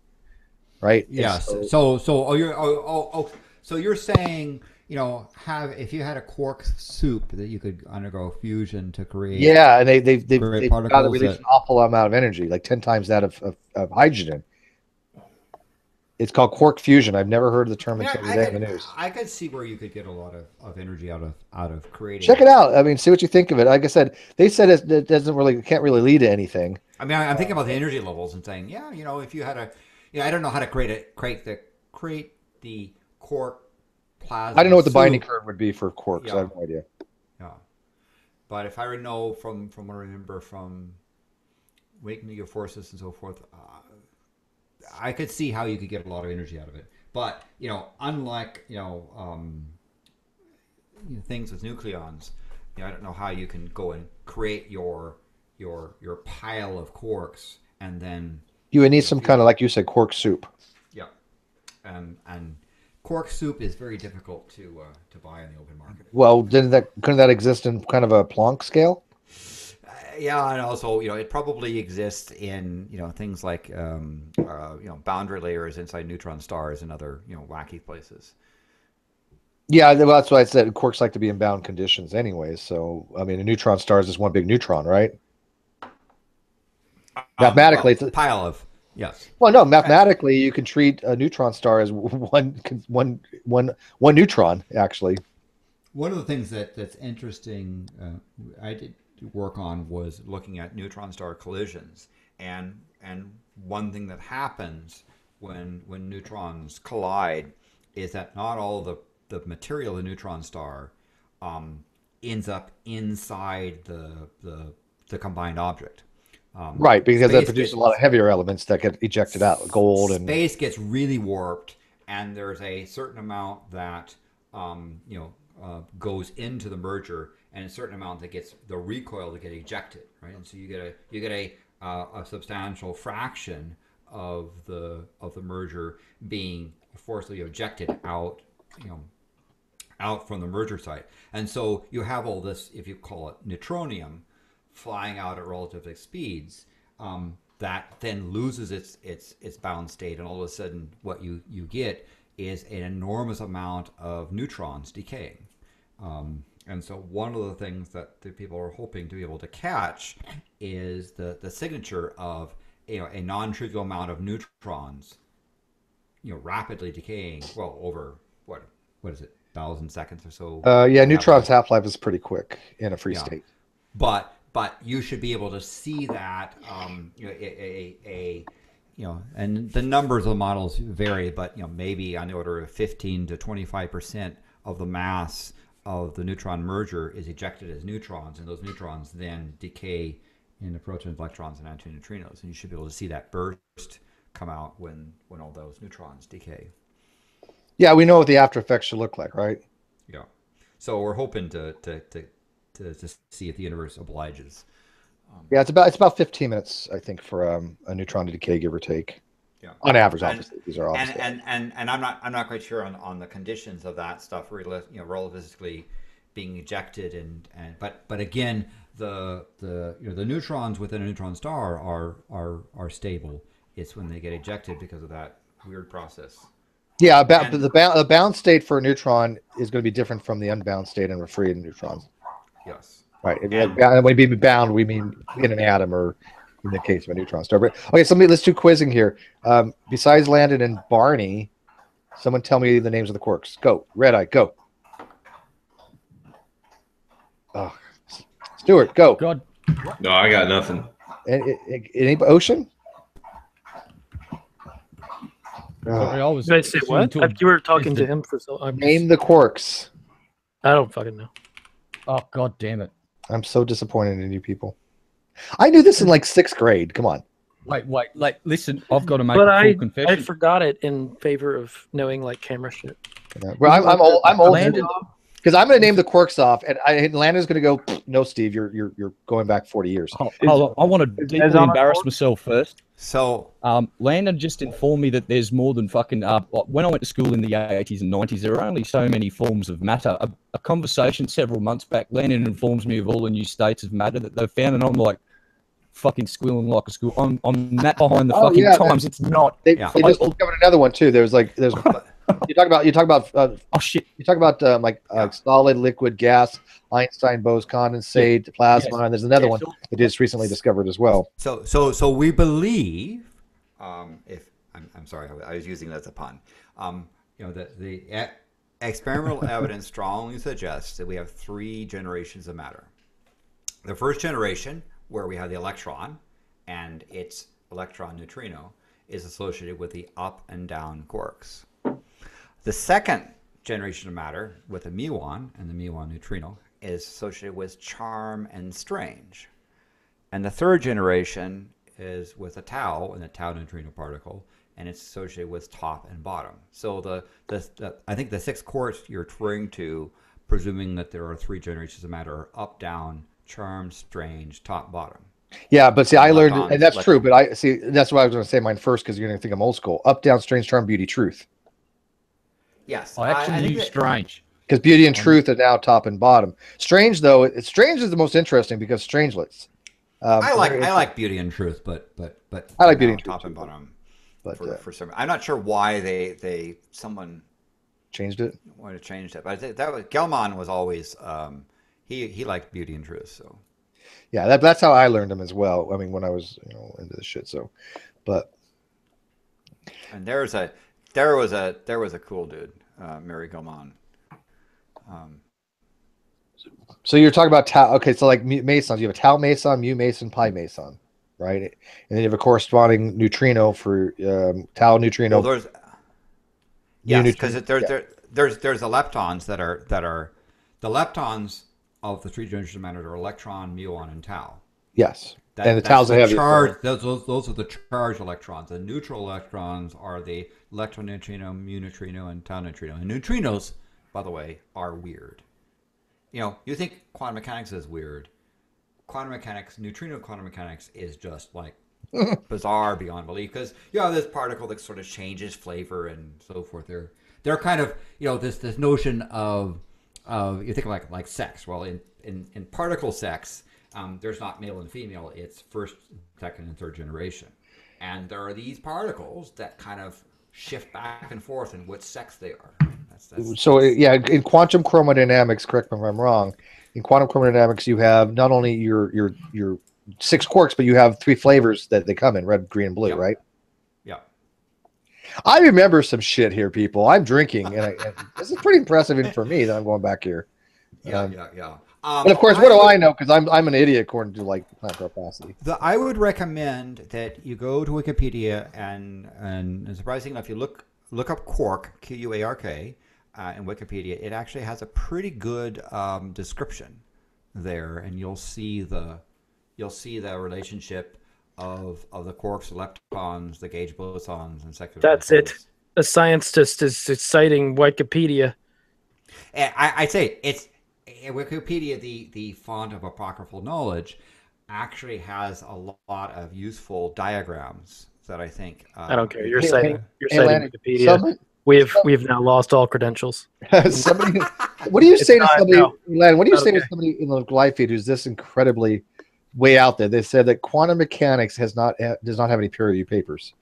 right? Yes. So you're saying, if you had a quark soup that you could undergo fusion to create. Yeah, and they've got to release an awful amount of energy, like 10 times that of hydrogen. It's called quark fusion. I've never heard of the term until today in the news. I could see where you could get a lot of energy out of creating. Check it out. I mean, see what you think of it. Like I said, they said it can't really lead to anything. I mean, I'm thinking about the energy levels and saying, if you had I don't know how to create the quark plasma. I don't know what the binding curve would be for quarks. Yeah. I have no idea. Yeah, but if I know from what I remember from Waking Your Forces and so forth. I could see how you could get a lot of energy out of it, but unlike things with nucleons, I don't know how you can go and create your pile of quarks and then you would need some kind of, like you said, quark soup. Yeah, And quark soup is very difficult to buy in the open market. Well, couldn't that exist in kind of a Planck scale? Yeah, and also, it probably exists in, things like, boundary layers inside neutron stars and other, wacky places. Yeah, well, that's why I said quarks like to be in bound conditions anyway. So, I mean, a neutron star is just one big neutron, right? Mathematically, it's a pile of, yes. Well, no, mathematically, you can treat a neutron star as one neutron, actually. One of the things that's interesting, I did work on, was looking at neutron star collisions, and one thing that happens when neutrons collide is that not all the material of the neutron star ends up inside the combined object. Right, because that produces a lot of heavier elements that get ejected out, gold and space gets really warped, and there's a certain amount that goes into the merger, and a certain amount that gets the recoil to get ejected, right? And so you get a substantial fraction of the merger being forcibly ejected out from the merger site. And so you have all this, if you call it neutronium, flying out at relative speeds, that then loses its bound state, and all of a sudden what you get is an enormous amount of neutrons decaying. And so one of the things that the people are hoping to be able to catch is the signature of a non-trivial amount of neutrons rapidly decaying, well, over what is it, 1,000 seconds or so. Yeah, neutron's half-life is pretty quick in a free state. But you should be able to see that, and the numbers of the models vary, but maybe on the order of 15 to 25% of the mass of the neutron merger is ejected as neutrons, and those neutrons then decay into protons, electrons, and antineutrinos, and you should be able to see that burst come out when all those neutrons decay. Yeah, we know what the after effects should look like, right? Yeah. So we're hoping to see if the universe obliges. Yeah, it's about 15 minutes, I think, for a neutron to decay, give or take. Yeah. On average, obviously. These are obviously. And I'm not quite sure on the conditions of that stuff, relativistically being ejected, but again, the neutrons within a neutron star are stable. It's when they get ejected because of that weird process. Yeah, the bound state for a neutron is going to be different from the unbound state in a free neutrons. Yes. Right. When we mean bound, we mean in an atom, or in the case of a neutron star. But okay, so let's do quizzing here. Besides Landon and Barney, someone tell me the names of the quarks. Go, Red Eye, go. Oh, Stuart, go. God. No, I got nothing. Any Ocean? Sorry, did I say what? You were talking to him for so long. Name the quarks. I don't fucking know. Oh, God damn it. I'm so disappointed in you people. I knew this in like 6th grade. Come on. Wait, listen, I've got to make a full confession. I forgot it in favor of knowing like camera shit. Yeah. Well, I'm old. Because I'm going to name the quarks off, and Landon's going to go, no, Steve, you're going back 40 years. I want to deeply embarrass myself first. So, Landon just informed me that there's more than fucking. When I went to school in the 80s and 90s, there were only so many forms of matter. A conversation several months back, Landon informs me of all the new states of matter that they've found, and I'm like, fucking squealing like a school. I'm that behind the fucking times. It's not. They just discovered another one too. There's you talk about oh shit. You talk about solid, liquid, gas, Einstein, Bose condensate, plasma, and there's another one that just recently discovered as well. So we believe, if I'm sorry, I was using that as a pun. The experimental evidence strongly suggests that we have 3 generations of matter. The first generation, where we have the electron and its electron neutrino, is associated with the up and down quarks. The second generation of matter, with the muon and the muon neutrino, is associated with charm and strange. And the third generation is with a tau and the tau neutrino particle, and it's associated with top and bottom. So I think the 6 quarks you're referring to, presuming that there are 3 generations of matter, are up, down, charm, strange, top, bottom. Yeah, but see, I learned, and that's true, but that's why I was going to say mine first, because you're going to think I'm old school. Up, down, strange, charm, beauty, truth. Yes, I actually think use that- strange. Because beauty and truth are now top and bottom. Strange, though, strange is the most interesting because strangelets. I like beauty and truth, but I like beauty now and truth top and too, bottom. but For some, I'm not sure why someone changed it. Wanted to change that, but I think that was Gelman was always he liked beauty and truth. So yeah, that's how I learned them as well. I mean, when I was into this shit. So, but and there was a cool dude, Mary Gelman. So you're talking about tau. Okay, so like mesons, you have a tau meson, mu meson, pi meson, right? And then you have a corresponding neutrino for tau neutrino. Well, yes, because there's the leptons that are the leptons of the three-dimensional matter are electron, muon, and tau. Yes, and the tau's the heavy. Charge. Those are the charged electrons. The neutral electrons are the electron neutrino, mu neutrino, and tau neutrino. And neutrinos, by the way, are weird. You think quantum mechanics is weird. Neutrino quantum mechanics is just like bizarre beyond belief because you have this particle that sort of changes flavor and so forth. They're kind of this notion of you think like sex. Well, in particle sex, there's not male and female. It's first, second, and third generation, and there are these particles that kind of shift back and forth in which sex they are. So yeah, in quantum chromodynamics, correct me if I'm wrong. In quantum chromodynamics, you have not only your 6 quarks, but you have 3 flavors that they come in: red, green, and blue, right? Yeah. I remember some shit here, people. I'm drinking, and this is pretty impressive for me that I'm going back here. Yeah. But of course, what do I know? Because I'm an idiot according to like plant capacity. I would recommend that you go to Wikipedia and surprisingly, if you look up quark, Q-U-A-R-K, in Wikipedia, it actually has a pretty good description there, and you'll see the relationship of the quarks, leptons, the gauge bosons, and secular. That's it. A scientist is citing Wikipedia. I'd say it's Wikipedia, the font of apocryphal knowledge, actually has a lot of useful diagrams that I think. I don't care. You're citing Wikipedia. We've now lost all credentials. What do you say to somebody, Len? What do you say to somebody in the live feed who's this incredibly way out there? They said that quantum mechanics does not have any peer review papers.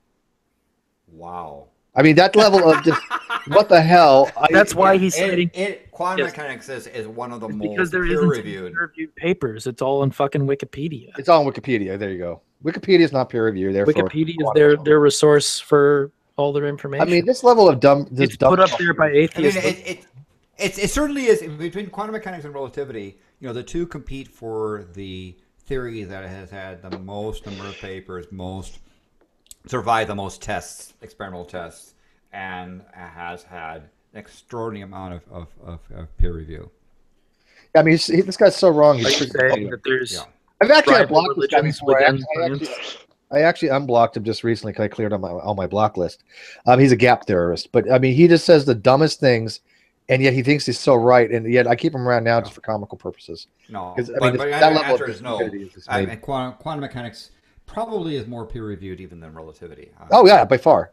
Wow. I mean, that level of just what the hell? That's why he's citing quantum mechanics is one of the most because there isn't peer-reviewed papers. It's all in fucking Wikipedia. It's all in Wikipedia. There you go. Wikipedia is not peer reviewed. Wikipedia is their resource for all their information. I mean, this level of dumb. It's put up there by atheists. I mean, it certainly is between quantum mechanics and relativity. The two compete for the theory that has had the most number of papers, survived the most tests, experimental tests, and has had an extraordinary amount of peer review. I mean, this guy's so wrong. Are you saying that there's I've actually unblocked this guy before. I actually unblocked him just recently because I cleared on my block list. He's a gap theorist, but I mean, he just says the dumbest things, and yet he thinks he's so right, and yet I keep him around now just for comical purposes. No, but the answer is no. And quantum mechanics probably is more peer reviewed even than relativity. Oh yeah, by far.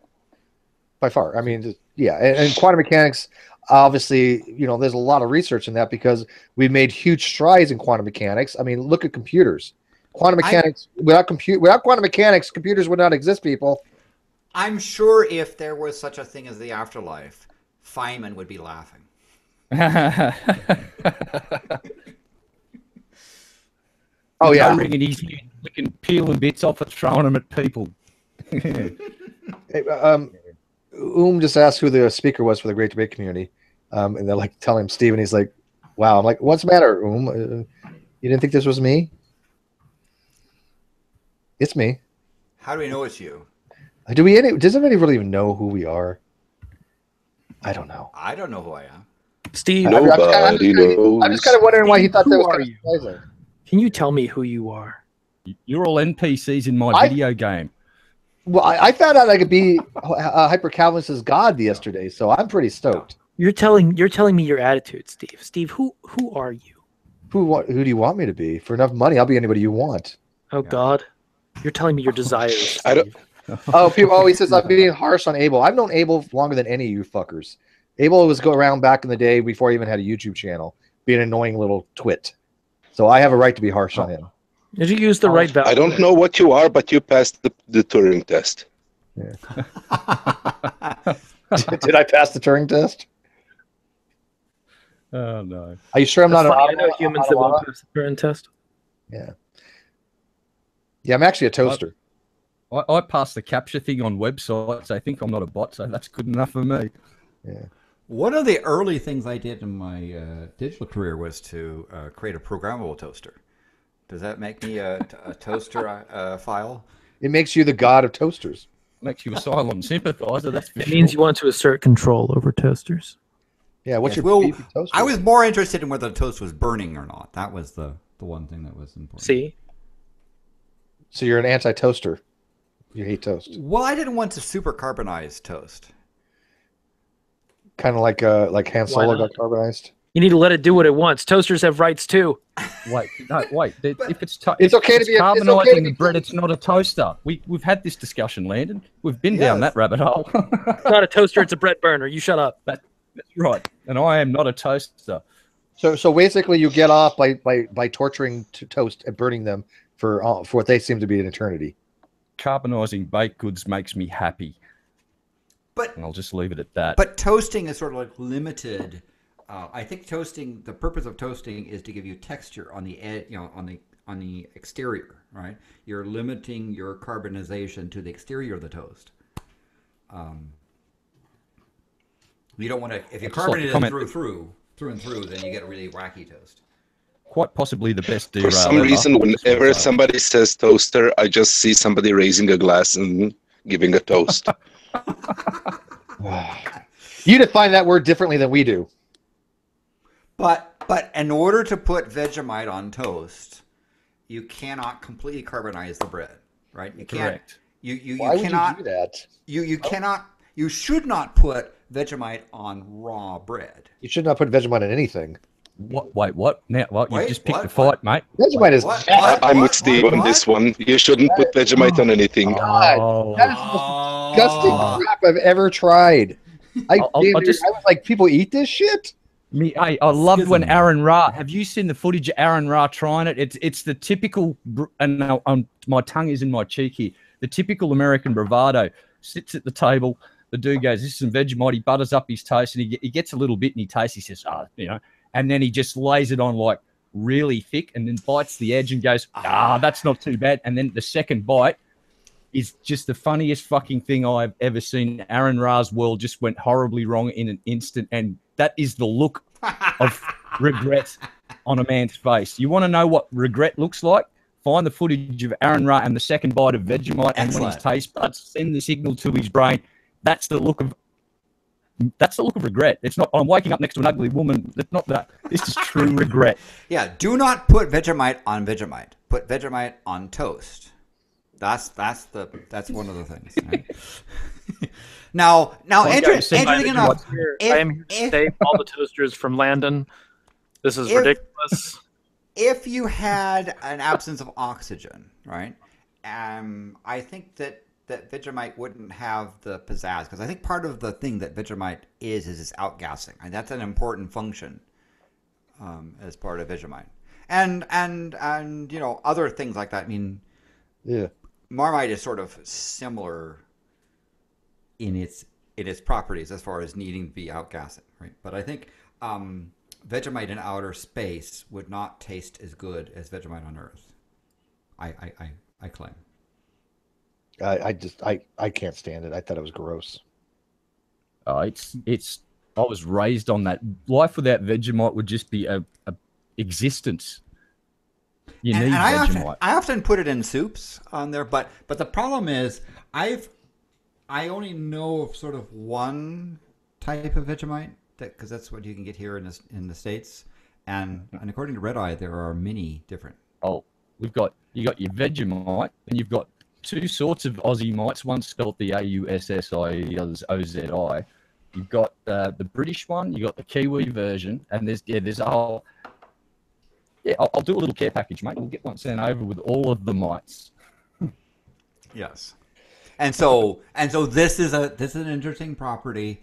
I mean, yeah, and quantum mechanics. Obviously, there's a lot of research in that because we've made huge strides in quantum mechanics. I mean, look at computers. Quantum mechanics without quantum mechanics, computers would not exist, people. I'm sure if there was such a thing as the afterlife, Feynman would be laughing. Oh yeah, I reckon he's looking peeling bits off and throwing them at people. Just asked who the speaker was for the Great Debate Community, and they're like telling him Steve, and he's like, "Wow." I'm like, "What's the matter, You didn't think this was me?" It's me. How do we know it's you? Does anybody really even know who we are? I don't know. I don't know who I am. Steve, Nobody knows. I'm just kind of wondering why he thought that was kind of surprising. Can you tell me who you are? You're all NPCs in my video game. Well, I found out I could be Hyper Calvinist's God yesterday, so I'm pretty stoked. You're telling me your attitude, Steve. Steve, who are you? Who do you want me to be? For enough money, I'll be anybody you want. Oh God, you're telling me your desires. Steve. He says I'm being harsh on Abel. I've known Abel longer than any of you fuckers. Abel was go around back in the day before he even had a YouTube channel, being an annoying little twit. So I have a right to be harsh on him. Did you use the right value? I don't know what you are, but you passed the Turing test. Yeah. Did I pass the Turing test? Oh no. Are you sure I'm That's not funny. an I know humans that won't pass the Turing test. Yeah. Yeah, I'm actually a toaster. I pass the capture thing on websites. I think I'm not a bot, so that's good enough for me. Yeah. One of the early things I did in my digital career was to create a programmable toaster. Does that make me a toaster file? It makes you the god of toasters. Makes you a silent sympathizer. That's for It sure. means you want to assert control over toasters. Yeah, what's Yes, your well, beefy toaster? I was more interested in whether the toast was burning or not. That was the one thing that was important. See? So you're an anti-toaster. You hate toast. Well, I didn't want to super carbonize toast. Kind of like Han Solo got carbonized. You need to let it do what it wants. Toasters have rights too. Wait, no, wait. If it's It's okay to be carbonising the bread, it's not a toaster. We've had this discussion, Landon. We've been down that rabbit hole. It's not a toaster, it's a bread burner. You shut up. That's right. And I am not a toaster. So basically, you get off by torturing toast and burning them for what they seem to be an eternity. Carbonising baked goods makes me happy. And I'll just leave it at that. But toasting is sort of like limited. I think toasting. The purpose of toasting is to give you texture on the edge, on the exterior, right? You're limiting your carbonization to the exterior of the toast. You don't want to. If you carbonate it through and through, then you get a really wacky toast. Quite possibly the best derail. For some reason, whenever somebody says toaster, I just see somebody raising a glass and giving a toast. You define that word differently than we do. But in order to put Vegemite on toast, you cannot completely carbonize the bread, right? You can't. Correct. You Why cannot would you do that? You cannot. You should not put Vegemite on raw bread. You should not put Vegemite on anything. What? Wait, what? Now, well, you Wait, just picked what? a fight, mate. Vegemite is I'm with Steve on this one. You shouldn't put Vegemite on anything. God, that is the most disgusting crap I've ever tried. I was like, people eat this shit? I loved when Aaron Ra. Have you seen the footage of Aaron Ra trying it? It's the typical, and now my tongue is in my cheek here. The typical American bravado. Sits at the table. The dude goes, "This is some Vegemite." He butters up his toast, and he gets a little bit, and he tastes. He says, and then he just lays it on like really thick, and then bites the edge and goes, that's not too bad. And then the second bite is just the funniest fucking thing I've ever seen. Aaron Ra's world just went horribly wrong in an instant, and that is the look of regret on a man's face. You want to know what regret looks like? Find the footage of Aaron Ra and the second bite of Vegemite, and when his taste buds send the signal to his brain, that's the look of regret. It's not, I'm waking up next to an ugly woman. It's not that. This is true regret. Yeah, do not put Vegemite on Vegemite. Put Vegemite on toast. That's one of the things. Right? now, interesting enough, I am here to save all the toasters from Landon. This is ridiculous. If you had an absence of oxygen, right? I think that Vegemite wouldn't have the pizzazz, because I think part of the thing that Vegemite is its outgassing, and that's an important function as part of Vegemite, and other things like that. I mean, yeah, Marmite is sort of similar in its properties as far as needing to be outgassing, right? But I think Vegemite in outer space would not taste as good as Vegemite on Earth. I claim. I can't stand it. I thought it was gross. It's. I was raised on that. Life without Vegemite would just be a existence. You need Vegemite. I often put it in soups on there, but the problem is I only know of sort of one type of Vegemite, because that's what you can get here in the States, and according to Red Eye, there are many different. Oh, you got your Vegemite, and you've got two sorts of Aussie mites. One's spelled the AUSSI, the other's OZI. You've got the British one, you got the Kiwi version, and there's a whole. Yeah, I'll do a little care package, mate. We'll get one sent over with all of the mites. Yes, and so this is an interesting property.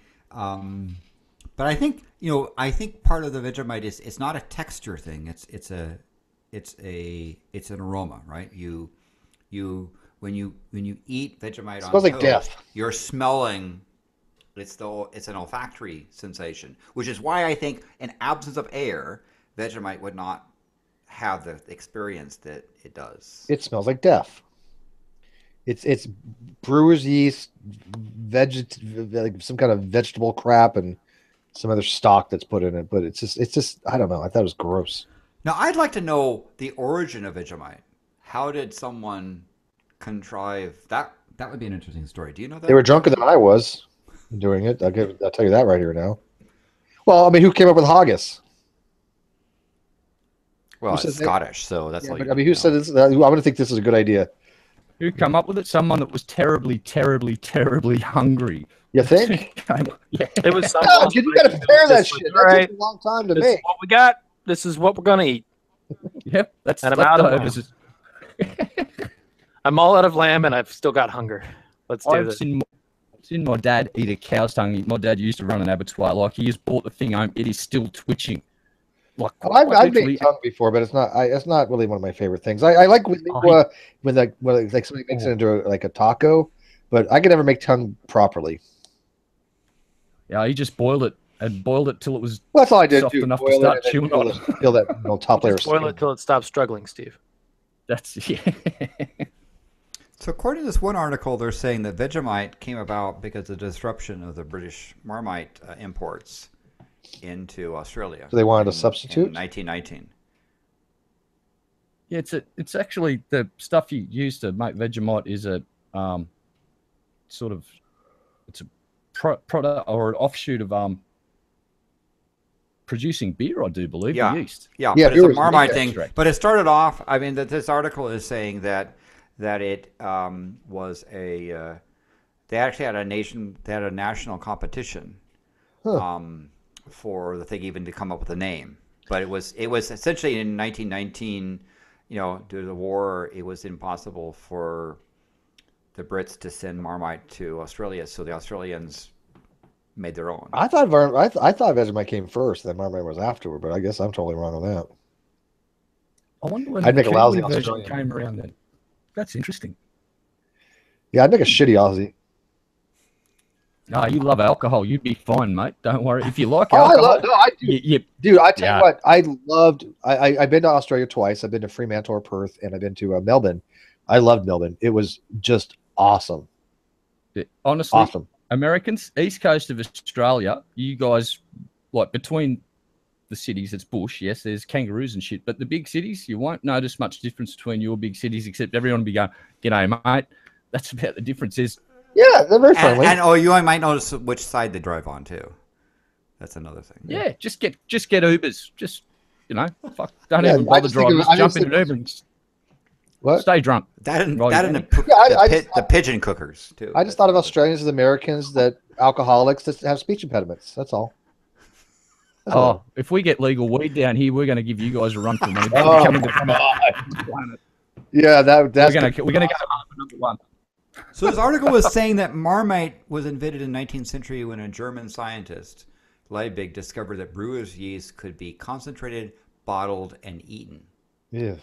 But I think I think part of the Vegemite is it's not a texture thing. It's an aroma, right? When you eat Vegemite on smells like toast, death. you're smelling. It's an olfactory sensation, which is why I think in absence of air, Vegemite would not have the experience that it does. It smells like death. It's brewer's yeast, like some kind of vegetable crap, and some other stock that's put in it. But it's just I don't know. I thought it was gross. Now I'd like to know the origin of Vegemite. How did someone contrive that? That would be an interesting story. Do you know that? They were drunker than I was doing it. I'll tell you that right here now. Well, I mean, who came up with haggis? Well, it's Scottish, so that's. Yeah, but I mean, who said this? I'm going to think this is a good idea. Who come up with it? Someone that was terribly, terribly, terribly hungry. You think? Yeah. It was someone. No, you got to prepare that shit. That takes a long time to this make. Is what we got. This is what we're gonna eat. Yep, that's. And I'm out of lamb. I'm all out of lamb, and I've still got hunger. Let's do this. I've seen my dad eat a cow's tongue. My dad used to run an abattoir. Like, he just bought the thing home. It is still twitching. Like, I've made tongue before, but it's not really one of my favorite things. I like when somebody makes it into a taco, but I could never make tongue properly. Yeah, he just boiled it and boiled it till it was that's all I did. Soft enough to start chewing on it. Feel that top layer. Boil it till it stops struggling, Steve. That's So according to this one article, they're saying that Vegemite came about because of the disruption of the British Marmite imports into Australia. So they wanted a substitute? In 1919. Yeah, it's actually the stuff you use to make Vegemite is a sort of it's a product or an offshoot of producing beer, I do believe. Yeah, the yeast. yeah, but it's a Marmite thing. But it started off. I mean, this article is saying that it was a they actually had a national competition for the thing even to come up with a name. But it was essentially in 1919, due to the war, it was impossible for the Brits to send Marmite to Australia, so the Australians made their own. I thought Vegemite came first, then Marmite was afterward, but I guess I'm totally wrong on that. I wonder when I'd make a lousy version Australian. came around then. That's interesting. Yeah, I'd make a shitty Aussie. No, you love alcohol. You'd be fine, mate. Don't worry. If you like alcohol, alcohol, I do. Dude, I tell you what, I've been to Australia twice. I've been to Fremantle or Perth, and I've been to Melbourne. I loved Melbourne. It was just awesome. Honestly, awesome. Americans, east coast of Australia, you guys, like between the cities, it's bush. Yes, there's kangaroos and shit. But the big cities, you won't notice much difference between your big cities, except everyone will be going, "G'day, mate." That's about the difference. Yeah, they're very friendly. And you might notice which side they drive on too. That's another thing. Yeah, just get Ubers. Just fuck, don't even bother driving. Just jump in an Uber and stay drunk. The pigeon cookers too. I just thought of Australians as Americans that alcoholics that have speech impediments. That's all. If we get legal weed down here, we're going to give you guys a run for money. Yeah, that's we're going to go for number one. So this article was saying that Marmite was invented in the 19th century when a German scientist, Liebig, discovered that brewer's yeast could be concentrated, bottled, and eaten. Yeah.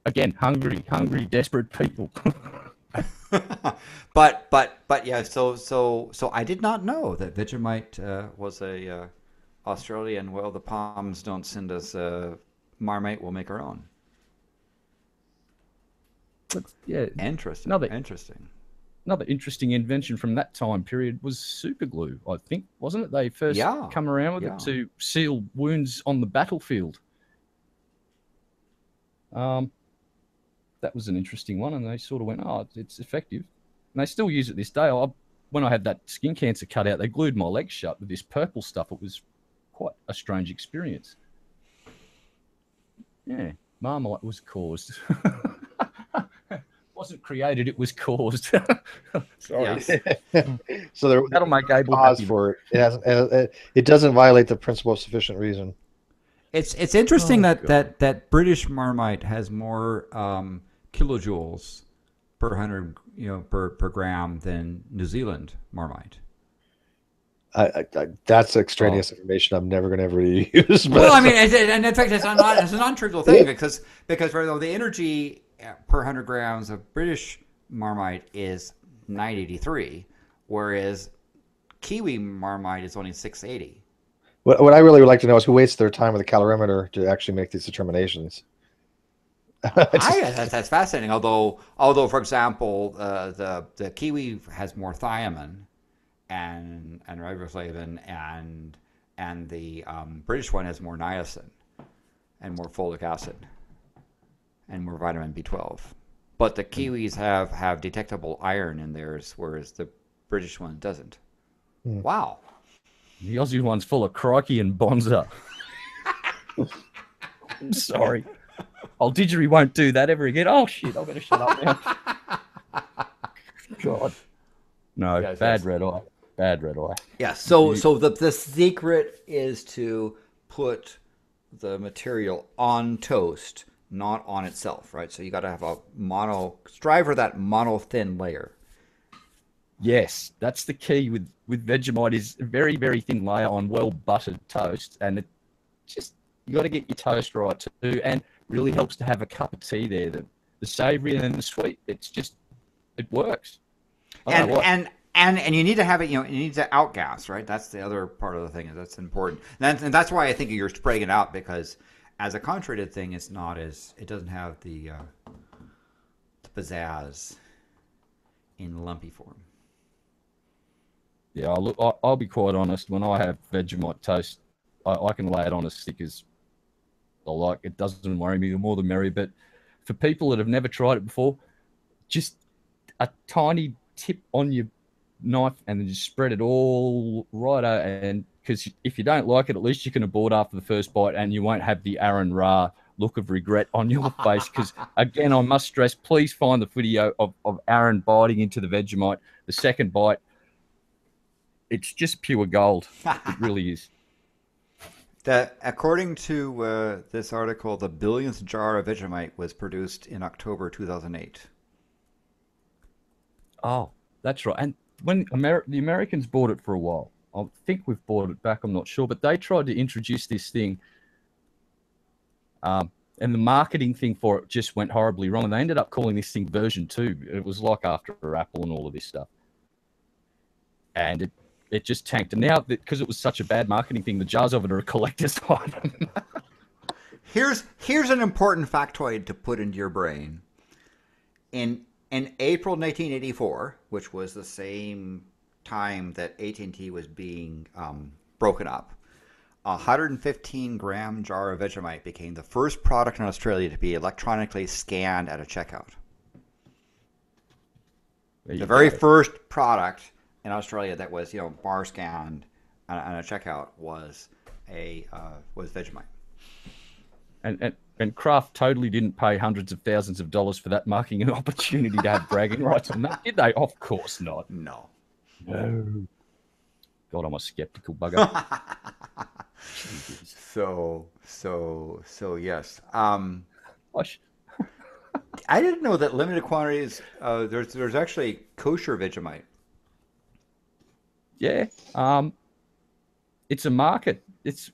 Again, hungry, desperate people. but yeah. So I did not know that Vegemite was a Australian. Well, the Palms don't send us Marmite. We'll make our own. But, yeah, interesting. Another interesting invention from that time period was super glue. I think, wasn't it? They first come around with it to seal wounds on the battlefield. That was an interesting one, and they sort of went, "Oh, it's effective." And they still use it this day. When I had that skin cancer cut out, they glued my legs shut with this purple stuff. It was quite a strange experience. Yeah, Marmite was caused. Wasn't created; it was caused. Sorry. So that'll make Abel cause happy. for it. It doesn't violate the principle of sufficient reason. It's interesting that British Marmite has more kilojoules per 100 per gram than New Zealand Marmite. That's extraneous information I'm never going to ever use. But well, I mean, and in fact, it's a non-trivial thing because the energy per 100 grams of British Marmite is 983, whereas Kiwi Marmite is only 680. What I really would like to know is who wastes their time with a calorimeter to actually make these determinations. That's fascinating. Although, for example, the Kiwi has more thiamine and riboflavin, and the British one has more niacin and more folic acid and more vitamin B12. But the Kiwis have detectable iron in theirs, whereas the British one doesn't. Wow. The Aussie one's full of crikey and bonza. I'm sorry. Old Didgeridoo won't do that ever again. Oh, shit. I better shut up now. God. No, Yes, bad yes. red eye. Bad red eye. Yeah, so the secret is to put the material on toast, not on itself, right? So you got to have strive for that mono thin layer. Yes, that's the key with Vegemite is a very, very thin layer on well buttered toast, and it just you got to get your toast right too, and really helps to have a cup of tea there. The savoury and the sweet, it works. And you need to have it, you need to outgas, right? That's the other part of the thing that's important, and that's why I think you're spraying it out, because as a concentrated thing, it doesn't have the pizzazz in lumpy form. Yeah, I'll be quite honest. When I have Vegemite toast, I can lay it on as thick as I like. It doesn't worry me. The more the merrier. But for people that have never tried it before, just a tiny tip on your knife and then just spread it all right out. And because if you don't like it, at least you can abort after the first bite and you won't have the Aaron Ra look of regret on your face. Because, again, I must stress, please find the video of Aaron biting into the Vegemite. The second bite, it's just pure gold. It really is. According to this article, the billionth jar of Vegemite was produced in October 2008. Oh, that's right. And when the Americans bought it for a while, I think we've bought it back, I'm not sure, but they tried to introduce this thing, and the marketing thing for it just went horribly wrong, and they ended up calling this thing version 2. It was like after Apple and all of this stuff. And it just tanked. And now, because it was such a bad marketing thing, the jars of it are a collector's item. Here's an important factoid to put into your brain. In April 1984, which was the same time that AT&T was being broken up, a 115-gram jar of Vegemite became the first product in Australia to be electronically scanned at a checkout. The very first product in Australia that was, bar scanned on a checkout was Vegemite. And Kraft totally didn't pay hundreds of thousands of dollars for that marking an opportunity to have bragging rights on that, did they? Of course not. No. God, I'm a skeptical bugger. So yes. I didn't know that limited quantities. There's actually kosher Vegemite. Yeah, it's a market. It's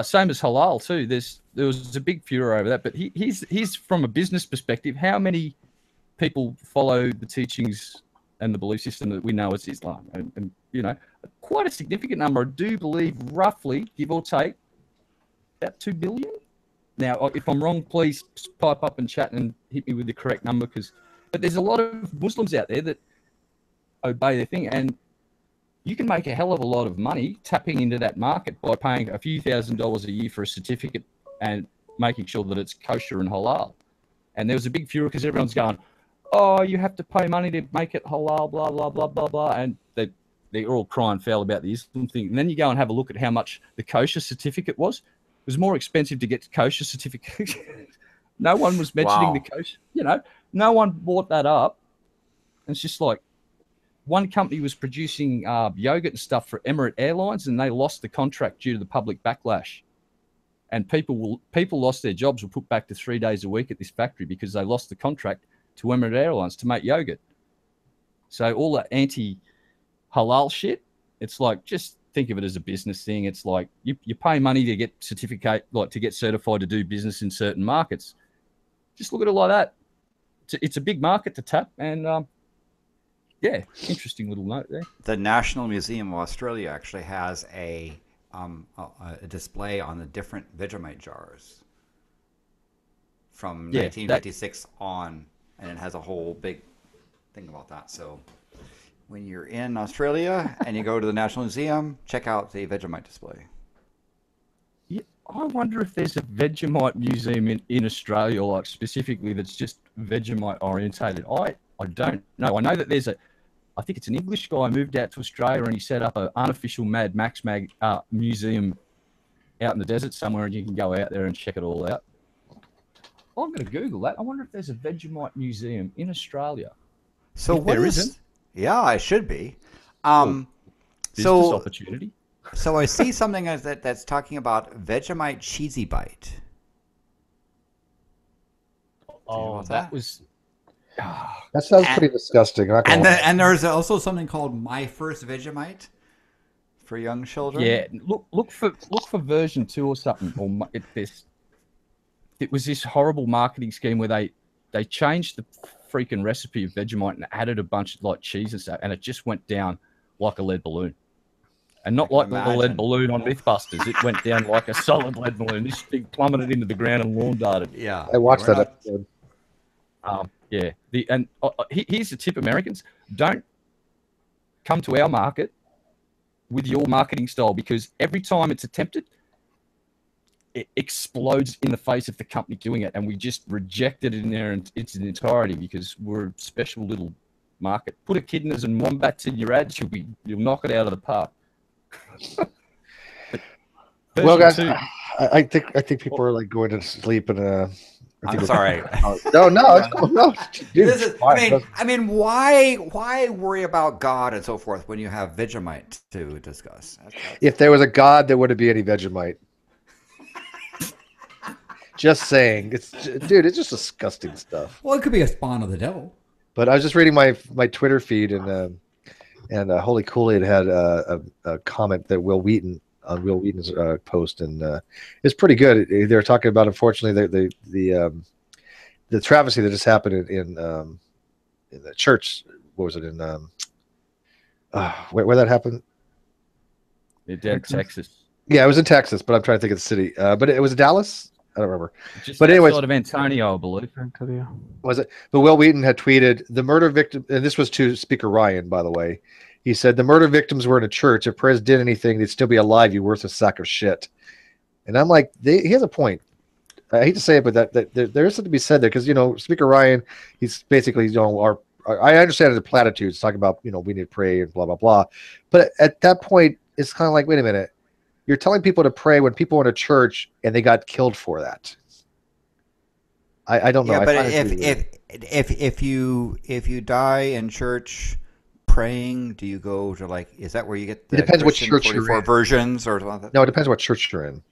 same as halal too. There was a big furor over that, but he's from a business perspective. How many people follow the teachings and the belief system that we know as Islam? And quite a significant number. I do believe, roughly, give or take, about 2 billion. Now, if I'm wrong, please pipe up and chat and hit me with the correct number. But there's a lot of Muslims out there that obey their thing, and you can make a hell of a lot of money tapping into that market by paying a few $1,000s a year for a certificate and making sure that it's kosher and halal. And there was a big furor because everyone's going, oh, you have to pay money to make it halal, blah, blah, blah, blah, blah. And they're all crying foul about the Islam thing. And then you go and have a look at how much the kosher certificate was. It was more expensive to get the kosher certificate. No one was mentioning the kosher. No one bought that up. And it's just like, one company was producing yogurt and stuff for Emirates Airlines, and they lost the contract due to the public backlash. And people lost their jobs, were put back to 3 days a week at this factory because they lost the contract to Emirates Airlines to make yogurt. So all that halal shit, it's like, just think of it as a business thing. It's like you pay money to get to get certified to do business in certain markets. Just look at it like that. It's a big market to tap, and yeah, interesting little note there. The National Museum of Australia actually has a display on the different Vegemite jars from 1956 on, and it has a whole big thing about that. So when you're in Australia and you go to the National Museum, check out the Vegemite display. Yeah, I wonder if there's a Vegemite museum in Australia, like specifically that's just Vegemite orientated. I don't know. I know that there's I think it's an English guy moved out to Australia and he set up an unofficial Mad Max museum out in the desert somewhere, and you can go out there and check it all out. I'm going to Google that. I wonder if there's a Vegemite museum in Australia. So if what there isn't? Yeah, I should be. Business opportunity. So I see something that's talking about Vegemite cheesy bite. Oh, that was. That sounds pretty disgusting. And there's also something called My First Vegemite for young children. Yeah, look for version 2 or something. Or it was this horrible marketing scheme where they changed the freaking recipe of Vegemite and added a bunch of like cheese and stuff, and it just went down like a lead balloon. And not like the lead balloon on Mythbusters. It went down like a solid lead balloon. This thing plummeted into the ground and lawn darted. Yeah, I watched that episode. Yeah. Here's the tip, Americans: don't come to our market with your marketing style, because every time it's attempted, it explodes in the face of the company doing it, and we just reject it in its entirety because we're a special little market. Put echidnas and wombats in your ads, you'll knock it out of the park. Well, guys, I think people are like going to sleep and I'm sorry. No, it's cool. No, dude, I mean, why worry about God and so forth when you have Vegemite to discuss? If there was a God, there wouldn't be any Vegemite. Just saying, it's just disgusting stuff. Well, it could be a spawn of the devil. But I was just reading my Twitter feed, and Holy Kool-Aid had a comment that Will Wheaton's post, and it's pretty good. They were talking about, unfortunately, the travesty that just happened in the church. What was it in where that happened? In Texas. Yeah, it was in Texas, but I'm trying to think of the city. But it was Dallas. I don't remember. But anyways, of Antonio, I believe. Was it? But Will Wheaton had tweeted the murder victim, and this was to Speaker Ryan, by the way. He said the murder victims were in a church. If Perez did anything, they'd still be alive. You worthless sack of shit. And I'm like, he has a point. I hate to say it, but that there is something to be said there, because Speaker Ryan, he's basically I understand the platitudes talking about we need to pray and blah blah blah, but at that point it's kind of like, wait a minute. You're telling people to pray when people were in a church and they got killed for that. I don't know. Yeah, but if you die in church praying, do you go to is that where you get the it depends what church you're in. Versions or something? No, it depends what church you're in.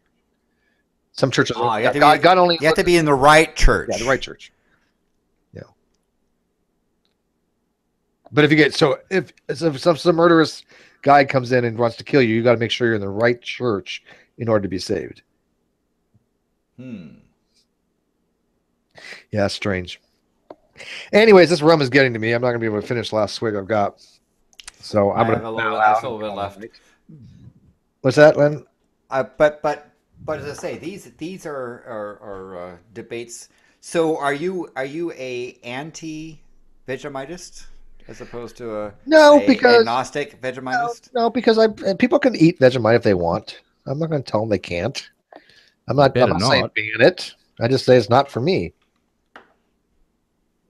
Some churches you have to be in the right church. Yeah, the right church. Yeah. But if you get if some murderous guy comes in and wants to kill you, you got to make sure you're in the right church in order to be saved. Yeah, strange. Anyways, this rum is getting to me. I'm not going to be able to finish the last swig I've got. So I'm going to. A little bit left. What's that, Len? But as I say, these are debates. So are you a anti-Vegemitist as opposed to a agnostic Vegemitist? No, because people can eat Vegemite if they want. I'm not going to tell them they can't. I'm not saying ban it. I just say it's not for me.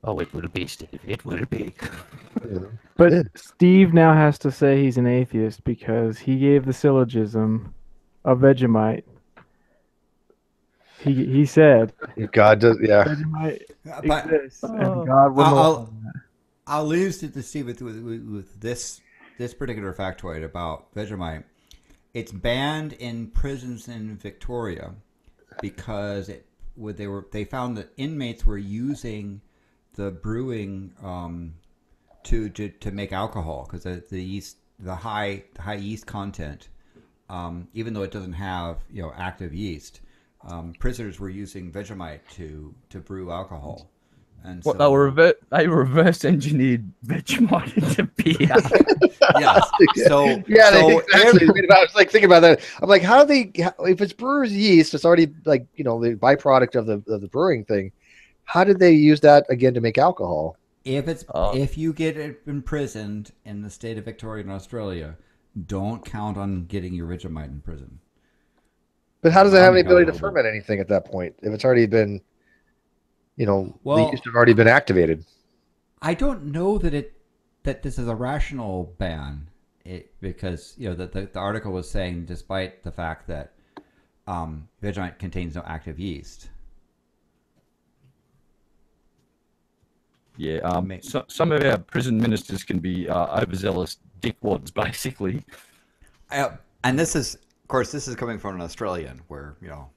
Oh, it will be, Steve. It will be. But Steve now has to say he's an atheist because he gave the syllogism of Vegemite. He said God does, yeah. Vegemite exists, and God will. I'll leave it to Steve with this particular factoid about Vegemite. It's banned in prisons in Victoria because they found that inmates were using the brewing to make alcohol, because the yeast the high yeast content, even though it doesn't have active yeast, prisoners were using Vegemite to brew alcohol. And what so, they reverse engineered Vegemite into beer. yes. So exactly. I was like thinking about that. I'm like, how do they? If it's brewer's yeast, it's already like the byproduct of the brewing thing. How did they use that again to make alcohol? If you get imprisoned in the state of Victoria in Australia, don't count on getting your Vegemite in prison. But how does it have any ability to ferment anything at that point if it's already been, the yeast have already been activated? I don't know that this is a rational ban, because the article was saying despite the fact that Vegemite contains no active yeast. Yeah, some of our prison ministers can be overzealous dickwads, basically. And this is, of course, coming from an Australian, where the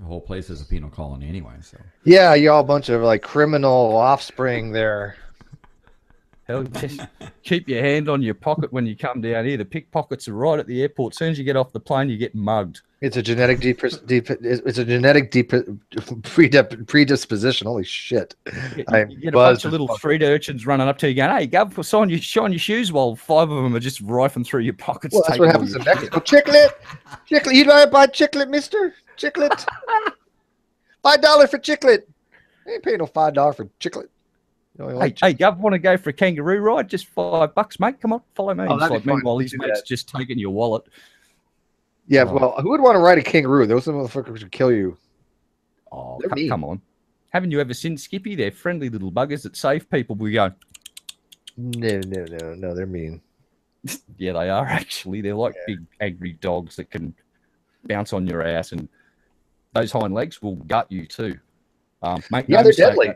whole place is a penal colony anyway. So yeah, you're all a bunch of like criminal offspring there. Hell, just keep your hand on your pocket when you come down here. The pickpockets are right at the airport. As soon as you get off the plane, you get mugged. It's a genetic predisposition. Holy shit! You get a bunch of little street urchins running up to you, going, "Hey, Gov, shine your shoes," while 5 of them are just rifling through your pockets. Well, that's what happens in Mexico. Chiclet, you know how to buy chiclet, Mister Chiclet. $5 for chiclet. I ain't paying no $5 for chiclet. Hey, Gov, want to go for a kangaroo ride? Just $5, mate. Come on, follow me. Meanwhile, his mate's just taking your wallet. Yeah, well, who would want to ride a kangaroo? Those motherfuckers would kill you. Oh, come on. Haven't you ever seen Skippy? They're friendly little buggers that save people. We go, no, they're mean. Yeah, they are actually. They're like big, angry dogs that can bounce on your ass, and those hind legs will gut you too. They're deadly.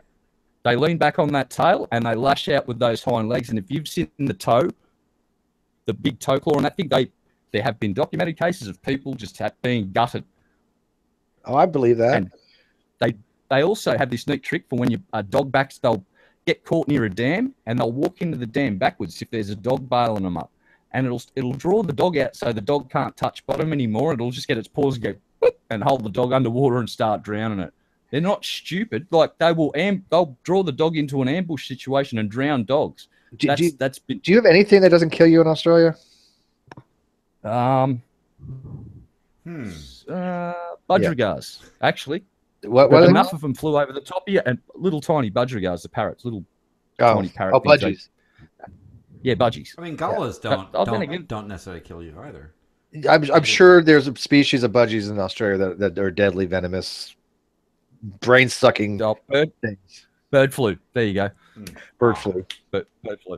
They lean back on that tail and they lash out with those hind legs. And if you've seen the big toe claw on that thing, there have been documented cases of people just being gutted. Oh, I believe that. And they also have this neat trick for when dog backs, they'll get caught near a dam and they'll walk into the dam backwards if there's a dog bailing them up. And it'll draw the dog out so the dog can't touch bottom anymore. It'll just get its paws and go and hold the dog underwater and start drowning it. They're not stupid. Like they'll draw the dog into an ambush situation and drown dogs. Do you have anything that doesn't kill you in Australia? Budgerigars, actually. What enough of them flew over the top of you, and little tiny budgerigars, the parrots, little tiny parrot things. Budgies. Yeah, budgies. I mean, gorillas don't necessarily kill you either. I'm sure there's a species of budgies in Australia that are deadly venomous, brain-sucking things. Bird flu. There you go. Bird flu. Bird flu.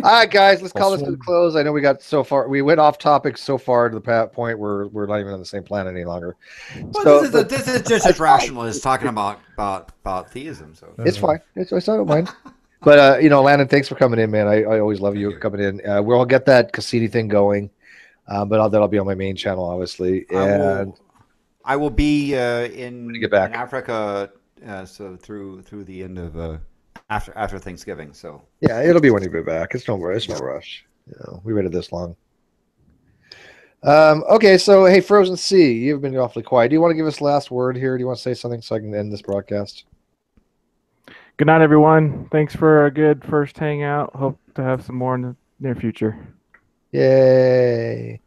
All right, guys, let's call this to the close. I know we went off topic so far to the point where we're not even on the same planet any longer. Well, this is just as rational as talking about theism. So it's fine. I don't mind. But Landon, thanks for coming in, man. I always love you coming in. We'll get that Cassini thing going, but that'll be on my main channel, obviously. And I will be in Africa, so through the end of after Thanksgiving. So yeah, it'll be when you get back. It's no rush. We waited this long. Okay, so hey, Frozen Sea, you've been awfully quiet. Do you want to give us the last word here? Do you want to say something so I can end this broadcast? Good night, everyone. Thanks for a good first hangout. Hope to have some more in the near future. Yay.